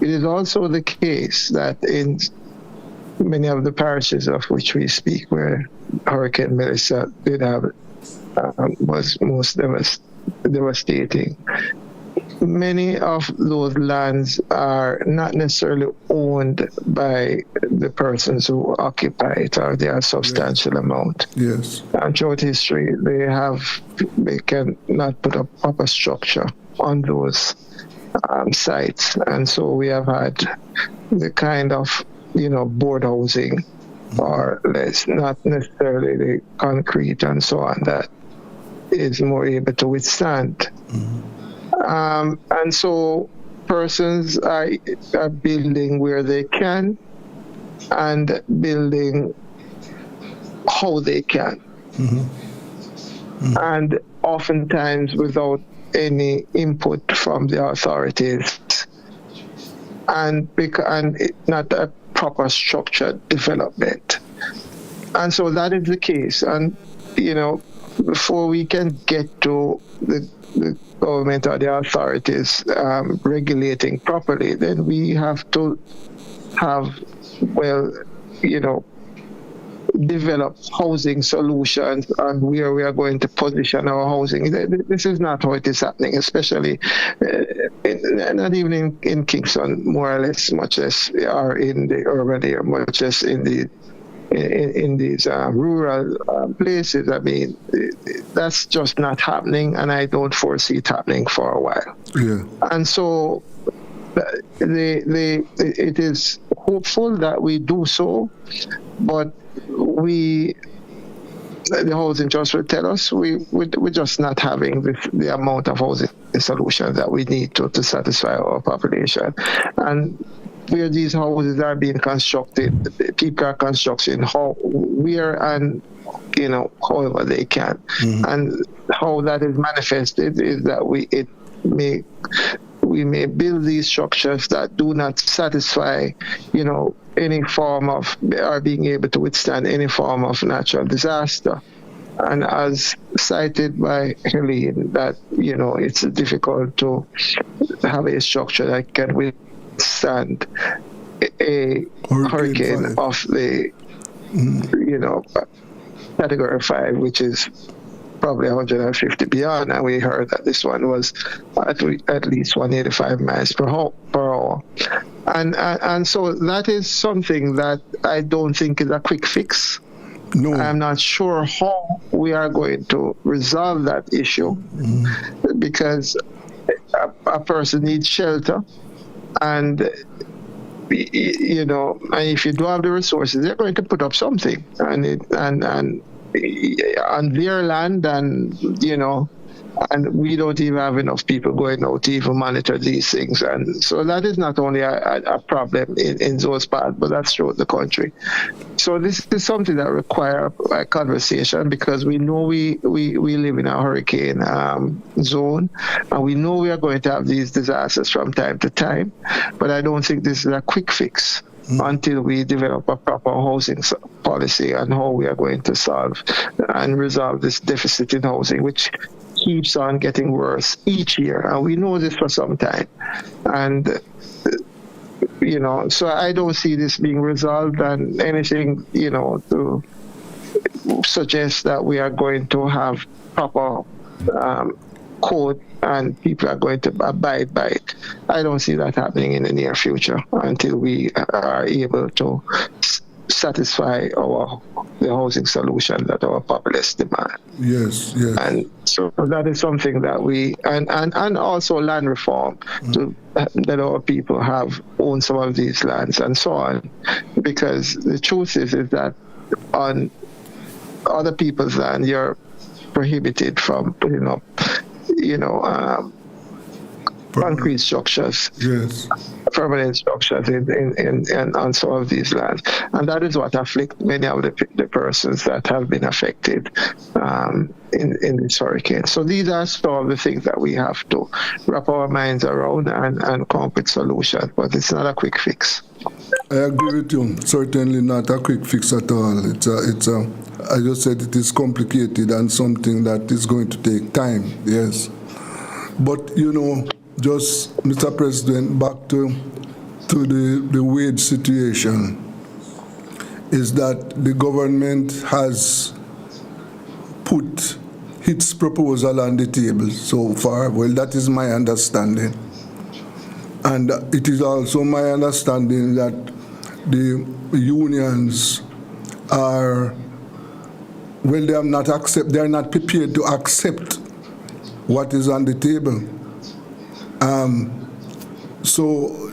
It is also the case that in many of the parishes of which we speak, where Hurricane Melissa was most devastating, many of those lands are not necessarily owned by the persons who occupy it, or they are a substantial amount. Yes. And throughout history, they cannot put a proper structure on those sites. And so we have had the kind of, board housing or less, not necessarily the concrete and so on that is more able to withstand. And so persons are building where they can and building how they can. And oftentimes without any input from the authorities and not a proper structured development. And so that is the case. And, before we can get to the government or the authorities regulating properly, then we have to have, develop housing solutions and where we are going to position our housing. This is not how it is happening, especially not even in Kingston, more or less, much as are in the urban area, much as in these rural places. I mean, that's just not happening, and I don't foresee it happening for a while. Yeah. And so it is hopeful that we do so, but the housing trust will tell us we're just not having the amount of housing solutions that we need to satisfy our population. And where these houses are being constructed, people are constructing where and however they can. And how that is manifested is that we may build these structures that do not satisfy, any form of, or being able to withstand any form of natural disaster. And as cited by Helene, that, it's difficult to have a structure that can withstand a hurricane of the, category 5, which is probably 150 beyond, and we heard that this one was at least 185 miles per hour. And so that is something that I don't think is a quick fix. No. I'm not sure how we are going to resolve that issue, because a person needs shelter, and if you don't have the resources, they're going to put up something, and on their land, and and we don't even have enough people going out to even monitor these things. And so that is not only a problem in those parts, but that's throughout the country. So this is something that requires a conversation, because we know we live in a hurricane zone, and we know we are going to have these disasters from time to time, but I don't think this is a quick fix until we develop a proper housing policy and how we are going to solve and resolve this deficit in housing, which keeps on getting worse each year. And we know this for some time. And, so I don't see this being resolved, and anything, to suggest that we are going to have proper code and people are going to abide by it. I don't see that happening in the near future until we are able to satisfy the housing solution that our populace demand. Yes. And so that is something that we, and also land reform, to that our people have owned some of these lands and so on. Because the truth is that on other people's land, you're prohibited from putting up concrete structures, permanent structures on some of these lands. And that is what afflicts many of the persons that have been affected in this hurricane. So these are some of the things that we have to wrap our minds around and come up with solutions, but it's not a quick fix. I agree with you. Certainly not a quick fix at all. It's I just said it is complicated and something that is going to take time, yes. But, just, Mr. President, back to the wage situation, is that the government has put its proposal on the table so far. Well, that is my understanding. And it is also my understanding that the unions are, well, they are not prepared to accept what is on the table. So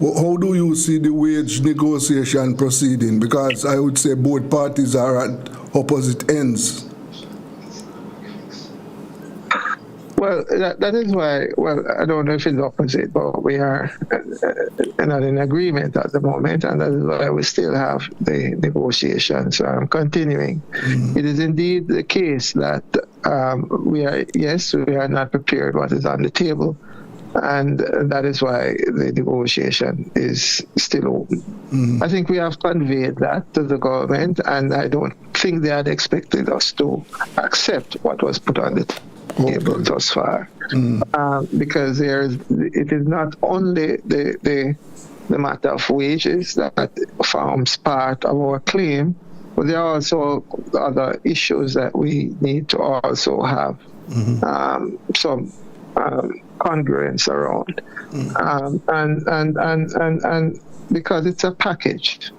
How do you see the wage negotiation proceeding? Because I would say both parties are at opposite ends. Well, that is why, well, I don't know if it's opposite, but we are not in agreement at the moment, and that is why we still have the negotiations continuing. It is indeed the case that we are not prepared what is on the table, and that is why the negotiation is still open. I think we have conveyed that to the government, and I don't think they had expected us to accept what was put on the table thus far, because it is not only the matter of wages that forms part of our claim, but there are also other issues that we need to also have some congruence around, and because it's a package.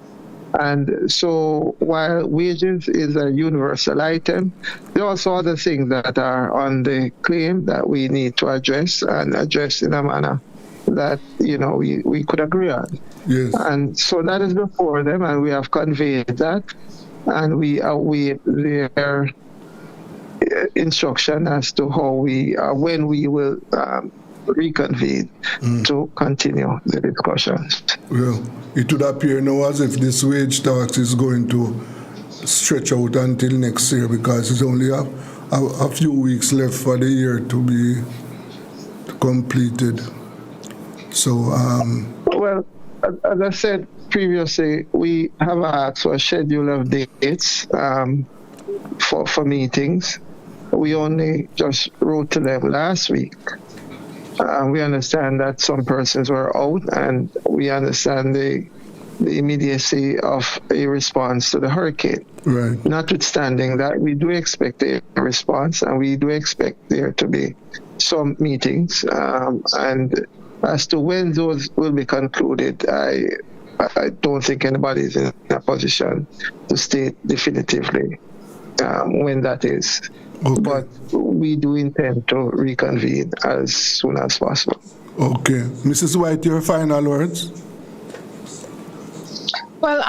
And so while wages is a universal item, there are also other things that are on the claim that we need to address, and address in a manner that, you know, we could agree on. Yes. And so that is before them, and we have conveyed that, and we await their instruction as to how when we will reconvene to continue the discussions. Well, it would appear now as if this wage tax is going to stretch out until next year, because it's only a few weeks left for the year to be completed. So, well, as I said previously, we have asked for a schedule of dates for meetings. We only just wrote to them last week. We understand that some persons were out, and we understand the immediacy of a response to the hurricane. Right. Notwithstanding that, we do expect a response, and we do expect there to be some meetings. And as to when those will be concluded, I don't think anybody is in a position to state definitively when that is. Okay. But we do intend to reconvene as soon as possible. Okay. Mrs. White, your final words? Well,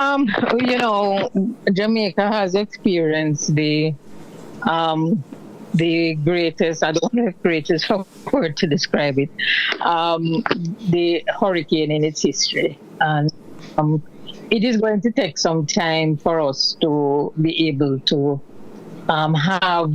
you know, Jamaica has experienced the greatest, I don't know if greatest word to describe it, the hurricane in its history. And it is going to take some time for us to be able to have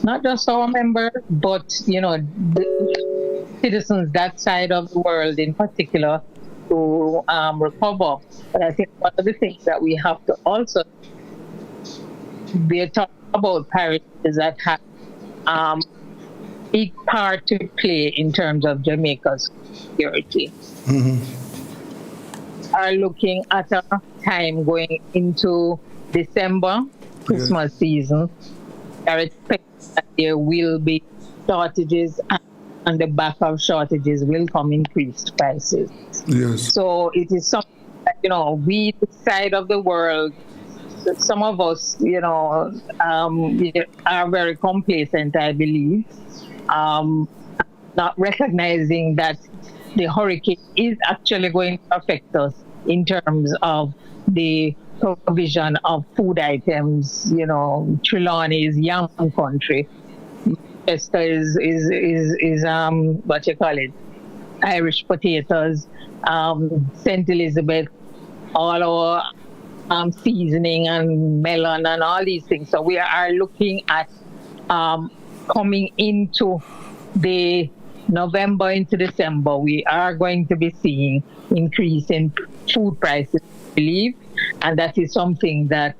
not just our members, but, you know, the citizens that side of the world in particular to recover. But I think one of the things that we have to also be talking about parishes that have big part to play in terms of Jamaica's security. Are looking at a time going into December, Christmas season. Are expecting that there will be shortages, and on the back of shortages will come increased prices. Yes. So it is something that, you know, we, the side of the world, some of us, you know, are very complacent, I believe, not recognizing that the hurricane is actually going to affect us in terms of the provision of food items. You know, Trelawney is young country. Manchester is what you call it, Irish potatoes. St. Elizabeth, all our seasoning and melon and all these things. So we are looking at coming into the November into December, we are going to be seeing increase in food prices, I believe, and that is something that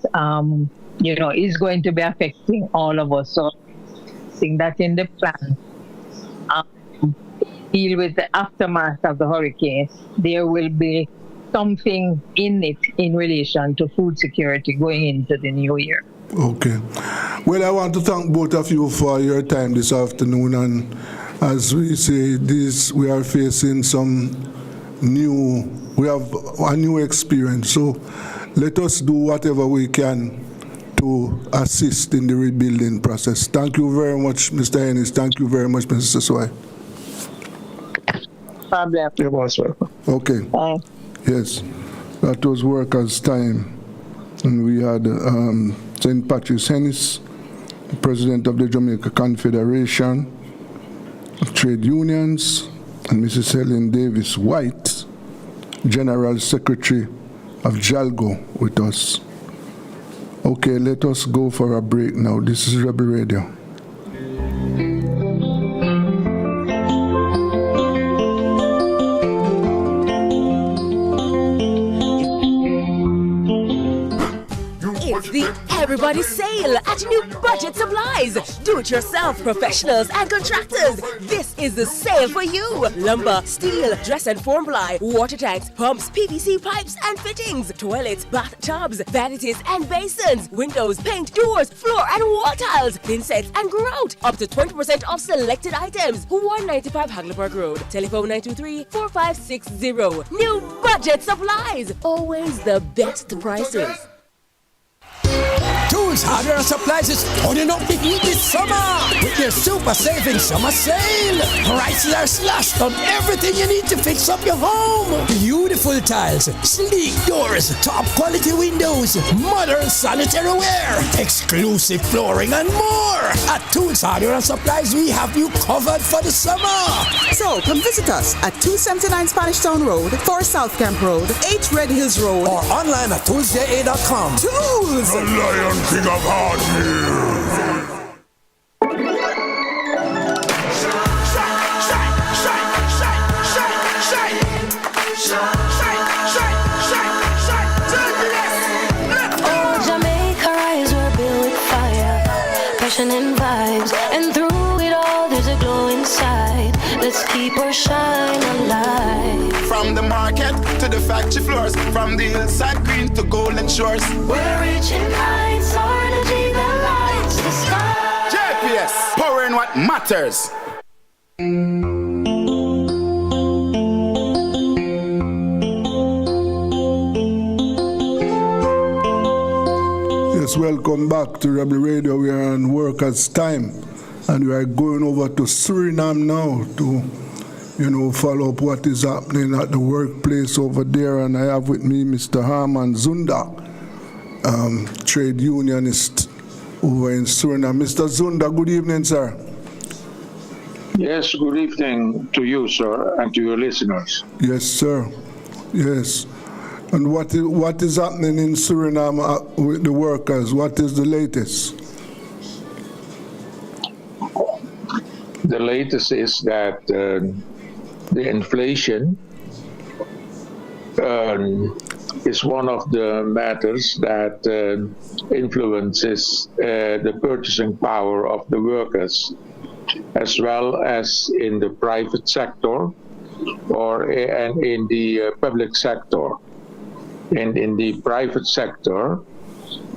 you know, is going to be affecting all of us. So, seeing that in the plan, deal with the aftermath of the hurricane, there will be something in it in relation to food security going into the new year. Okay. Well, I want to thank both of you for your time this afternoon, and as we say, we are facing we have a new experience. So let us do whatever we can to assist in the rebuilding process. Thank you very much, Mr. Ennis. Thank you very much, Mr. Swai. problem. You're most welcome. Okay. Yes, that was workers' time. And we had St. Patrick's Hennis, President of the Jamaica Confederation of Trade Unions, and Mrs. Helen Davis White, General Secretary of JALGO, with us. Okay, let us go for a break now. This is Rebel Radio. It's the Everybody Sale at New Budget Supplies. Do-it-yourself professionals and contractors. This is the sale for you. Lumber, steel, dress and form ply, water tanks, pumps, PVC pipes and fittings, toilets, bathtubs, vanities and basins, windows, paint, doors, floor and wall tiles, thin sets and grout. Up to 20% off selected items. 195 Hagleyburg Road. Telephone 923-4560. New Budget Supplies. Always the best prices. Tools, hardware, and supplies is turning up the heat this summer with their super saving summer sale. Prices are slashed on everything you need to fix up your home. Beautiful tiles, sleek doors, top quality windows, modern sanitary ware, exclusive flooring, and more. At Tools, hardware, and supplies, we have you covered for the summer. So come visit us at 279 Spanish Town Road, 4 South Camp Road, 8 Red Hills Road, or online at toolsja.com. Tools! The Lion King of Hardware. Oh, Jamaica rise, we're built with fire, passion and vibes, and through it all, there's a glow inside. Let's keep our shine alive. From the market to the factory floors, from the hillside green to golden shores. We're reaching heights, our energy that lights the sky. JPS, powering what matters. Yes, welcome back to Rebel Radio. We are on workers' time, and we are going over to Suriname now to, follow up what is happening at the workplace over there. And I have with me Mr. Harman Zunda, trade unionist over in Suriname. Mr. Zunda, good evening, sir. Yes, good evening to you, sir, and to your listeners. Yes, sir. Yes. And what is happening in Suriname with the workers? What is the latest? The latest is that the inflation is one of the matters that influences the purchasing power of the workers, as well as in the private sector and in the public sector. And in the private sector,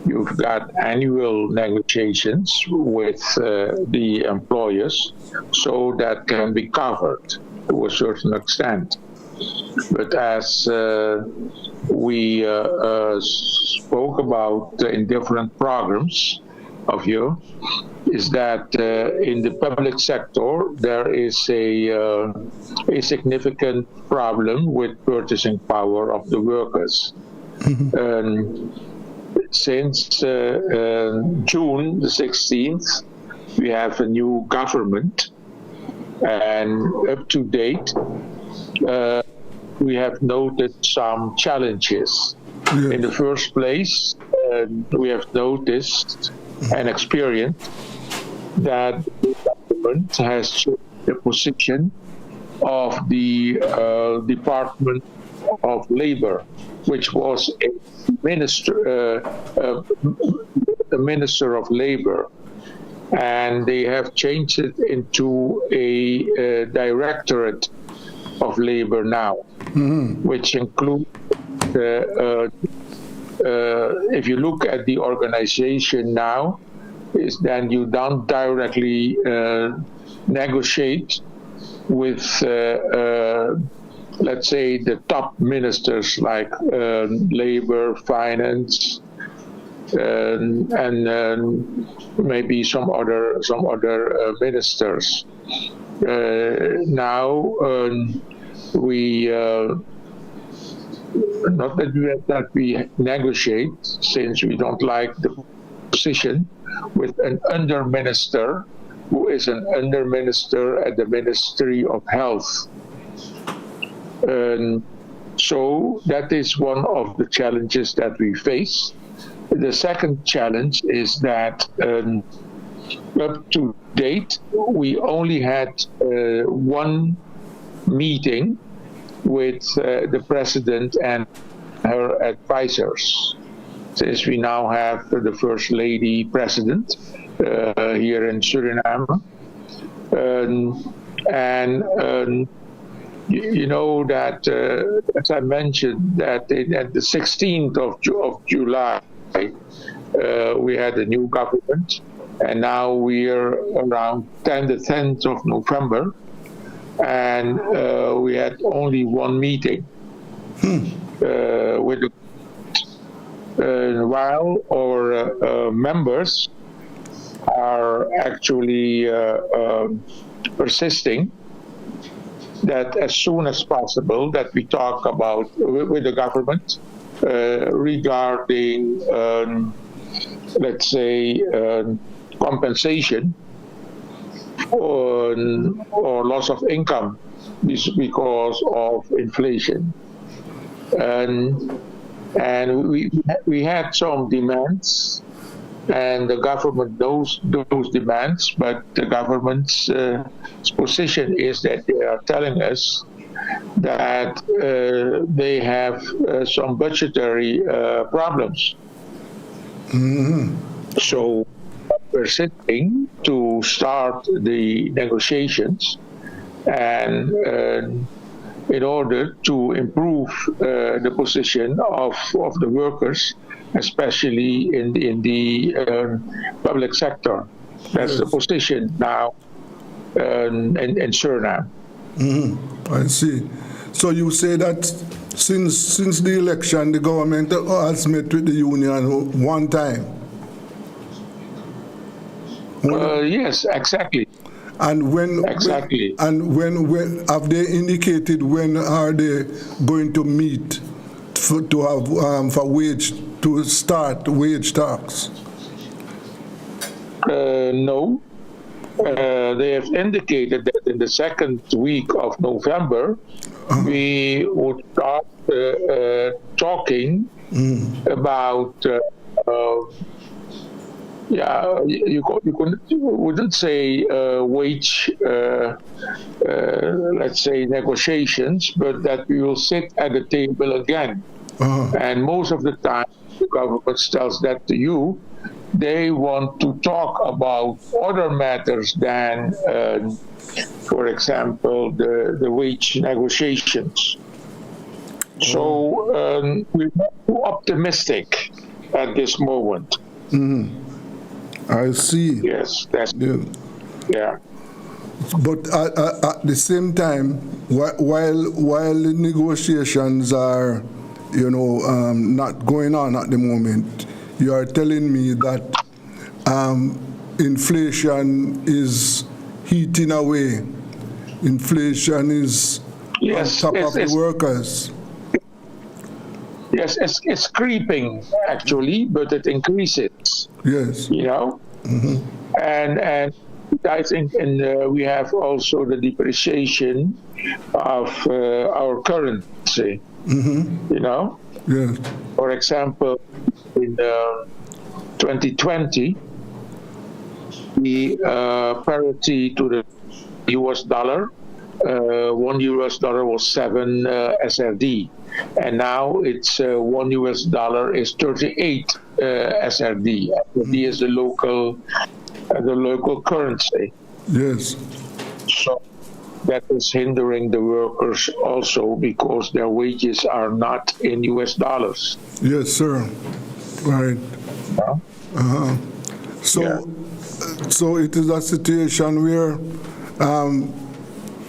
you've got annual negotiations with the employers, so that can be covered to a certain extent. But as we spoke about in different programs of you, is that in the public sector there is a significant problem with purchasing power of the workers. Since June the 16th, we have a new government, and up to date, we have noted some challenges. In the first place, we have noticed and experienced that the government has changed the position of the Department of Labor, which was a minister of Labor, and they have changed it into a Directorate of Labor now, which includes if you look at the organization now, is then you don't directly negotiate with, let's say, the top ministers like labor, finance, and maybe some other ministers. Now we not that we negotiate, since we don't like the position with an under minister who is an under minister at the Ministry of Health. So that is one of the challenges that we face. The second challenge is that up to date, we only had one meeting with the president and her advisors, since we now have the First Lady President here in Suriname. You know that, as I mentioned, that at the 16th of July, we had a new government, and now we are around the 10th of November, and we had only one meeting with the while our members are actually persisting that as soon as possible that we talk about with the government regarding, let's say, compensation or loss of income because of inflation. And we had some demands, and the government knows those demands, but the government's position is that they are telling us that they have some budgetary problems. So we're sitting to start the negotiations, and in order to improve the position of the workers, especially in the public sector. That's the position now in Suriname. I see. So you say that since the election, the government has met with the union one time? Yes, exactly. And when have they indicated when are they going to meet to have to start wage talks? No. They have indicated that in the second week of November we would start talking about. You wouldn't say wage, let's say, negotiations, but that we will sit at the table again. And most of the time, the government tells that to you. They want to talk about other matters than, for example, the wage negotiations. So we're not too optimistic at this moment. I see. Yes, that's yeah. But at the same time, while the negotiations are, not going on at the moment, you are telling me that inflation is heating away. Inflation is on top of the workers. Yes, it's creeping actually, but it increases. Yes. And I think, we have also the depreciation of our currency. Yes. For example, in 2020, the parity to the US dollar, $1 was 7 SRD. And now it's $1 is 38 SRD. SRD is the local currency. Yes. So that is hindering the workers also because their wages are not in US dollars. Yes, sir. Right. So it is a situation where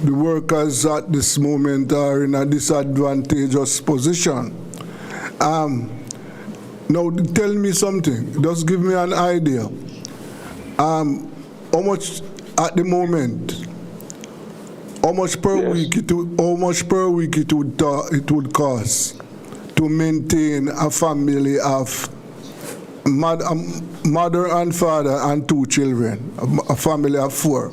the workers at this moment are in a disadvantageous position. Now, tell me something. Just give me an idea. How much at the moment How much per week it would cost to maintain a family of mother and father and 2 children, a family of 4?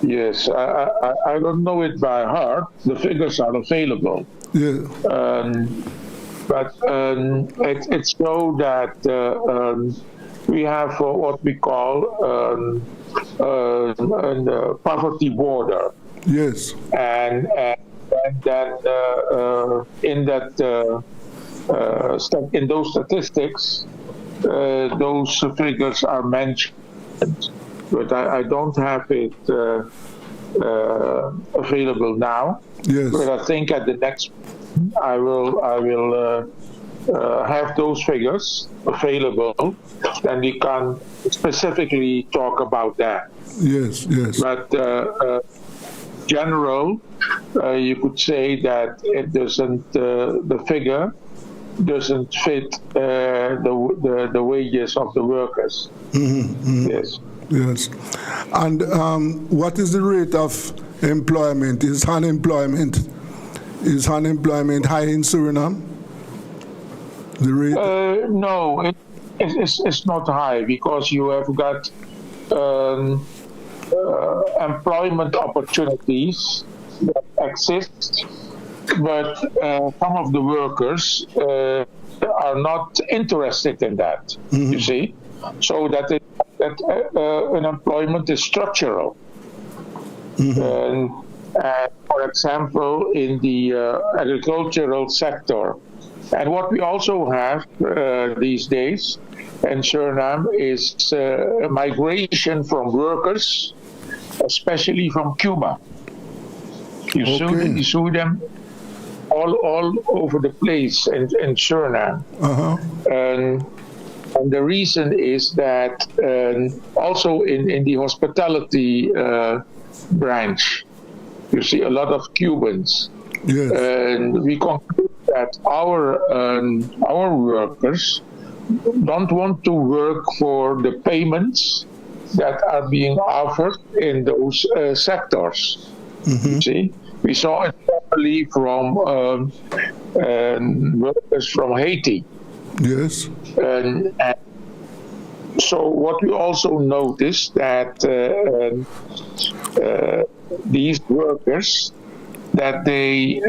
Yes, I don't know it by heart. The figures are available. Yeah. But it's so that we have what we call the poverty border. Yes. And then in those statistics, those figures are mentioned, but I don't have it available now. Yes. But I think at the next I will have those figures available, then we can specifically talk about that. Yes, yes. But general, you could say that it doesn't. The figure doesn't fit the wages of the workers. Yes. Yes. And what is the rate of employment? Is unemployment high in Suriname? The rate? No, it's not high because you have got employment opportunities that exist, but some of the workers are not interested in that. You see, so that unemployment is structural. And for example, in the agricultural sector, and what we also have these days in Suriname is migration from workers, especially from Cuba. You see them all over the place in Suriname. And the reason is that also in the hospitality branch, you see a lot of Cubans. Yes. And we conclude that our workers don't want to work for the payments that are being offered in those sectors. You see, we saw it probably from workers from Haiti. Yes. And so what we also noticed that these workers, that they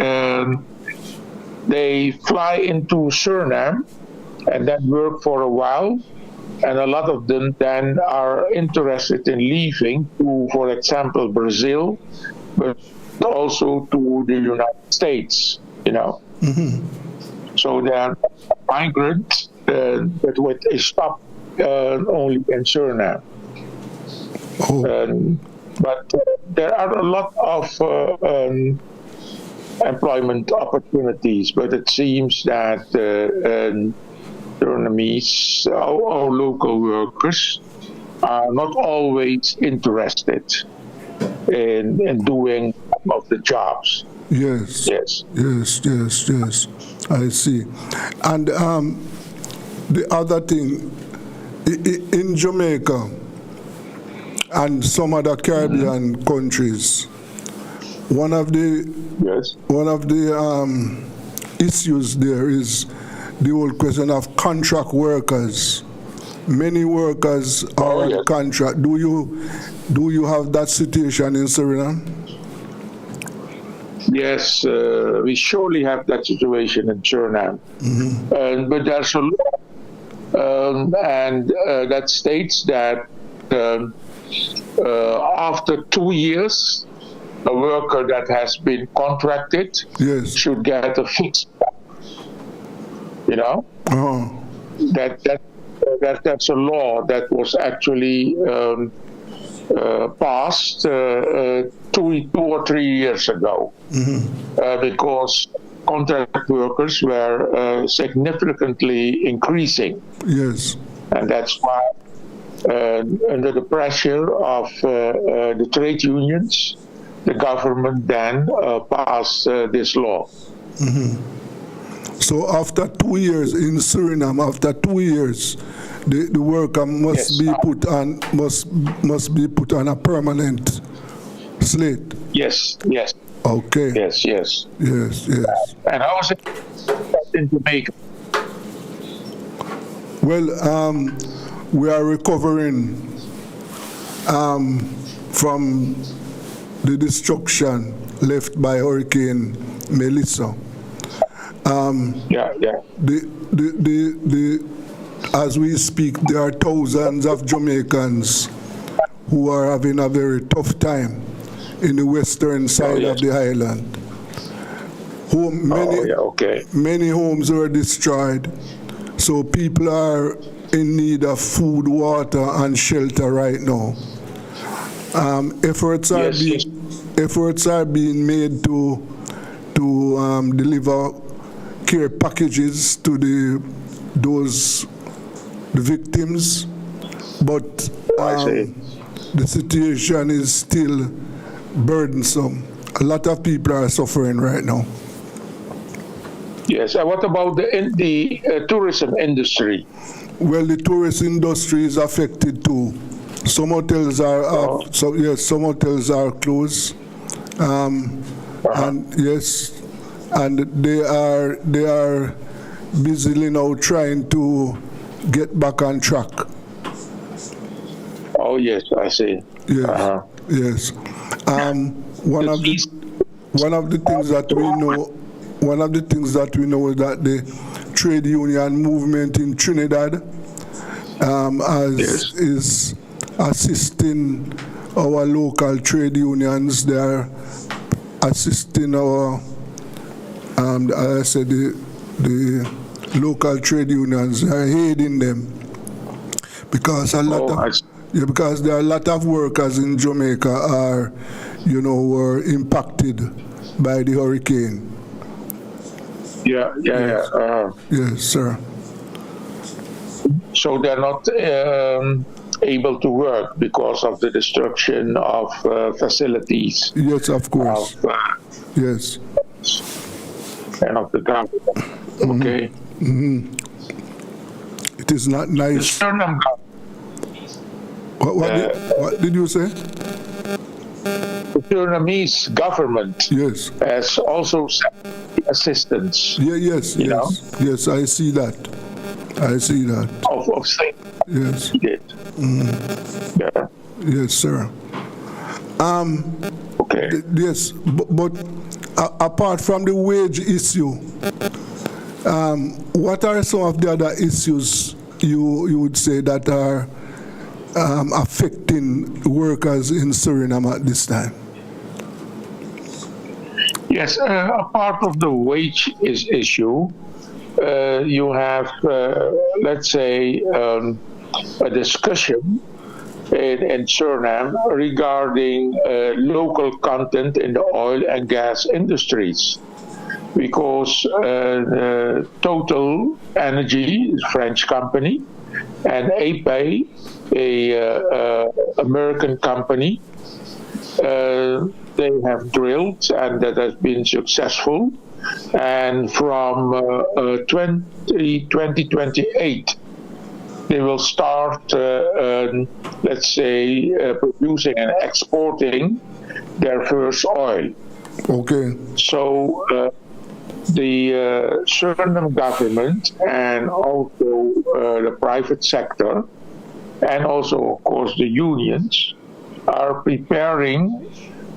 fly into Suriname and then work for a while, and a lot of them then are interested in leaving to, for example, Brazil, but also to the United States, you know. So they are migrants, but with a stop only in Suriname. But there are a lot of employment opportunities, but it seems that Surinamese, our local workers, are not always interested in doing some of the jobs. Yes. Yes. Yes. I see. And the other thing, in Jamaica and some other Caribbean countries, one of the issues there is the whole question of contract workers. Many workers are on contract. Do you have that situation in Suriname? Yes, we surely have that situation in Suriname. But there's a law, and that states that after 2 years, a worker that has been contracted should get a fixed salary. You know, that's a law that was actually passed 2 or 3 years ago, because contract workers were significantly increasing. Yes. And that's why, under the pressure of the trade unions, the government then passed this law. So after 2 years in Suriname, after 2 years, the worker must be put on a permanent slate. Yes. Okay. Yes. Yes. And how is it in Jamaica? Well, we are recovering from the destruction left by Hurricane Melissa. As we speak, there are thousands of Jamaicans who are having a very tough time in the western side of the island. Many homes were destroyed, so people are in need of food, water, and shelter right now. Efforts are being made to deliver care packages to the victims, but the situation is still burdensome. A lot of people are suffering right now. Yes, and what about the tourism industry? Well, the tourist industry is affected too. Some hotels are up, some hotels are closed, and they are busily now trying to get back on track. Oh yes, I see. Yes, yes. One of the things that we know is that the trade union movement in Trinidad is assisting our local trade unions. They are assisting our, as I said, the local trade unions. They are aiding them because because there are a lot of workers in Jamaica were impacted by the hurricane. Yes, sir. So they're not able to work because of the destruction of facilities. Yes, of course. Yes. And of the government. Okay. It is not nice. What did you say? The Surinamese government has also sent assistance. Yes, I see that. Of state. Yes. Yes, sir. Okay. Yes, but apart from the wage issue, what are some of the other issues you would say that are affecting workers in Suriname at this time? Yes, a part of the wage issue. You have, let's say, a discussion in Suriname regarding local content in the oil and gas industries, because Total Energy, a French company, and APE, a American company, they have drilled, and that has been successful. And from 2028, they will start, let's say, producing and exporting their first oil. Okay. So the Suriname government and also the private sector, and also, of course, the unions, are preparing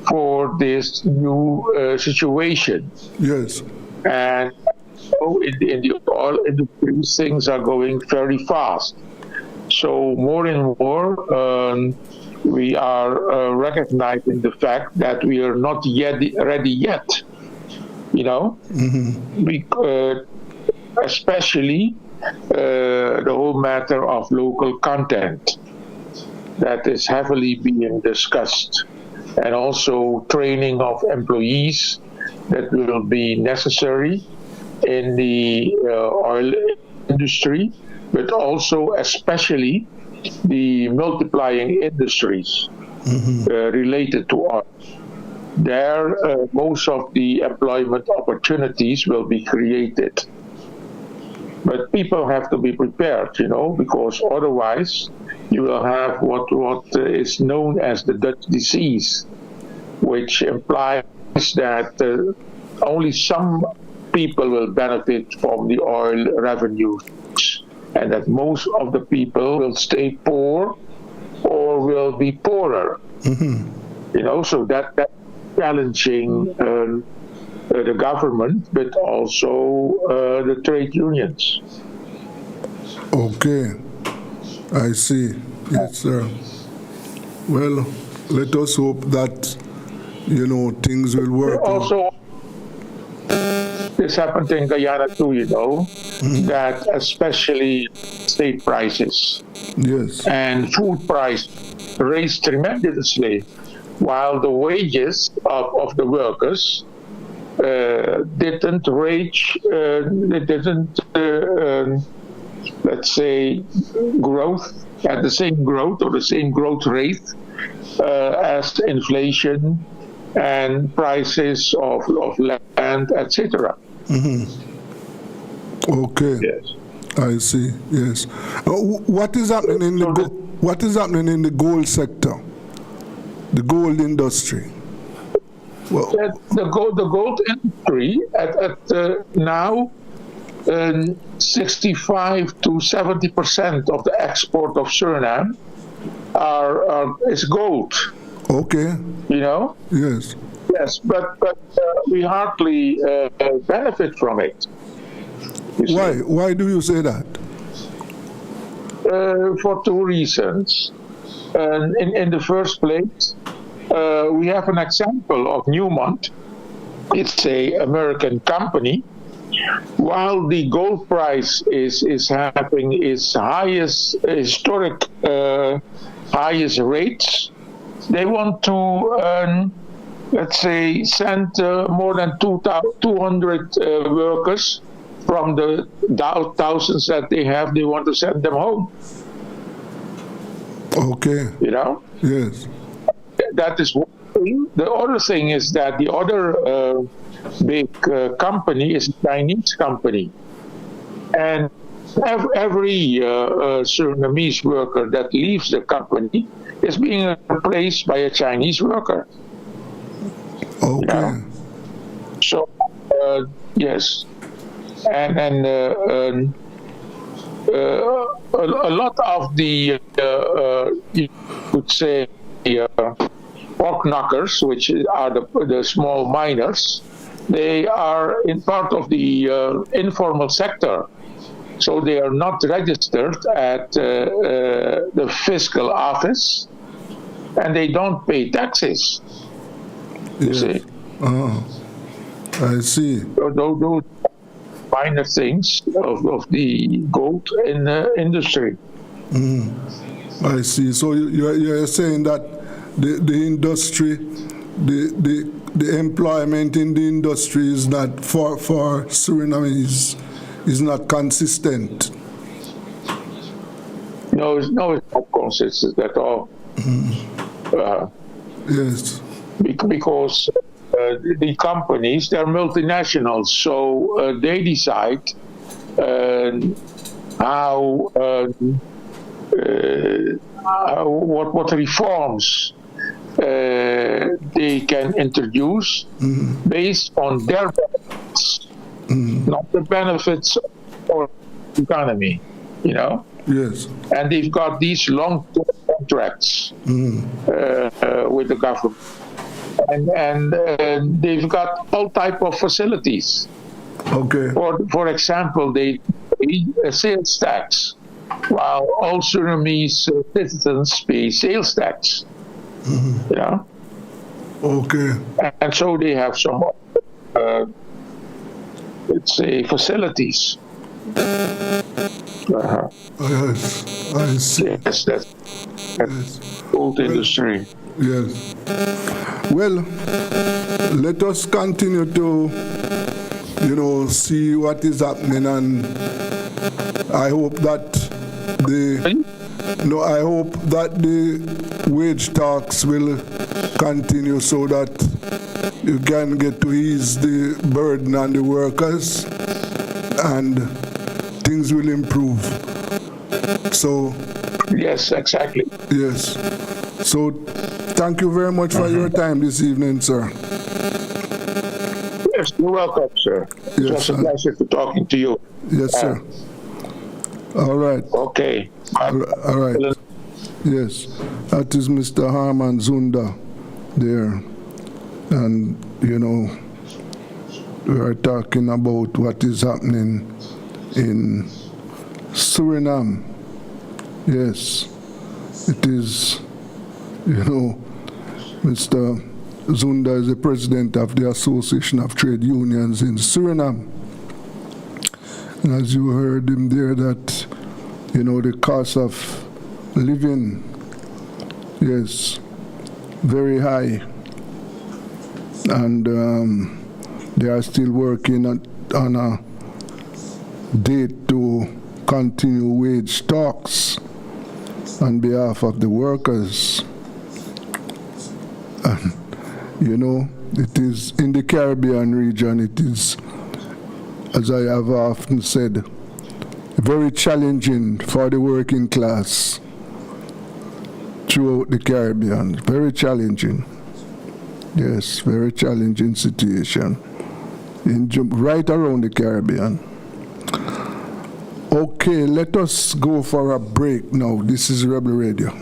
for this new situation. Yes. And in the oil industry, things are going very fast. So more and more, we are recognizing the fact that we are not yet ready yet. Especially the whole matter of local content that is heavily being discussed, and also training of employees that will be necessary in the oil industry, but also especially the multiplying industries related to oil. There, most of the employment opportunities will be created. But people have to be prepared, because otherwise you will have what is known as the Dutch disease, which implies that only some people will benefit from the oil revenues, and that most of the people will stay poor or will be poorer. So that's challenging the government, but also the trade unions. Okay, I see. Yes, sir. Well, let us hope that, things will work out. Also, this happened in Guyana too, that especially state prices and food price raised tremendously, while the wages of the workers didn't reach, let's say, growth at the same growth or the same growth rate as inflation and prices of land, etc. Okay. Yes. I see. Yes. What is happening in the gold sector, the gold industry? Well, the gold industry at now 65 to 70% of the export of Suriname is gold. Okay. Yes. Yes, but we hardly benefit from it. Why? Why do you say that? For two reasons. In the first place, we have an example of Newmont. It's an American company. While the gold price is having its highest historic highest rates, they want to let's say send more than 200 workers from the thousands that they have. They want to send them home. Okay. Yes. That is one thing. The other thing is that the other big company is a Chinese company, and every Surinamese worker that leaves the company is being replaced by a Chinese worker. Okay. So yes, and a lot of the you could say pork knockers, which are the small miners, they are in part of the informal sector. So they are not registered at the fiscal office, and they don't pay taxes. You see? I see. Those minor things of the gold in the industry. I see. So you're saying that the industry, the employment in the industry is not for Suriname is not consistent. No, it's not consistent at all. Yes. Because the companies, they're multinationals, so they decide what reforms they can introduce based on their benefits, not the benefits of the economy, Yes. And they've got these long-term contracts with the government. And they've got all type of facilities. Okay. For example, they pay a sales tax, while all Surinamese citizens pay sales tax. Okay. And so they have some, let's say, facilities. Yes, I see. Yes, that's gold industry. Yes. Well, let us continue to, see what is happening, and I hope that the wage talks will continue so that you can get to ease the burden on the workers and things will improve. So yes, exactly. Yes. So thank you very much for your time this evening, sir. Yes, you're welcome, sir. It was a pleasure to talking to you. Yes, sir. All right. Okay. All right. Yes, that is Mr. Harman Zunda there. And, you know, we are talking about what is happening in Suriname. Yes, it is, you know, Mr. Zunda is the president of the Association of Trade Unions in Suriname. And as you heard him there, that, you know, the cost of living, yes, very high. And they are still working on a date to continue wage talks on behalf of the workers. And, you know, it is in the Caribbean region, it is, as I have often said, very challenging for the working class throughout the Caribbean. Very challenging. Yes, very challenging situation right around the Caribbean. Okay, let us go for a break now. This is Rebel Radio.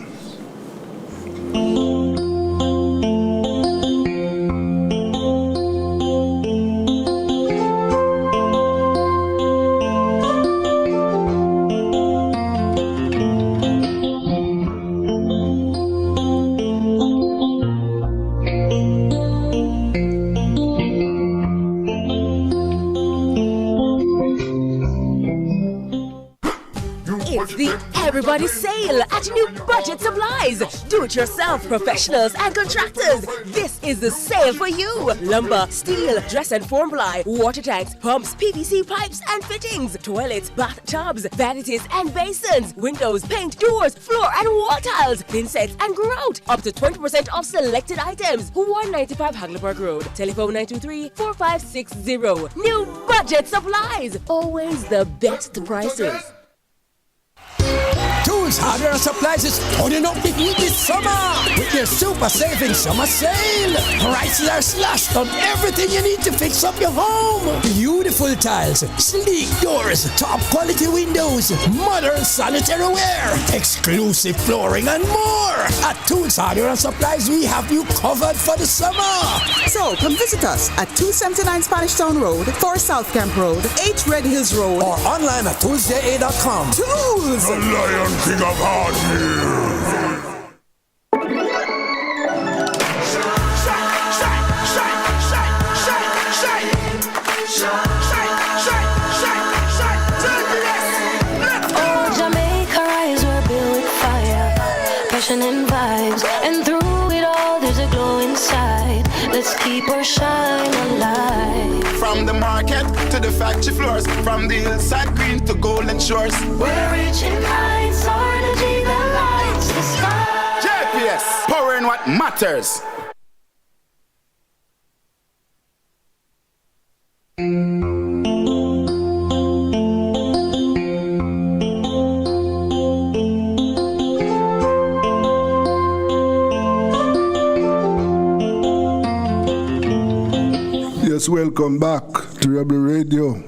Everybody sale at New Budget Supplies. Do-it-yourself professionals and contractors. This is the sale for you. Lumber, steel, dress and form ply, water tanks, pumps, PVC pipes and fittings, toilets, bathtubs, vanities and basins, windows, paint, doors, floor and wall tiles, thin sets and grout. Up to 20% off selected items. 195 Hagleyburg Road. Telephone 923-4560. New Budget Supplies. Always the best prices. Tools, hardware, and supplies is turning up the heat this summer with their super saving summer sale. Prices are slashed on everything you need to fix up your home. Beautiful tiles, sleek doors, top quality windows, modern sanitary ware, exclusive flooring, and more. At Tools, hardware, and supplies, we have you covered for the summer. So come visit us at 279 Spanish Town Road, 4 South Camp Road, 8 Red Hills Road, or online at toolsja.com. Tools! The Lion King of Hardware. Oh, Jamaica rise, we're built with fire, passion and vibes, and through it all, there's a glow inside. Let's keep our shine alive. From the market to the factory floors, from the hillside green to golden shores. We're reaching heights, our energy that lights the sky. JPS, powering what matters. Yes, welcome back to Rebel Radio.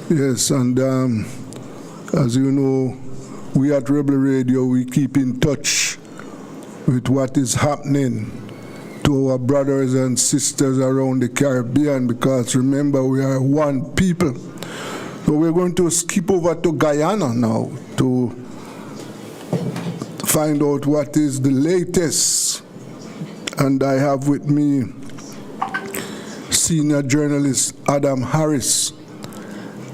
Yes, and as you know, we at Rebel Radio, we keep in touch with what is happening to our brothers and sisters around the Caribbean, because remember, we are one people. So we're going to skip over to Guyana now to find out what is the latest. And I have with me senior journalist Adam Harris.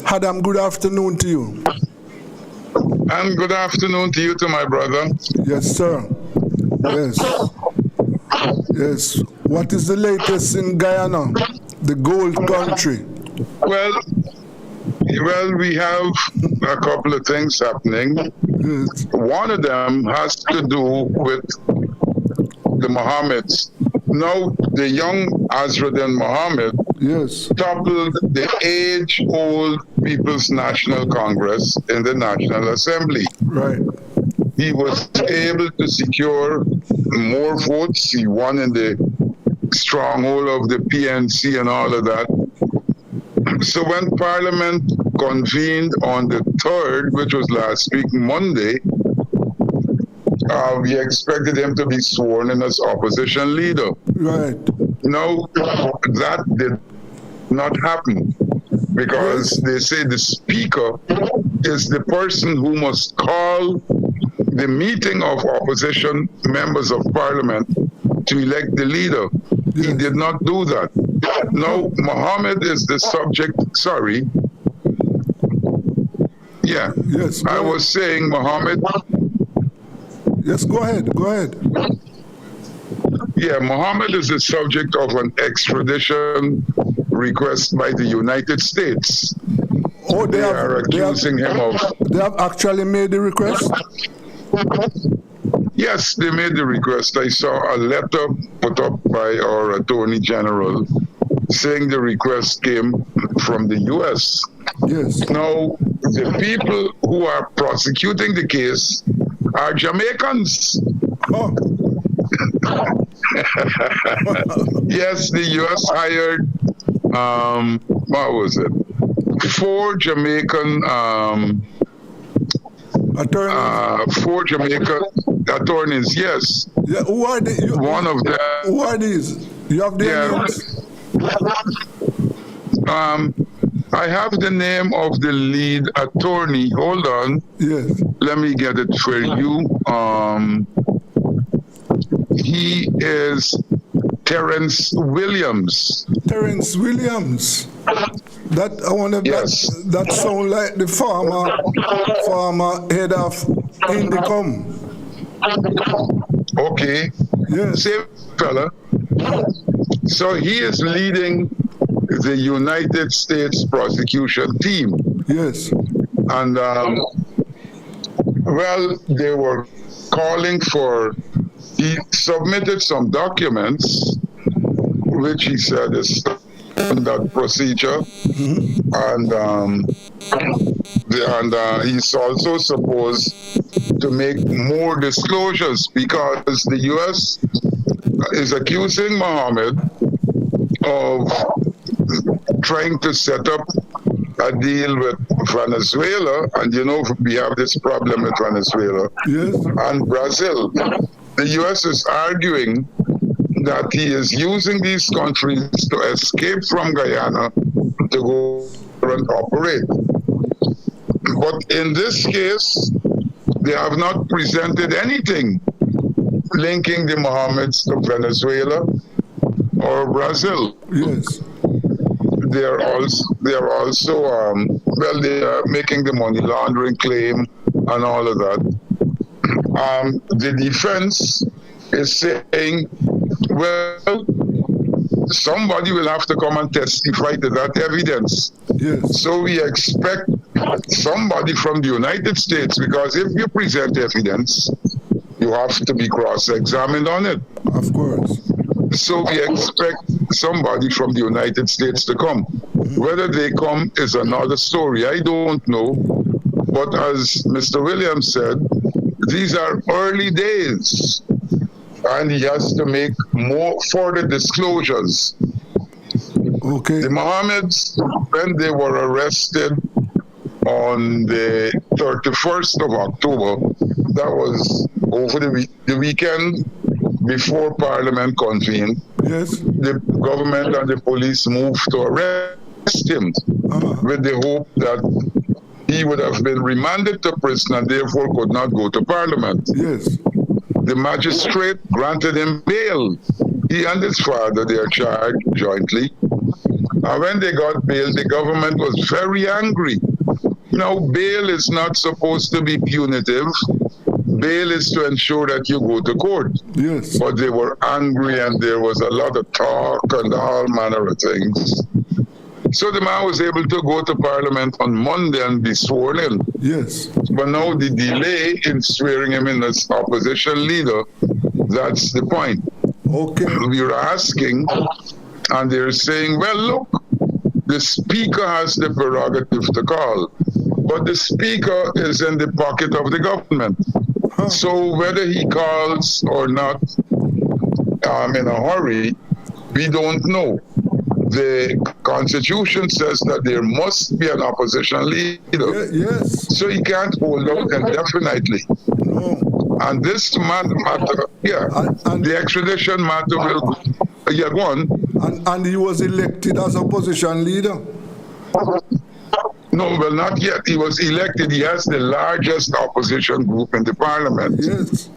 Adam, good afternoon to you. And good afternoon to you too, my brother. Yes, sir. Yes. Yes. What is the latest in Guyana, the gold country? Well, we have a couple of things happening. Yes. One of them has to do with the Mohammeds. Now, the young Azraddin Mohammed toppled the age-old People's National Congress in the National Assembly. Right. he was able to secure more votes. He won in the stronghold of the PNC and all of that. So when Parliament convened on the 3rd, which was last week, Monday, we expected him to be sworn in as opposition leader. Right. No, that did not happen because they say the speaker is the person who must call the meeting of opposition members of Parliament to elect the leader. He did not do that. Now, Mohammed is the subject. Sorry. Yeah. Yes. I was saying Mohammed. Yes, go ahead. Go ahead. Yeah, Mohammed is the subject of an extradition request by the United States. Oh, they are accusing him of. They have actually made the request? Yes, they made the request. I saw a letter put up by our Attorney General saying the request came from the U.S. Yes. Now, the people who are prosecuting the case are Jamaicans. Oh. Yes, the U.S. hired, what was it? 4 Jamaican attorneys. 4 Jamaican attorneys, yes. Yeah, who are they? One of them. Who are these? You have their names? I have the name of the lead attorney. Hold on. Yes. Let me get it for you. He is Terrence Williams. Terrence Williams. That I wonder. Yes. That sound like the former head of Indicom. Okay. Yes. Same fella. So he is leading the United States prosecution team. Yes. And well, they were calling for. He submitted some documents, which he said is standard procedure, and he's also supposed to make more disclosures because the U.S. is accusing Mohammed of trying to set up a deal with Venezuela, and you know we have this problem with Venezuela, yes, and Brazil. The U.S. is arguing that he is using these countries to escape from Guyana to go and operate. But in this case, they have not presented anything linking the Mohammeds to Venezuela or Brazil. Yes. They are also well, they are making the money laundering claim and all of that. The defense is saying, well, somebody will have to come and testify to that evidence. Yes. So we expect somebody from the United States, because if you present evidence, you have to be cross-examined on it. Of course. So we expect somebody from the United States to come. Whether they come is another story. I don't know. But as Mr. Williams said, these are early days, and he has to make more further disclosures. Okay. The Mohammeds, when they were arrested on the 31st of October, that was over the weekend before Parliament convened. Yes. The government and the police moved to arrest him with the hope that he would have been remanded to prison and therefore could not go to Parliament. Yes. The magistrate granted him bail. He and his father, they are charged jointly. And when they got bail, the government was very angry. Now, bail is not supposed to be punitive. Bail is to ensure that you go to court. Yes. But they were angry and there was a lot of talk and all manner of things. So the man was able to go to Parliament on Monday and be sworn in. Yes. But now the delay in swearing him in as opposition leader, that's the point. Okay. We are asking, and they're saying, well, look, the Speaker has the prerogative to call, but the Speaker is in the pocket of the government. So whether he calls or not in a hurry, we don't know. The Constitution says that there must be an opposition leader. Yes. So he can't hold out indefinitely. No. And this matter, the extradition matter will go. Yeah, go on. And he was elected as opposition leader? No, well, not yet. He was elected. He has the largest opposition group in the parliament. Yes.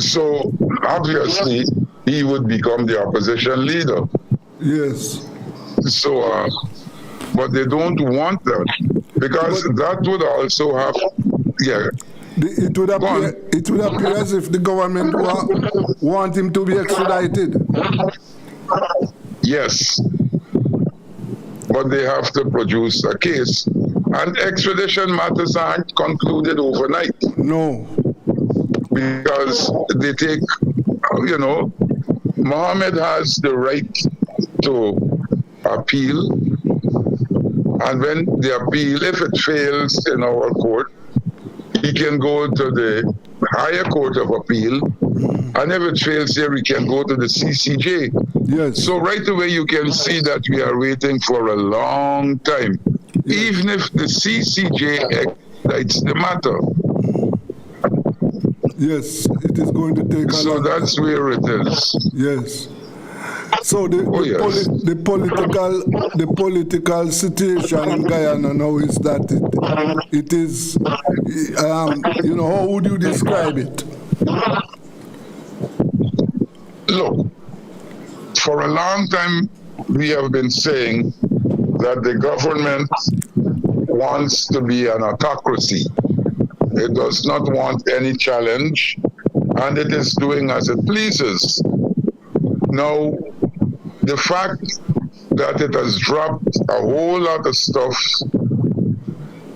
So, obviously, he would become the opposition leader. Yes. So, but they don't want that. Because that would also have, It would appear as if the government want him to be extradited. Yes. But they have to produce a case. And extradition matters aren't concluded overnight. No. Because they take, Mohammed has the right to appeal. And when the appeal, if it fails in our court, he can go to the higher court of appeal. And if it fails there, he can go to the CCJ. Yes. So right away you can see that we are waiting for a long time. Yes. Even if the CCJ expedites the matter. Yes, it is going to take So that's where it is. Yes. So the political situation in Guyana now is that it is, how would you describe it? Look, for a long time we have been saying that the government wants to be an autocracy. It does not want any challenge, and it is doing as it pleases. Now, the fact that it has dropped a whole lot of stuff to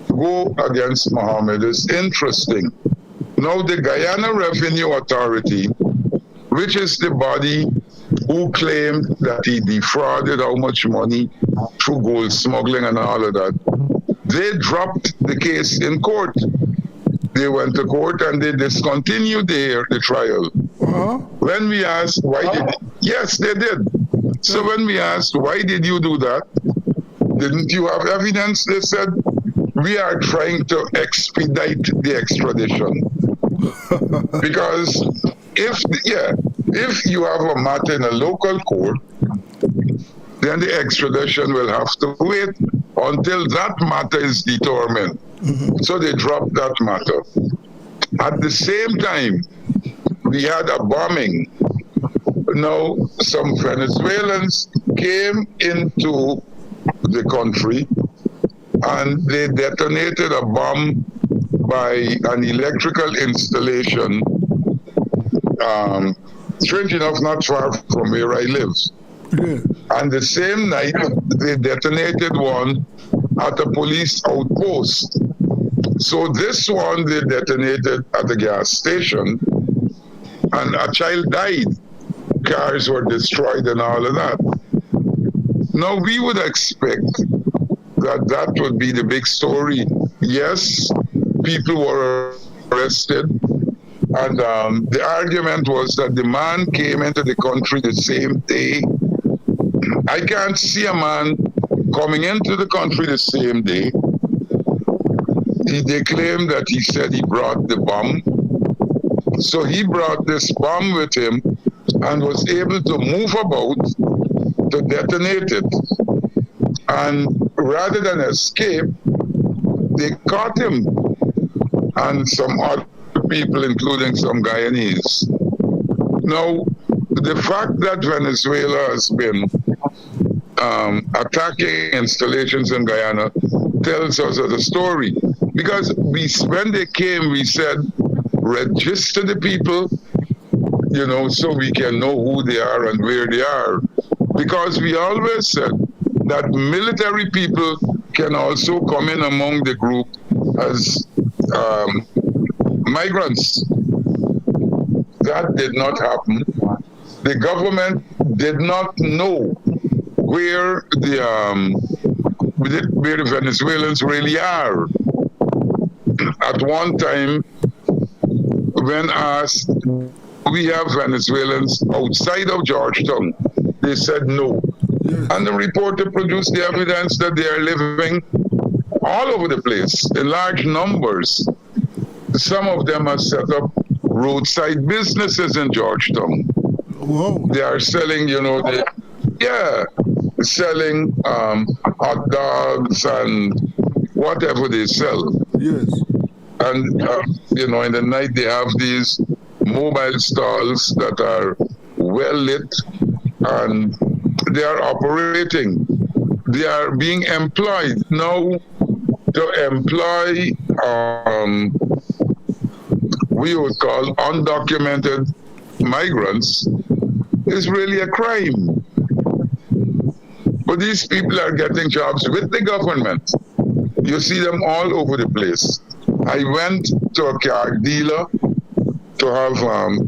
go against Mohammed is interesting. Now, the Guyana Revenue Authority, which is the body who claimed that he defrauded how much money through gold smuggling and all of that, they dropped the case in court. They went to court and they discontinued the trial. When we asked why yes, they did. So when we asked, why did you do that? Didn't you have evidence? They said, we are trying to expedite the extradition. Because if you have a matter in a local court, then the extradition will have to wait until that matter is determined. So they dropped that matter. At the same time, we had a bombing. Now, some Venezuelans came into the country and they detonated a bomb by an electrical installation, strange enough, not far from where I live. And the same night, they detonated one at a police outpost. So this one they detonated at the gas station, and a child died. Cars were destroyed and all of that. Now we would expect that would be the big story. Yes, people were arrested, and the argument was that the man came into the country the same day. I can't see a man coming into the country the same day. They claim that he said he brought the bomb. So he brought this bomb with him and was able to move about to detonate it. And rather than escape, they caught him and some other people, including some Guyanese. Now, the fact that Venezuela has been attacking installations in Guyana tells us a story. Because when they came, we said, register the people, so we can know who they are and where they are. Because we always said that military people can also come in among the group as migrants. That did not happen. The government did not know where the Venezuelans really are. At one time, when asked, we have Venezuelans outside of Georgetown, they said no. And the reporter produced the evidence that they are living all over the place in large numbers. Some of them have set up roadside businesses in Georgetown. Whoa. They are selling, selling hot dogs and whatever they sell. Yes. And, in the night they have these mobile stalls that are well lit and they are operating. They are being employed. Now, to employ, we would call undocumented migrants is really a crime. But these people are getting jobs with the government. You see them all over the place. I went to a car dealer to have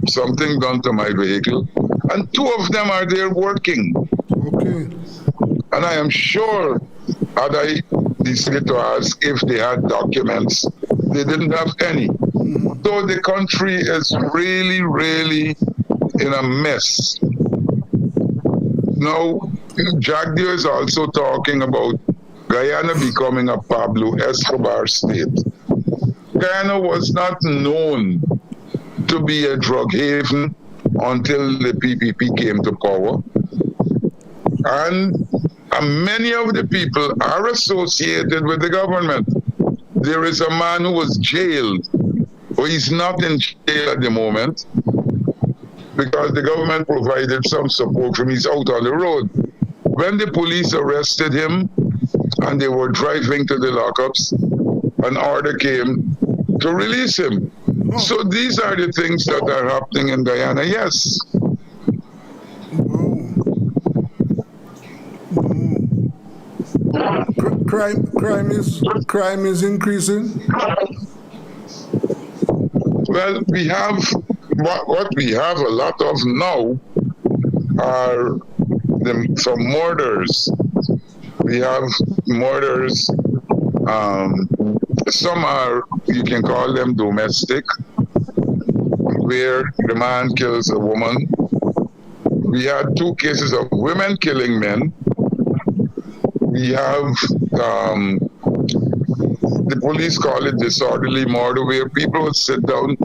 something done to my vehicle, and 2 of them are there working. Okay. And I am sure, had I decided to ask if they had documents, they didn't have any. So the country is really, really in a mess. Now, Jack Deere is also talking about Guyana becoming a Pablo Escobar state. Guyana was not known to be a drug haven until the PPP came to power. And many of the people are associated with the government. There is a man who was jailed, but he's not in jail at the moment because the government provided some support for him. He's out on the road. When the police arrested him and they were driving to the lockups, an order came to release him. So these are the things that are happening in Guyana, yes. Crime is increasing. Well, we have what we have a lot of now are some murders. We have murders. Some are, you can call them domestic, where the man kills a woman. We had 2 cases of women killing men. We have, the police call it disorderly murder, where people would sit down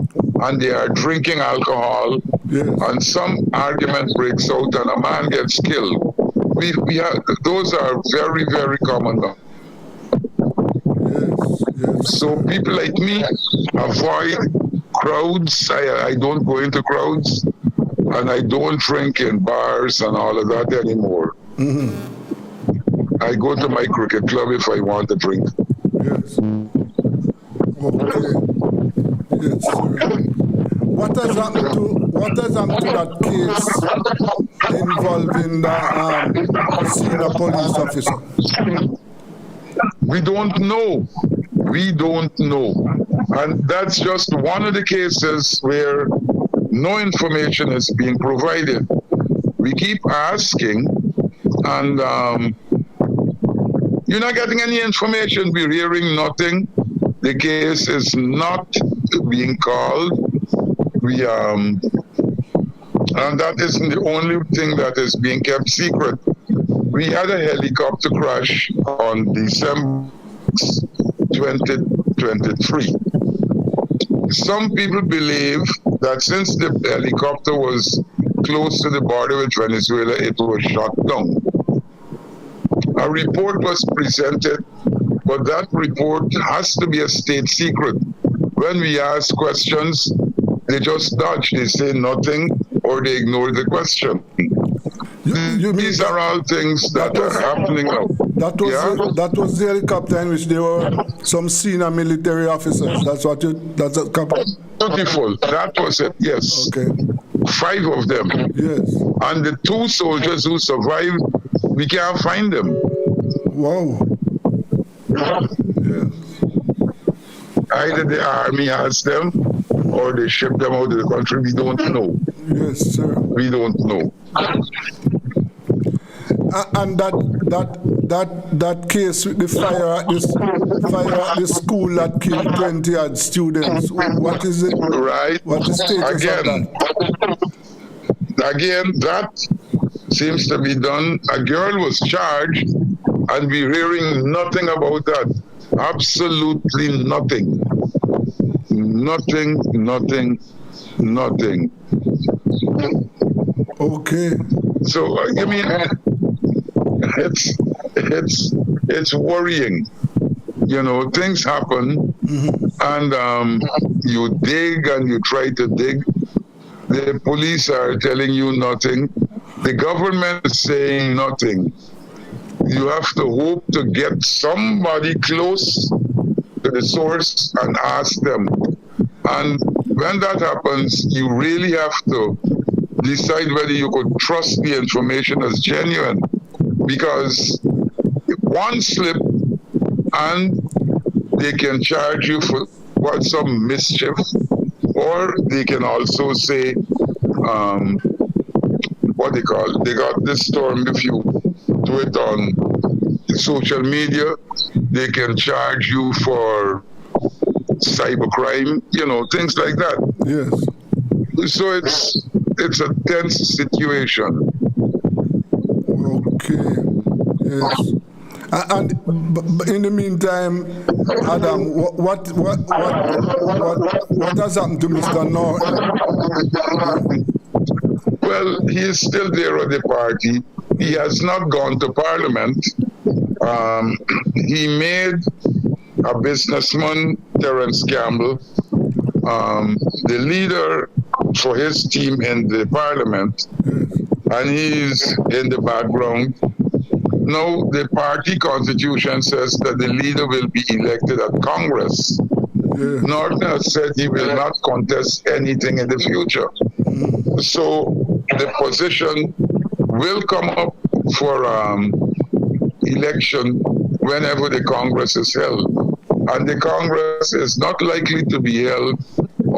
and they are drinking alcohol, and some argument breaks out and a man gets killed. We have, those are very, very common now. So people like me avoid crowds. I don't go into crowds, and I don't drink in bars and all of that anymore. I go to my cricket club if I want to drink. Yes. Okay. Yes, sir. What has happened to that case involving the senior police officer? We don't know. We don't know. And that's just one of the cases where no information is being provided. We keep asking, and you're not getting any information. We're hearing nothing. The case is not being called. And that isn't the only thing that is being kept secret. We had a helicopter crash on December 2023. Some people believe that since the helicopter was close to the border with Venezuela, it was shot down. A report was presented, but that report has to be a state secret. When we ask questions, they just dodge, they say nothing, or they ignore the question. These are all things that are happening now. That was the helicopter in which there were some senior military officers. That's a couple. Beautiful. That was it, yes. Okay. 5 of them. Yes. And the 2 soldiers who survived, we can't find them. Wow. Yes. Either the army has them or they ship them out of the country. We don't know. Yes, sir. We don't know. And that that case with the fire at the school that killed 20 odd students. What is it? Right. What is the status of that? Again, that seems to be done. A girl was charged, and we're hearing nothing about that. Absolutely nothing. Nothing. Okay. So I mean, it's worrying. You know, things happen, and you dig and you try to dig. The police are telling you nothing. The government is saying nothing. You have to hope to get somebody close to the source and ask them. And when that happens, you really have to decide whether you could trust the information as genuine. Because one slip and they can charge you for some mischief, or they can also say, what they got this term, if you do it on social media, they can charge you for cybercrime, you know, things like that. Yes. So it's a tense situation. Okay. Yes. And in the meantime, Adam, what has happened to Mr. Norton? Well, he is still there at the party. He has not gone to Parliament. He made a businessman, Terence Campbell, the leader for his team in the Parliament, and he's in the background. Now, the party constitution says that the leader will be elected at Congress. Norton has said he will not contest anything in the future. So the position will come up for election whenever the Congress is held. And the Congress is not likely to be held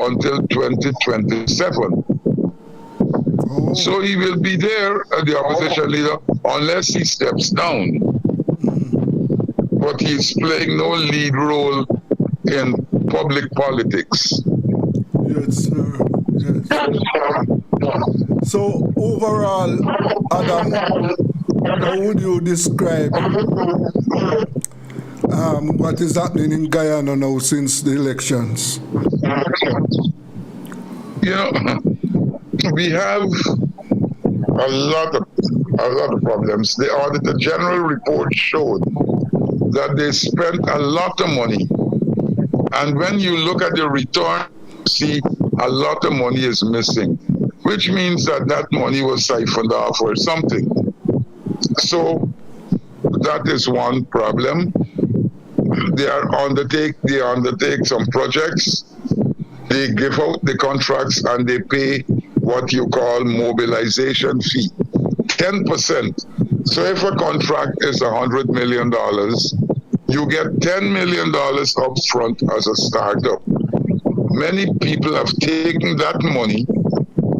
until 2027. So he will be there as the opposition leader unless he steps down. But he's playing no lead role in public politics. Yes, sir. Yes. So overall, Adam, how would you describe what is happening in Guyana now since the elections? You know, we have a lot of problems. The Auditor General report showed that they spent a lot of money, and when you look at the return, see a lot of money is missing, which means that money was siphoned off or something. So that is one problem. They undertake some projects. They give out the contracts and they pay what you call mobilization fee, 10%. So if a contract is $100 million, you get $10 million up front as a startup. Many people have taken that money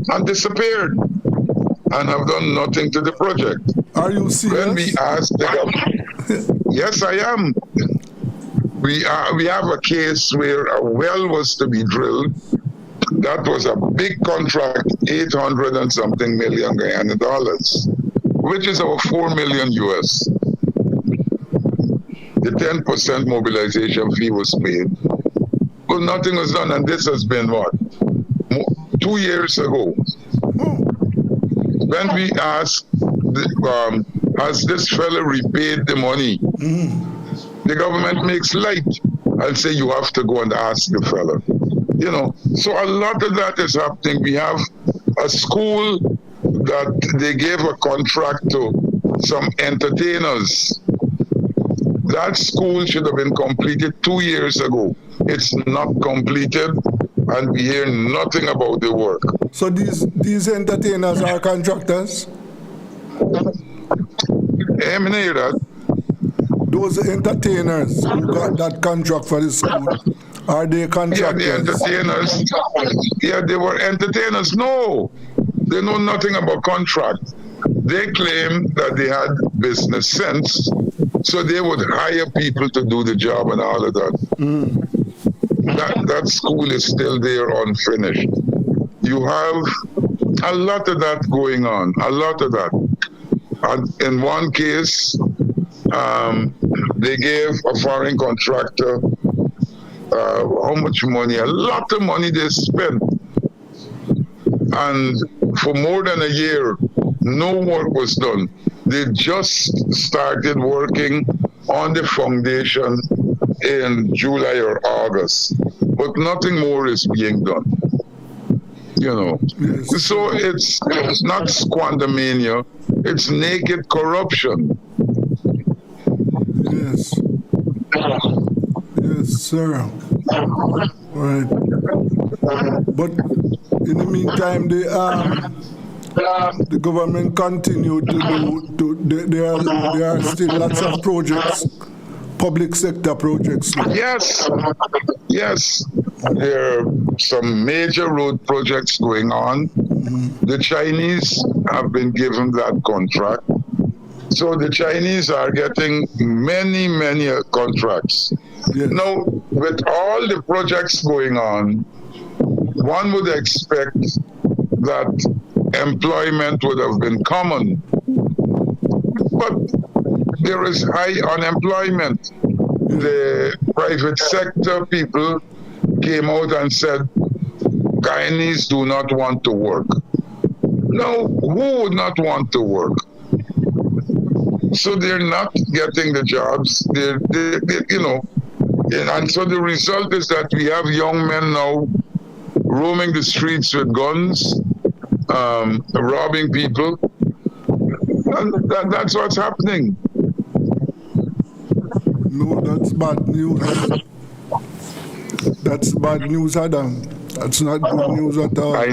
and disappeared and have done nothing to the project. Are you serious? When we asked the government, yes, I am. We have a case where a well was to be drilled. That was a big contract, 800 and something million Guyana dollars, which is over 4 million US. The 10% mobilization fee was paid, but nothing was done. And this has been what? 2 years ago. When we asked, has this fellow repaid the money? The government makes light and say you have to go and ask the fellow. You know, so a lot of that is happening. We have a school that they gave a contract to some entertainers. That school should have been completed 2 years ago. It's not completed, and we hear nothing about the work. So these entertainers are contractors? I mean, hear that. Those entertainers who got that contract for the school, are they contractors? Yeah, the entertainers. Yeah, they were entertainers. No, they know nothing about contract. They claim that they had business sense So they would hire people to do the job and all of that. That school is still there unfinished. You have a lot of that going on, a lot of that. And in one case, they gave a foreign contractor how much money? A lot of money they spent. And for more than a year, no work was done. They just started working on the foundation in July or August, but nothing more is being done. You know, so it's not squandermania, it's naked corruption. Yes. Yes, sir. Right. But in the meantime, the government continue to do. There are still lots of projects, public sector projects. Yes. Yes. There are some major road projects going on. The Chinese have been given that contract. So the Chinese are getting many contracts. Yes. Now, with all the projects going on, one would expect that employment would have been common. But there is high unemployment. The private sector people came out and said, Guyanese do not want to work. Now, who would not want to work? So they're not getting the jobs. They're you know, and so the result is that we have young men now roaming the streets with guns, robbing people. And that's what's happening. No, that's bad news. That's bad news, Adam. That's not good news at all. I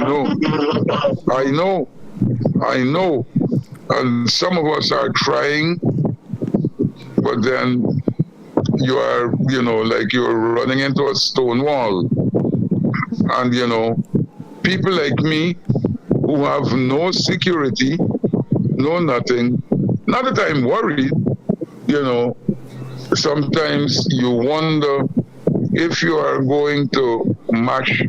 know. And some of us are trying, but then you are, you know, like you're running into a stone wall. And, you know, people like me who have no security, no nothing, not that I'm worried, you know, sometimes you wonder if you are going to mash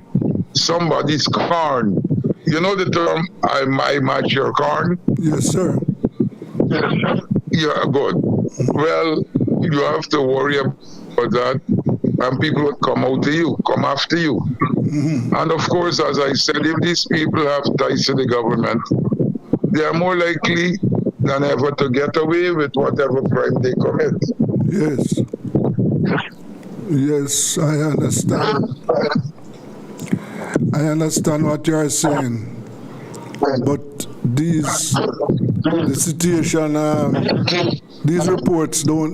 somebody's corn. You know the term, I match your corn? Yes, sir. Yeah, good. Well, you have to worry about that, and people will come after you. And of course, as I said, if these people have ties to the government, they are more likely than ever to get away with whatever crime they commit. Yes. Yes, I understand. I understand what you are saying. But the situation, these reports they're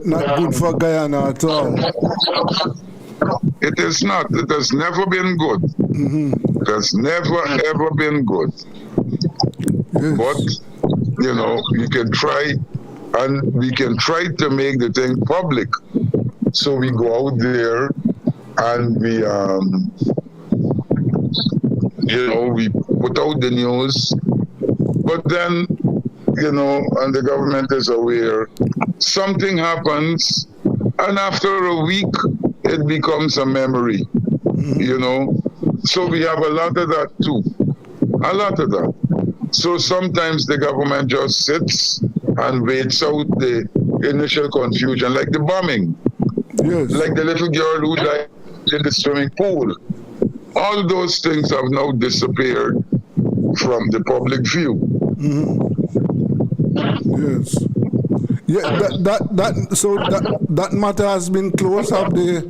not good for Guyana at all. It is not. It has never been good. It has never, ever been good. Yes. But, you know, you can try, and we can try to make the thing public. So we go out there and we, you know, we put out the news, but then, you know, and the government is aware, something happens, and after a week, it becomes a memory, you know. So we have a lot of that too, a lot of that. So sometimes the government just sits and waits out the initial confusion, like the bombing, yes, like the little girl who died in the swimming pool. All those things have now disappeared from the public view. Yes. Yeah, that matter has been closed. Have they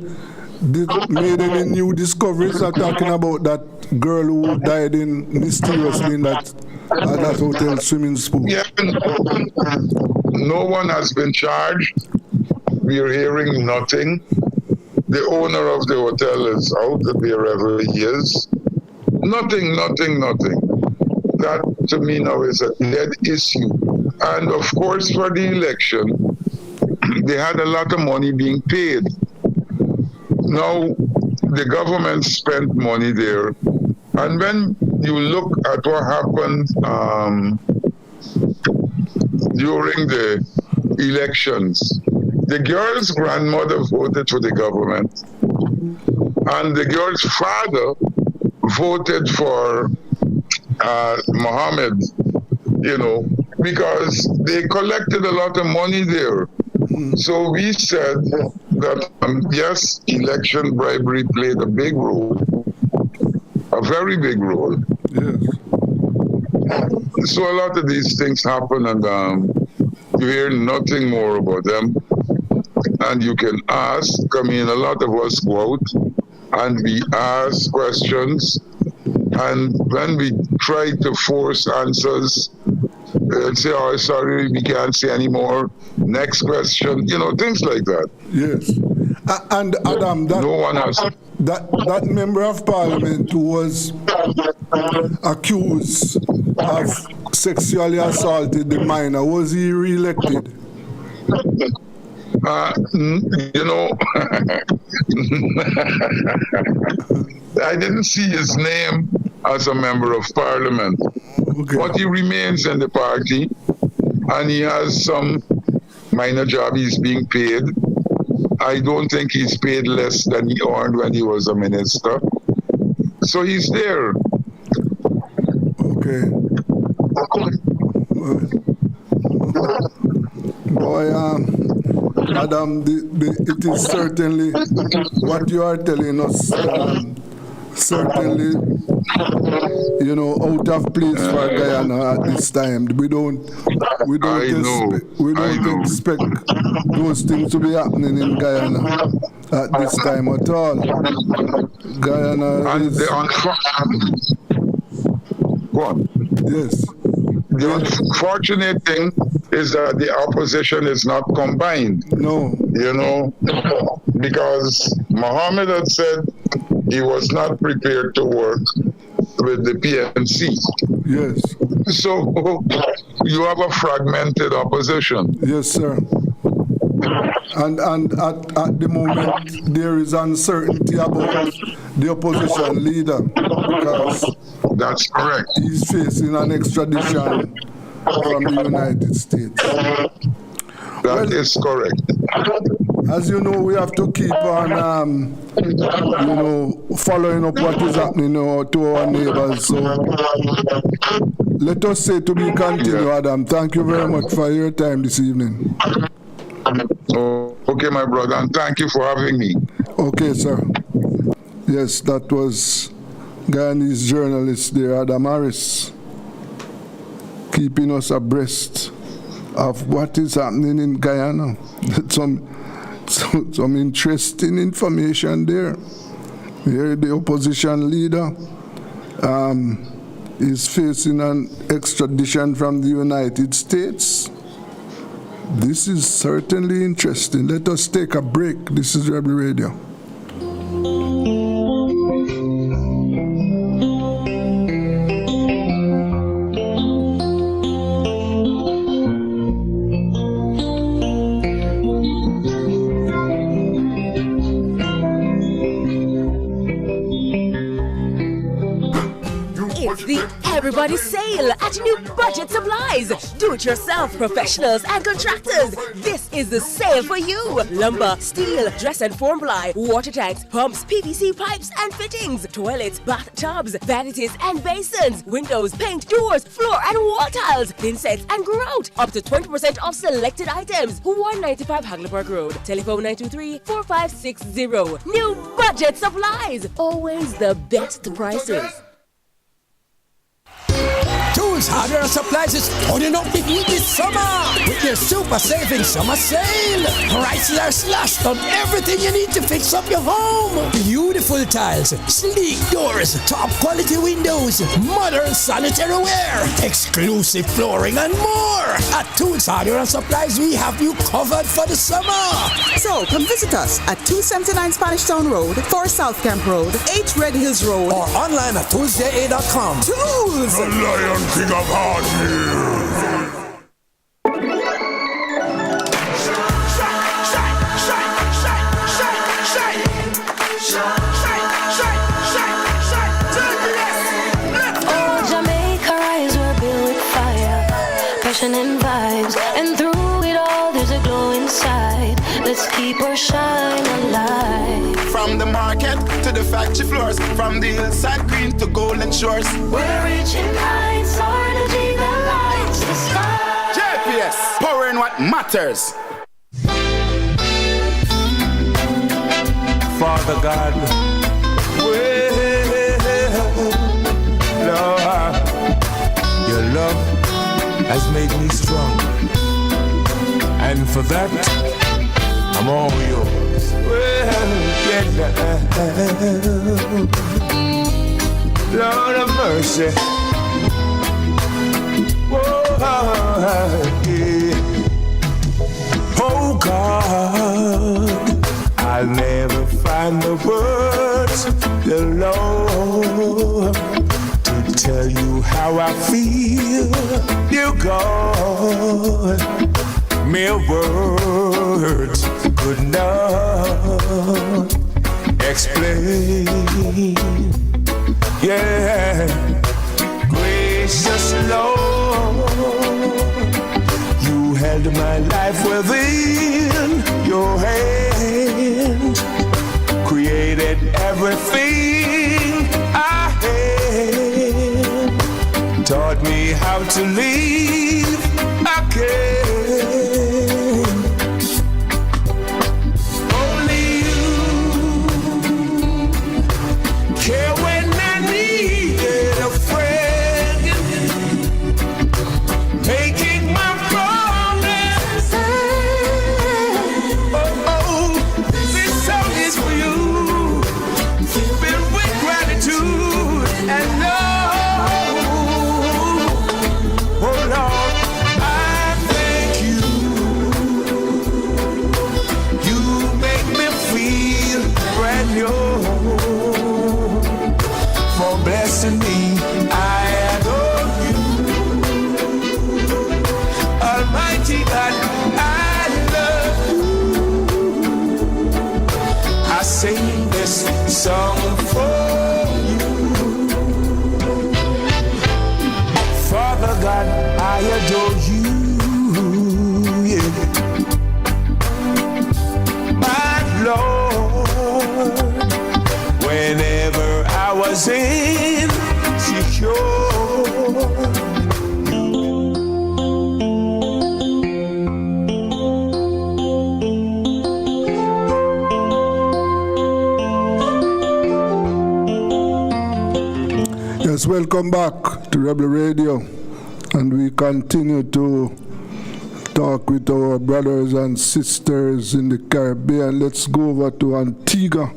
made any new discoveries? Are talking about that girl who died mysteriously in that hotel swimming pool? Yeah, no one has been charged. We are hearing nothing. The owner of the hotel is out wherever he is. Nothing. That to me now is a dead issue. And of course, for the election, they had a lot of money being paid. Now, the government spent money there. And when you look at what happened during the elections. The girl's grandmother voted for the government, and the girl's father voted for Mohammed, because they collected a lot of money there. So we said that, yes, election bribery played a big role, a very big role. Yes. So a lot of these things happen, and you hear nothing more about them. And you can ask, a lot of us go out and we ask questions, and when we try to force answers, they'll say, oh, sorry, we can't say anymore. Next question, things like that. Yes. And Adam, that member of parliament who was accused of sexually assaulted the minor, was he re-elected? I didn't see his name as a member of parliament, but he remains in the party, and he has some minor job he's being paid. I don't think he's paid less than he earned when he was a minister. So he's there. Okay. Boy, Adam, it is certainly what you are telling us, certainly, out of place for Guyana at this time. We don't expect those things to be happening in Guyana at this time at all. Guyana is... Yes. The unfortunate thing is that the opposition is not combined. No. Because Mohammed had said he was not prepared to work with the PNC. Yes. So you have a fragmented opposition. Yes, sir. And at the moment, there is uncertainty about the opposition leader, because that's correct. He's facing an extradition from the United States. That is correct. As you know, we have to keep on, following up what is happening to our neighbors. So let us say to be continued, Adam. Thank you very much for your time this evening. Okay, my brother, and thank you for having me. Okay, sir. Yes, that was Guyanese journalist there, Adam Harris, keeping us abreast of what is happening in Guyana. Some interesting information there. Here, the opposition leader is facing an extradition from the United States. This is certainly interesting. Let us take a break. This is Rebel Radio. It's the Everybody Sale at New Budget Supplies. Do-it-yourself professionals and contractors. This is the sale for you. Lumber, steel, dress and form ply, water tanks, pumps, PVC pipes and fittings, toilets, bathtubs, vanities and basins, windows, paint, doors, floor and wall tiles, thin sets and grout. Up to 20% off selected items. 195 Hagleyburg Road. Telephone 923-4560. New Budget Supplies. Always the best prices. Tools, hardware, and supplies is turning up the heat this summer with your super saving summer sale. Prices are slashed on everything you need to fix up your home. Beautiful tiles, sleek doors, top quality windows, modern sanitary ware, exclusive flooring, and more. At Tools, hardware, and supplies, we have you covered for the summer. So come visit us at 279 Spanish Town Road, 4 South Camp Road, 8 Red Hills Road, or online at toolsja.com. Tools! The Lion King of Hardware. Oh, Jamaica, rise, we're built with fire, passion and vibes, Let's keep our shine alive. From the market to the factory floors, from the hillside green to golden shores. We're reaching heights, our energy that lights the sky. JPS, powering what matters. Father God, Lord, your love has made me strong, and for that, I'm all yours. Lord of mercy, oh God, I'll never find the words, the Lord, to tell you how I feel. You God, mere words could not explain. Yeah, gracious Lord, you held my life within your hand, created everything I had, taught me how to live again. Only you care when I needed a friend, making my this song is for you, filled with gratitude and love. Oh Lord, I thank you. You make me feel brand new. For blessing me, I adore you. Almighty God, I love you. I sing this song for you. Father God, I adore you. Yeah. My Lord, whenever I was insecure, Yes, welcome back to Rebel Radio, and we continue to talk with our brothers and sisters in the Caribbean. Let's go over to Antigua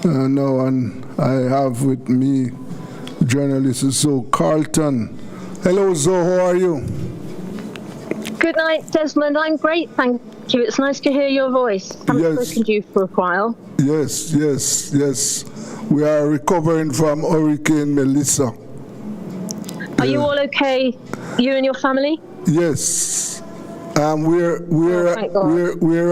now, and I have with me journalist Zoe Carlton. Hello, Zoe, how are you? Good night, Desmond. I'm great, thank you. It's nice to hear your voice. I haven't spoken to you for a while. Yes. We are recovering from Hurricane Melissa. Are you all okay, you and your family? Yes. Where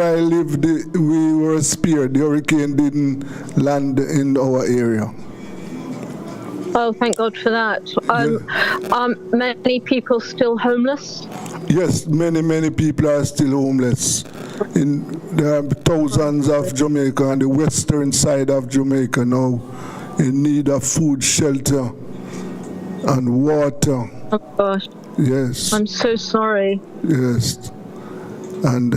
I lived, we were spared. The hurricane didn't land in our area. Oh, thank God for that. Are many people still homeless? Yes, many people are still homeless. There are thousands of Jamaica on the western side of Jamaica now in need of food, shelter, and water. Oh gosh. Yes. I'm so sorry. Yes. And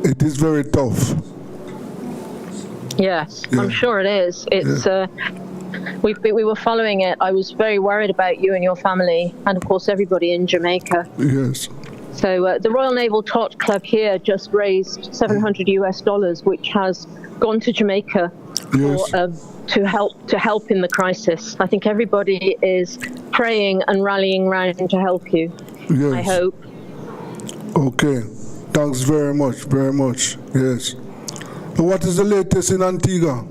it is very tough. Yes, yeah. I'm sure it is. It's we were following it. I was very worried about you and your family, and of course everybody in Jamaica. Yes. So the Royal Naval Tot Club here just raised $700 which has gone to Jamaica to help in the crisis. I think everybody is praying and rallying around to help you. Yes. I hope. Okay. Thanks very much. Yes. What is the latest in Antigua?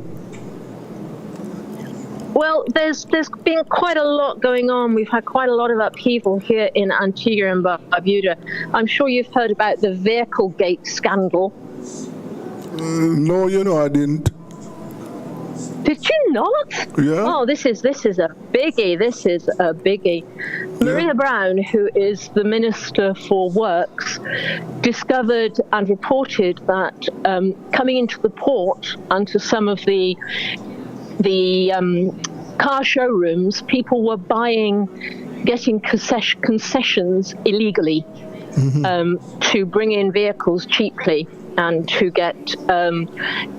Well, there's been quite a lot going on. We've had quite a lot of upheaval here in Antigua and Barbuda. I'm sure you've heard about the vehicle gate scandal. No, I didn't. Did you not? Yeah. Oh, this is a biggie. This is a biggie. Maria Brown, who is the Minister for Works, discovered and reported that coming into the port and to some of the car showrooms, people were getting concessions illegally to bring in vehicles cheaply and to get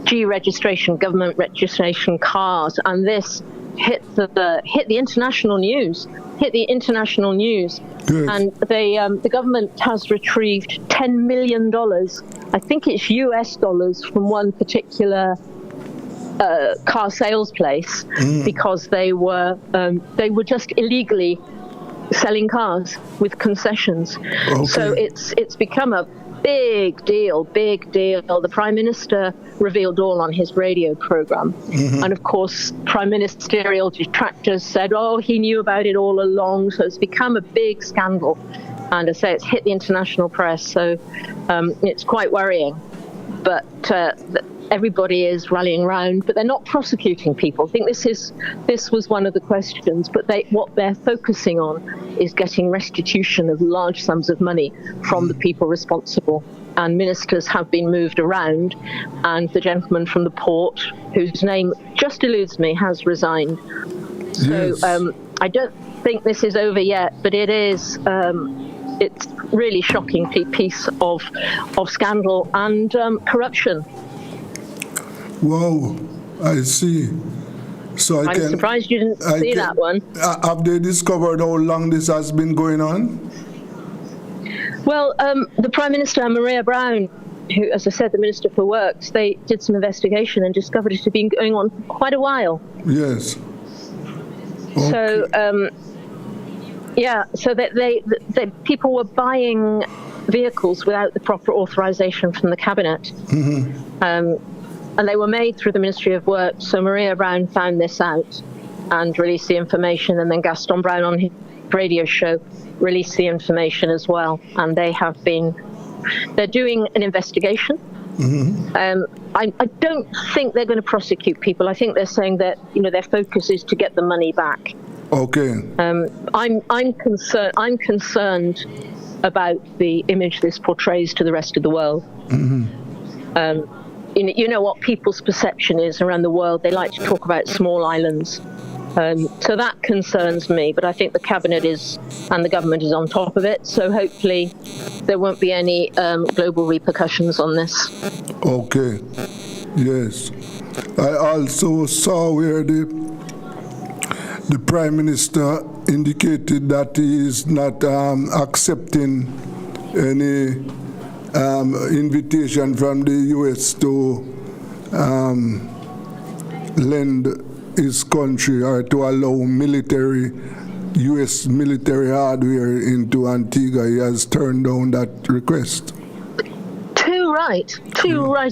G registration, government registration cars, and this hit the international news. And the government has retrieved $10 million. I think it's US dollars from one particular car sales place because they were just illegally selling cars with concessions. Okay. So it's become a big deal. The Prime Minister revealed all on his radio program. And of course, Prime Ministerial detractors said, oh, he knew about it all along. So it's become a big scandal. And I say it's hit the international press. So it's quite worrying. But everybody is rallying around, but they're not prosecuting people. I think this was one of the questions, but what they're focusing on is getting restitution of large sums of money from the people responsible. And ministers have been moved around, and the gentleman from the port, whose name just eludes me, has resigned. Yes. So I don't think this is over yet, but it is. It's really shocking piece of scandal and corruption. Wow, I see. So I'm surprised you didn't see that one. Have they discovered how long this has been going on? Well, the Prime Minister, Maria Brown, who, as I said, the Minister for Works, they did some investigation and discovered it had been going on for quite a while. Yes. Okay. So, so that people were buying vehicles without the proper authorization from the cabinet. And they were made through the Ministry of Work. So Maria Brown found this out and released the information, and then Gaston Brown on his radio show released the information as well. And they're doing an investigation. I don't think they're going to prosecute people. I think they're saying that their focus is to get the money back. Okay. I'm concerned about the image this portrays to the rest of the world. You know what people's perception is around the world. They like to talk about small islands. So that concerns me, but I think the cabinet and the government is on top of it. So hopefully there won't be any global repercussions on this. Okay. Yes. I also saw where the Prime Minister indicated that he is not accepting any invitation from the U.S. to lend his country or to allow U.S. military hardware into Antigua. He has turned down that request. Too right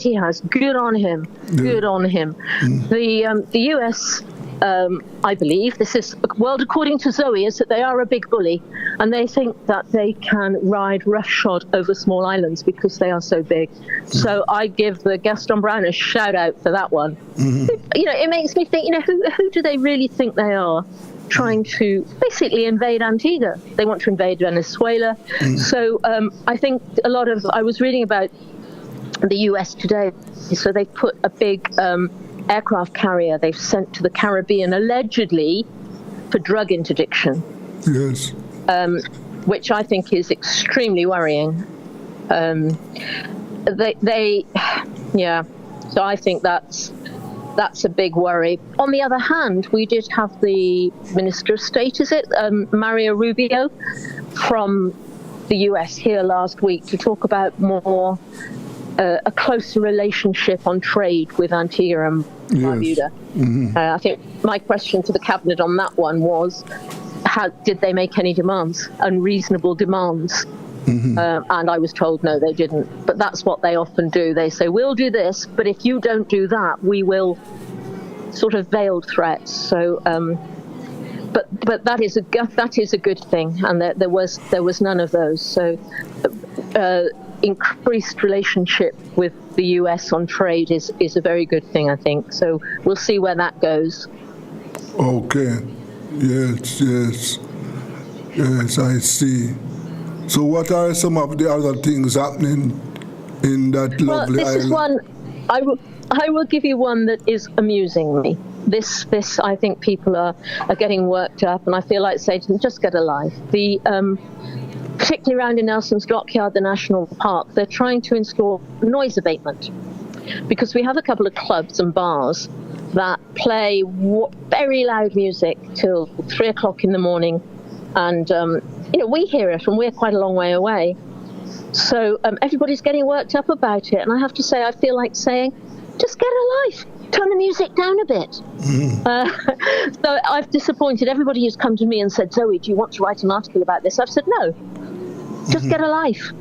he has. Good on him. Good on him. The U.S., I believe, this is world according to Zoe, is that they are a big bully, and they think that they can ride roughshod over small islands because they are so big. So I give the Gaston Brown a shout out for that one. It makes me think, who do they really think they are, trying to basically invade Antigua? They want to invade Venezuela. So I think I was reading about the US today, so they put a big aircraft carrier they've sent to the Caribbean allegedly for drug interdiction. Yes. Which I think is extremely worrying. So I think that's a big worry. On the other hand, we did have the Minister of State, Mario Rubio, from the US here last week to talk about more a closer relationship on trade with Antigua and Barbuda. I think my question to the cabinet on that one was, how did they make any demands, unreasonable demands? And I was told no, they didn't. But that's what they often do. They say, we'll do this, but if you don't do that, we will, sort of veiled threats. So, but that is a good thing, and there was none of those. So, increased relationship with the US on trade is a very good thing, I think. So we'll see where that goes. Okay. Yes, I see. So what are some of the other things happening in that lovely this island? Is one, I will give you one that is amusing me. This I think people are getting worked up, and I feel like saying to them, just get a life. Particularly around in Nelson's Dockyard, the national park, they're trying to install noise abatement, because we have a couple of clubs and bars that play very loud music till 3 o'clock in the morning, and we hear it, and we're quite a long way away. So everybody's getting worked up about it, and I have to say, I feel like saying, just get a life. Turn the music down a bit. So I've disappointed everybody who's come to me and said, Zoe, do you want to write an article about this? I've said, no, just get a life.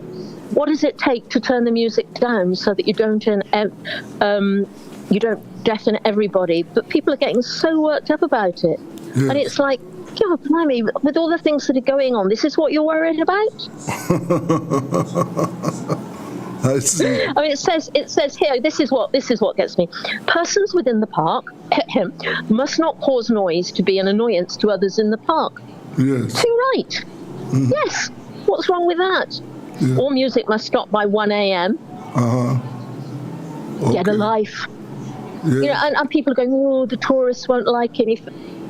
What does it take to turn the music down so that you don't deafen everybody? But people are getting so worked up about it. Yes. And it's like, God, blimey, with all the things that are going on, this is what you're worried about? I see. I mean, it says here, this is what gets me. Persons within the park must not cause noise to be an annoyance to others in the park. Yes. Too right. Yes. What's wrong with that? Yeah. All music must stop by 1 a.m. Okay. Get a life. Yeah. And people are going, oh, the tourists won't like it.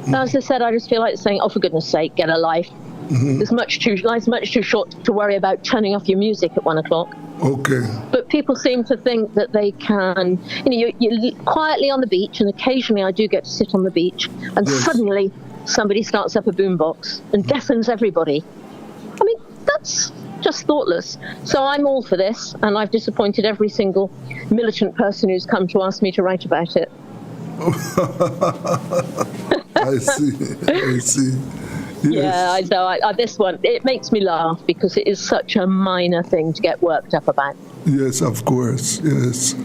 As I said, I just feel like saying, oh, for goodness sake, get a life. Life's much too short to worry about turning off your music at 1 o'clock. Okay. But people seem to think that they can, you're quietly on the beach, and occasionally I do get to sit on the beach, and suddenly somebody starts up a boombox and deafens everybody. I mean, that's just thoughtless. So I'm all for this, and I've disappointed every single militant person who's come to ask me to write about it. I see. Yes. Yeah, so this one, it makes me laugh because it is such a minor thing to get worked up about. Yes, of course, yes.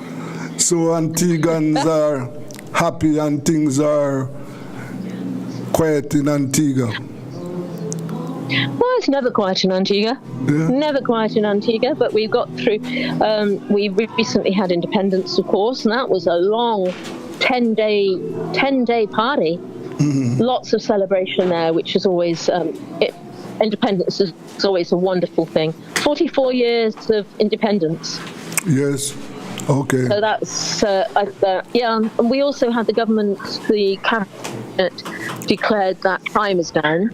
So Antiguans are happy and things are quiet in Antigua? Well, it's never quiet in Antigua. Yeah. Never quiet in Antigua, but we've got through, we recently had independence, of course, and that was a long 10-day party. Lots of celebration there, which is always, independence is always a wonderful thing. 44 years of independence. Yes, okay. So that's, and we also had the cabinet declared that crime is down.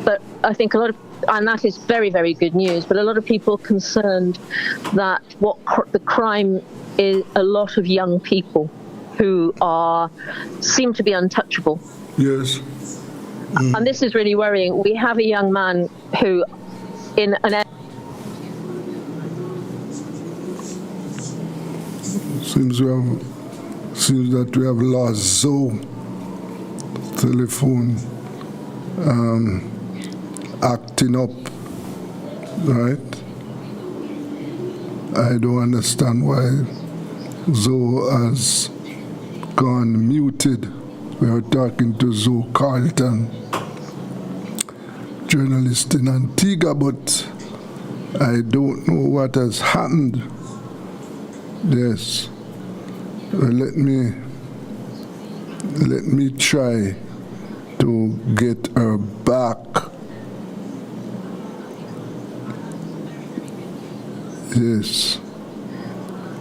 But I think a lot of, and that is very, very good news, but a lot of people are concerned that the crime is a lot of young people who seem to be untouchable. Yes. And this is really worrying. We have a young man who, seems that we have lost Zoe telephone acting up, right? I don't understand why Zoe has gone muted. We are talking to Zoe Carlton, journalist in Antigua, but I don't know what has happened. Yes, let me try to get her back. Yes,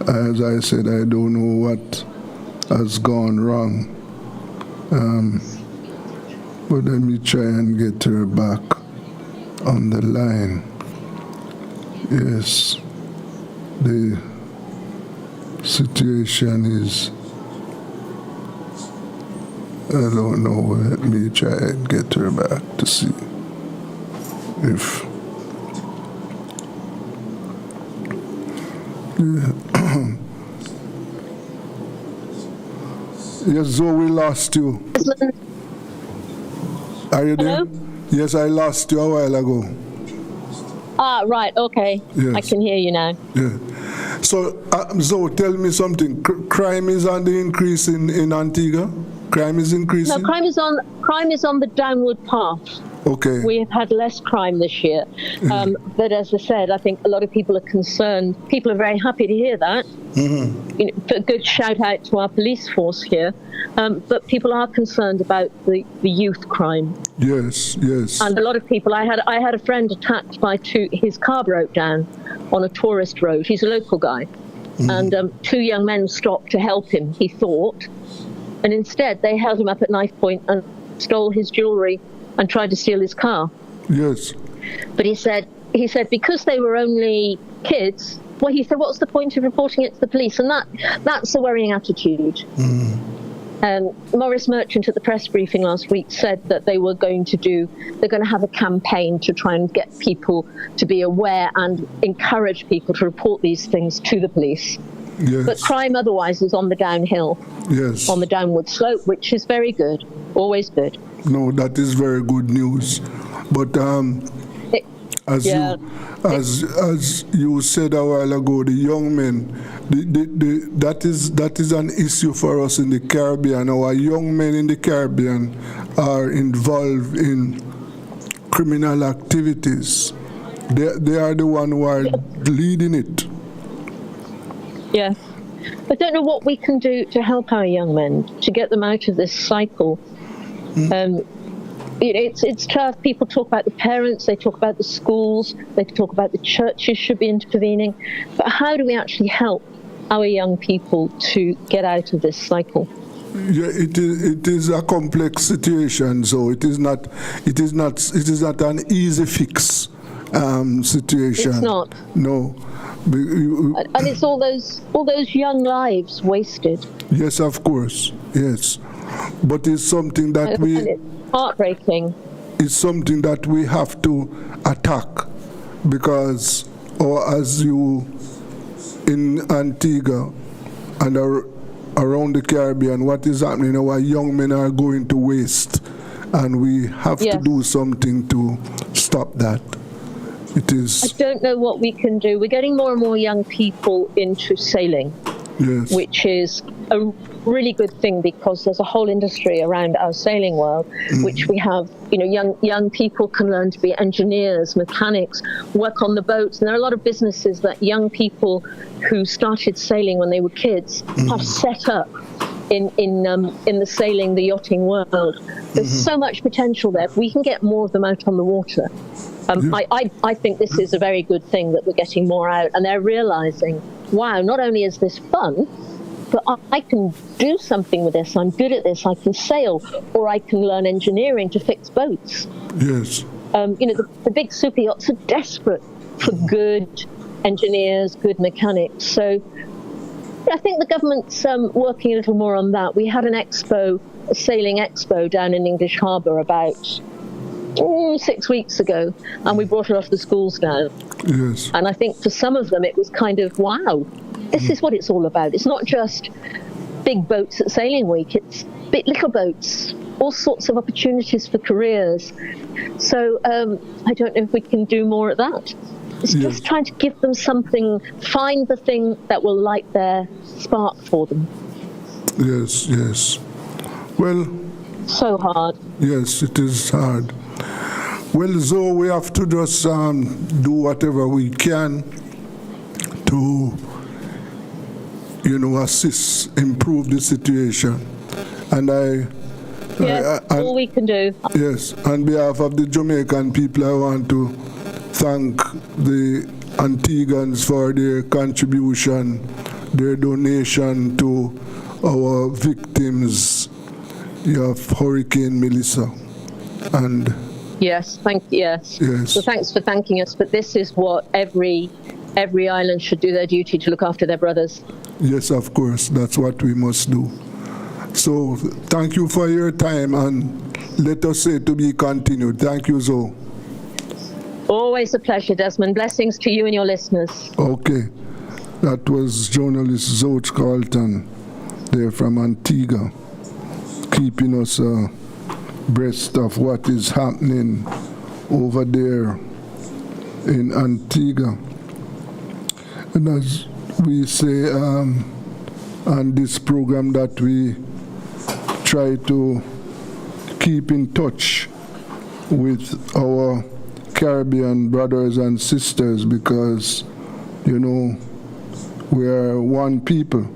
as I said, I don't know what has gone wrong, but let me try and get her back on the line. Yes, the situation is, I don't know, let me try and get her back to see if Yes, Zoe, we lost you. Are you there? Hello? Yes, I lost you a while ago. Right, okay. Yes. I can hear you now. Yeah. So, Zoe, tell me something. Crime is on the increase in Antigua? Crime is increasing? No, crime is on the downward path. Okay. We have had less crime this year. But as I said, I think a lot of people are concerned. People are very happy to hear that. You know, a good shout out to our police force here. But people are concerned about the youth crime. Yes, yes. And a lot of people, I had a friend attacked by his car broke down on a tourist road. He's a local guy. And 2 young men stopped to help him, he thought. And instead, they held him up at knife point and stole his jewelry and tried to steal his car. Yes. But he said because they were only kids, well, he said, what's the point of reporting it to the police? And that's a worrying attitude. Maurice Merchant at the press briefing last week said that they're going to have a campaign to try and get people to be aware and encourage people to report these things to the police. Yes. But crime otherwise is on the downhill, yes, on the downward slope, which is very good, always good. No, that is very good news. But as you said a while ago, the young men, that is an issue for us in the Caribbean. Our young men in the Caribbean are involved in criminal activities. They are the one who are leading it. Yes. I don't know what we can do to help our young men, to get them out of this cycle. It's tough. People talk about the parents, they talk about the schools, they talk about the churches should be intervening. But how do we actually help our young people to get out of this cycle? Yeah, it is a complex situation, so it is not an easy fix situation. It's not. No. And it's all those young lives wasted. Yes, of course. Yes. But it's something that it's heartbreaking. It's something that we have to attack because, or as you in Antigua and around the Caribbean, what is happening? Our young men are going to waste, and we have to do something to stop that. It is. I don't know what we can do. We're getting more and more young people into sailing, which is a really good thing because there's a whole industry around our sailing world, which we have. Young people can learn to be engineers, mechanics, work on the boats, and there are a lot of businesses that young people who started sailing when they were kids have set up in the sailing, the yachting world. There's so much potential there. If we can get more of them out on the water. I think this is a very good thing that we're getting more out, and they're realizing, wow, not only is this fun, but I can do something with this. I'm good at this. I can sail, or I can learn engineering to fix boats. Yes. The big super yachts are desperate for good engineers, good mechanics. So I think the government's working a little more on that. We had a sailing expo down in English Harbour about 6 weeks ago, and we brought a lot of the schools down. Yes. And I think for some of them it was kind of, wow, this is what it's all about. It's not just big boats at Sailing Week, it's little boats, all sorts of opportunities for careers. So I don't know if we can do more at that. It's just trying to give them something, find the thing that will light their spark for them. Yes, yes. Well, so hard. Yes, it is hard. Well, so we have to just do whatever we can to, assist, improve the situation. And all we can do. Yes, on behalf of the Jamaican people, I want to thank the Antiguans for their contribution, their donation to our victims of Hurricane Melissa. And yes. So thanks for thanking us. But this is what every island should do their duty to look after their brothers. Yes, of course. That's what we must do. So thank you for your time, and let us say to be continued. Thank you, Zoe. Always a pleasure, Desmond. Blessings to you and your listeners. Okay. That was journalist Zoe Carlton there from Antigua, keeping us abreast of what is happening over there in Antigua. And as we say on this program, that we try to keep in touch with our Caribbean brothers and sisters, because, you know, we are one people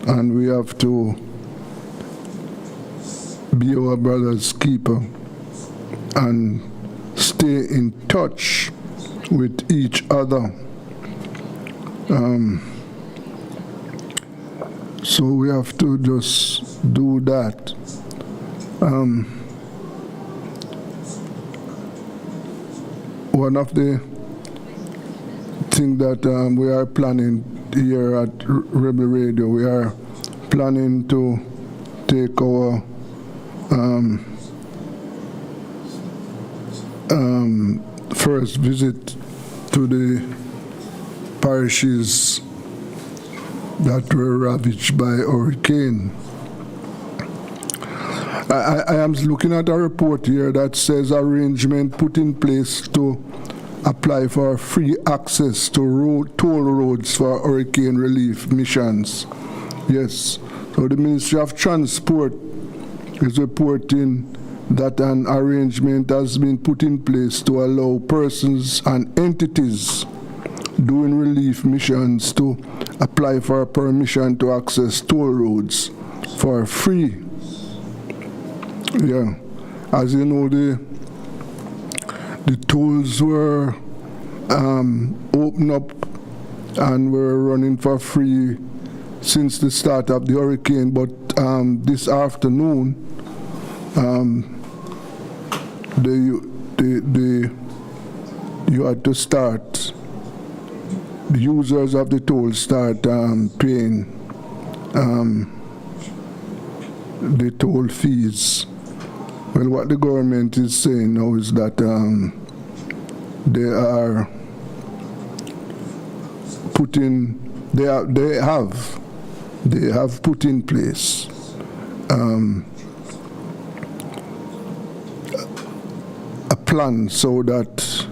and we have to be our brother's keeper and stay in touch with each other. So we have to just do that. One of the things that we are planning here at Rebel Radio, we are planning to take our first visit to the parishes that were ravaged by hurricane. I am looking at a report here that says arrangement put in place to apply for free access to toll roads for hurricane relief missions. Yes, so the Ministry of Transport is reporting that an arrangement has been put in place to allow persons and entities doing relief missions to apply for permission to access toll roads for free. Yeah, as you know, the tolls were opened up and were running for free since the start of the hurricane, but this afternoon you had to start, the users of the toll start paying the toll fees. Well, what the government is saying now is that they have put in place a plan so that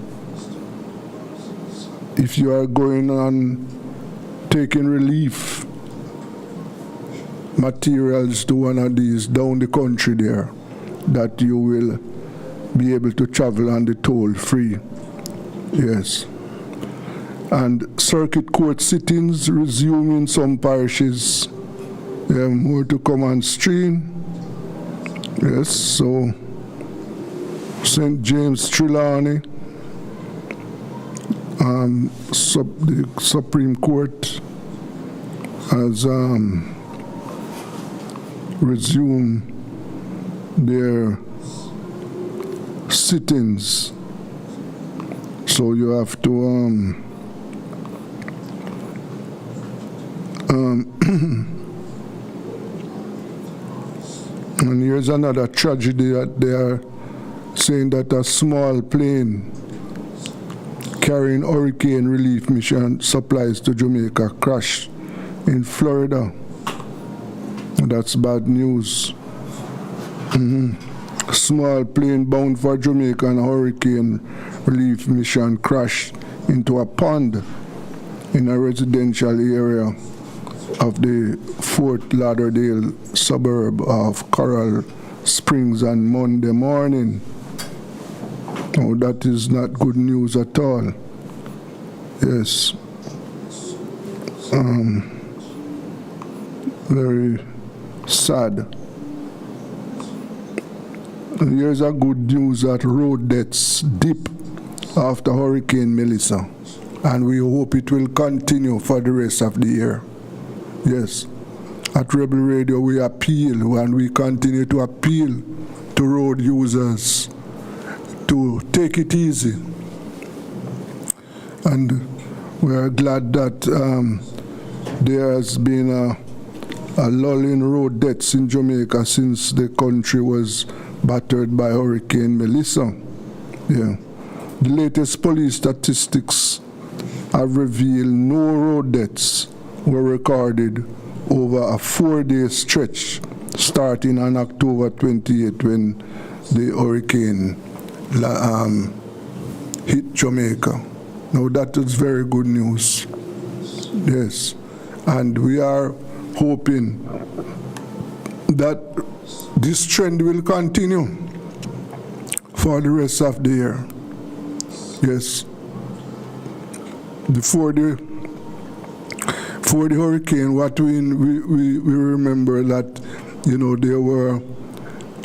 if you are going on taking relief materials to one of these down the country there, that you will be able to travel on the toll free. Yes. And circuit court sittings resume in some parishes. More to come on stream. Yes, so St. James Trelawney, the Supreme Court has resumed their sittings, so you have to and here's another tragedy that they are saying that a small plane carrying hurricane relief mission supplies to Jamaica crashed in Florida. That's bad news. Small plane bound for Jamaica and hurricane relief mission crashed into a pond in a residential area of the Fort Lauderdale suburb of Coral Springs on Monday morning. Oh, that is not good news at all. Yes. Very sad. Here's a good news that road deaths dip after Hurricane Melissa, and we hope it will continue for the rest of the year. Yes, at Rebel Radio we appeal and we continue to appeal to road users to take it easy. And we are glad that there has been a lull in road deaths in Jamaica since the country was battered by Hurricane Melissa. Yeah. The latest police statistics have revealed no road deaths were recorded over a 4-day stretch starting on October 28 when the hurricane hit Jamaica. Now that is very good news. Yes. And we are hoping that this trend will continue. for the rest of the year. Yes. Before the hurricane, what we remember that, there were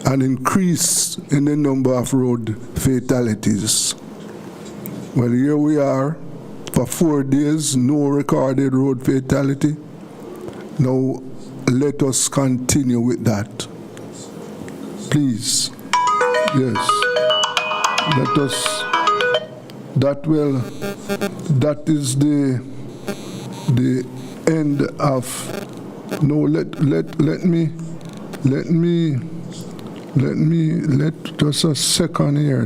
an increase in the number of road fatalities. Well, here we are, for 4 days, no recorded road fatality. Now, let us continue with that. Please. Yes. Let us, that is the end of, no, let just a second here,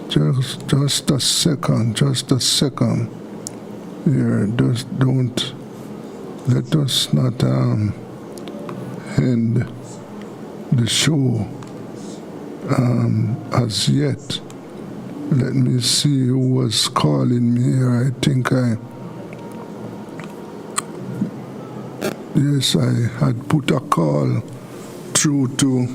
just a second. Just a second. Here, just don't, let us not end the show as yet. Let me see who was calling me here. I think yes, I had put a call through to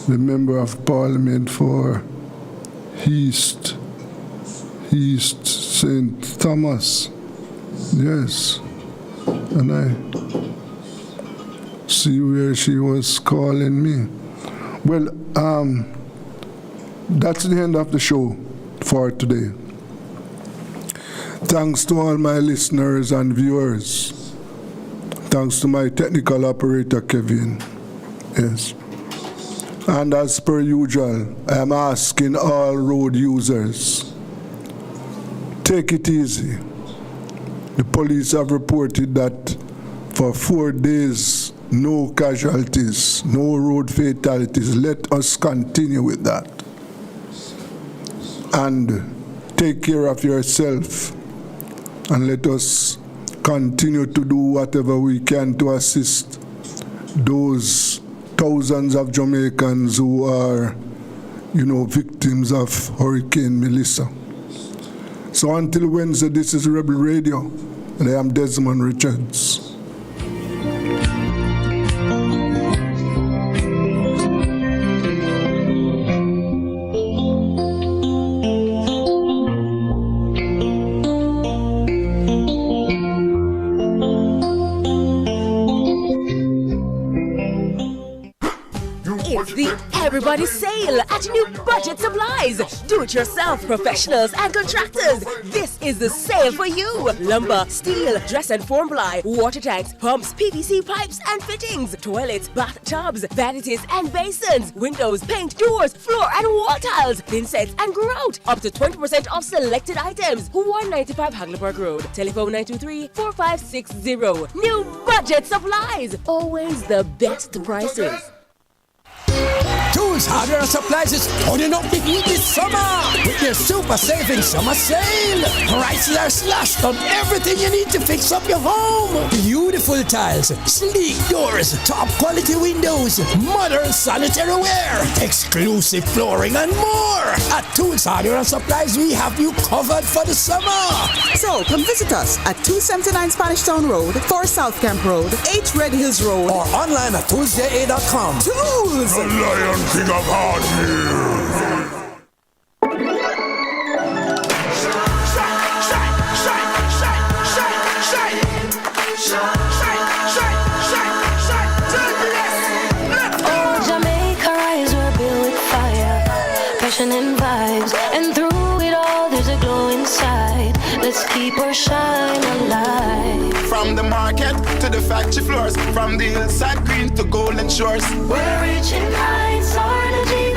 the Member of Parliament for East St. Thomas. Yes. And I see where she was calling me. Well, that's the end of the show for today. Thanks to all my listeners and viewers. Thanks to my technical operator, Kevin. Yes. And as per usual, I am asking all road users, take it easy. The police have reported that for 4 days, no casualties, no road fatalities. Let us continue with that. And take care of yourself. And let us continue to do whatever we can to assist those thousands of Jamaicans who are, victims of Hurricane Melissa. So until Wednesday, this is Rebel Radio, and I am Desmond Richards. It's the Everybody Sale at New Budget Supplies. Do-it-yourself professionals and contractors. This is the sale for you. Lumber, steel, dress and form ply, water tanks, pumps, PVC pipes and fittings, toilets, bathtubs, vanities and basins, windows, paint, doors, floor and wall tiles, thin sets and grout. Up to 20% off selected items. 195 Hagleyburg Road. Telephone 923-4560. New Budget Supplies. Always the best prices. Tools, hardware, and supplies is turning up the heat this summer with their super saving summer sale. Prices are slashed on everything you need to fix up your home. Beautiful tiles, sleek doors, top quality windows, modern sanitary ware, exclusive flooring, and more. At Tools, hardware, and supplies, we have you covered for the summer. So come visit us at 279 Spanish Town Road, 4 South Camp Road, 8 Red Hills Road, or online at toolsja.com. Tools! The Lion King of Hardware. Oh, Jamaica rise, we're built with fire, passion and vibes, and through it all there's a glow inside. Let's keep our shine alive. From the market to the factory floors, from the hillside green to golden shores, We're reaching heights, our energy.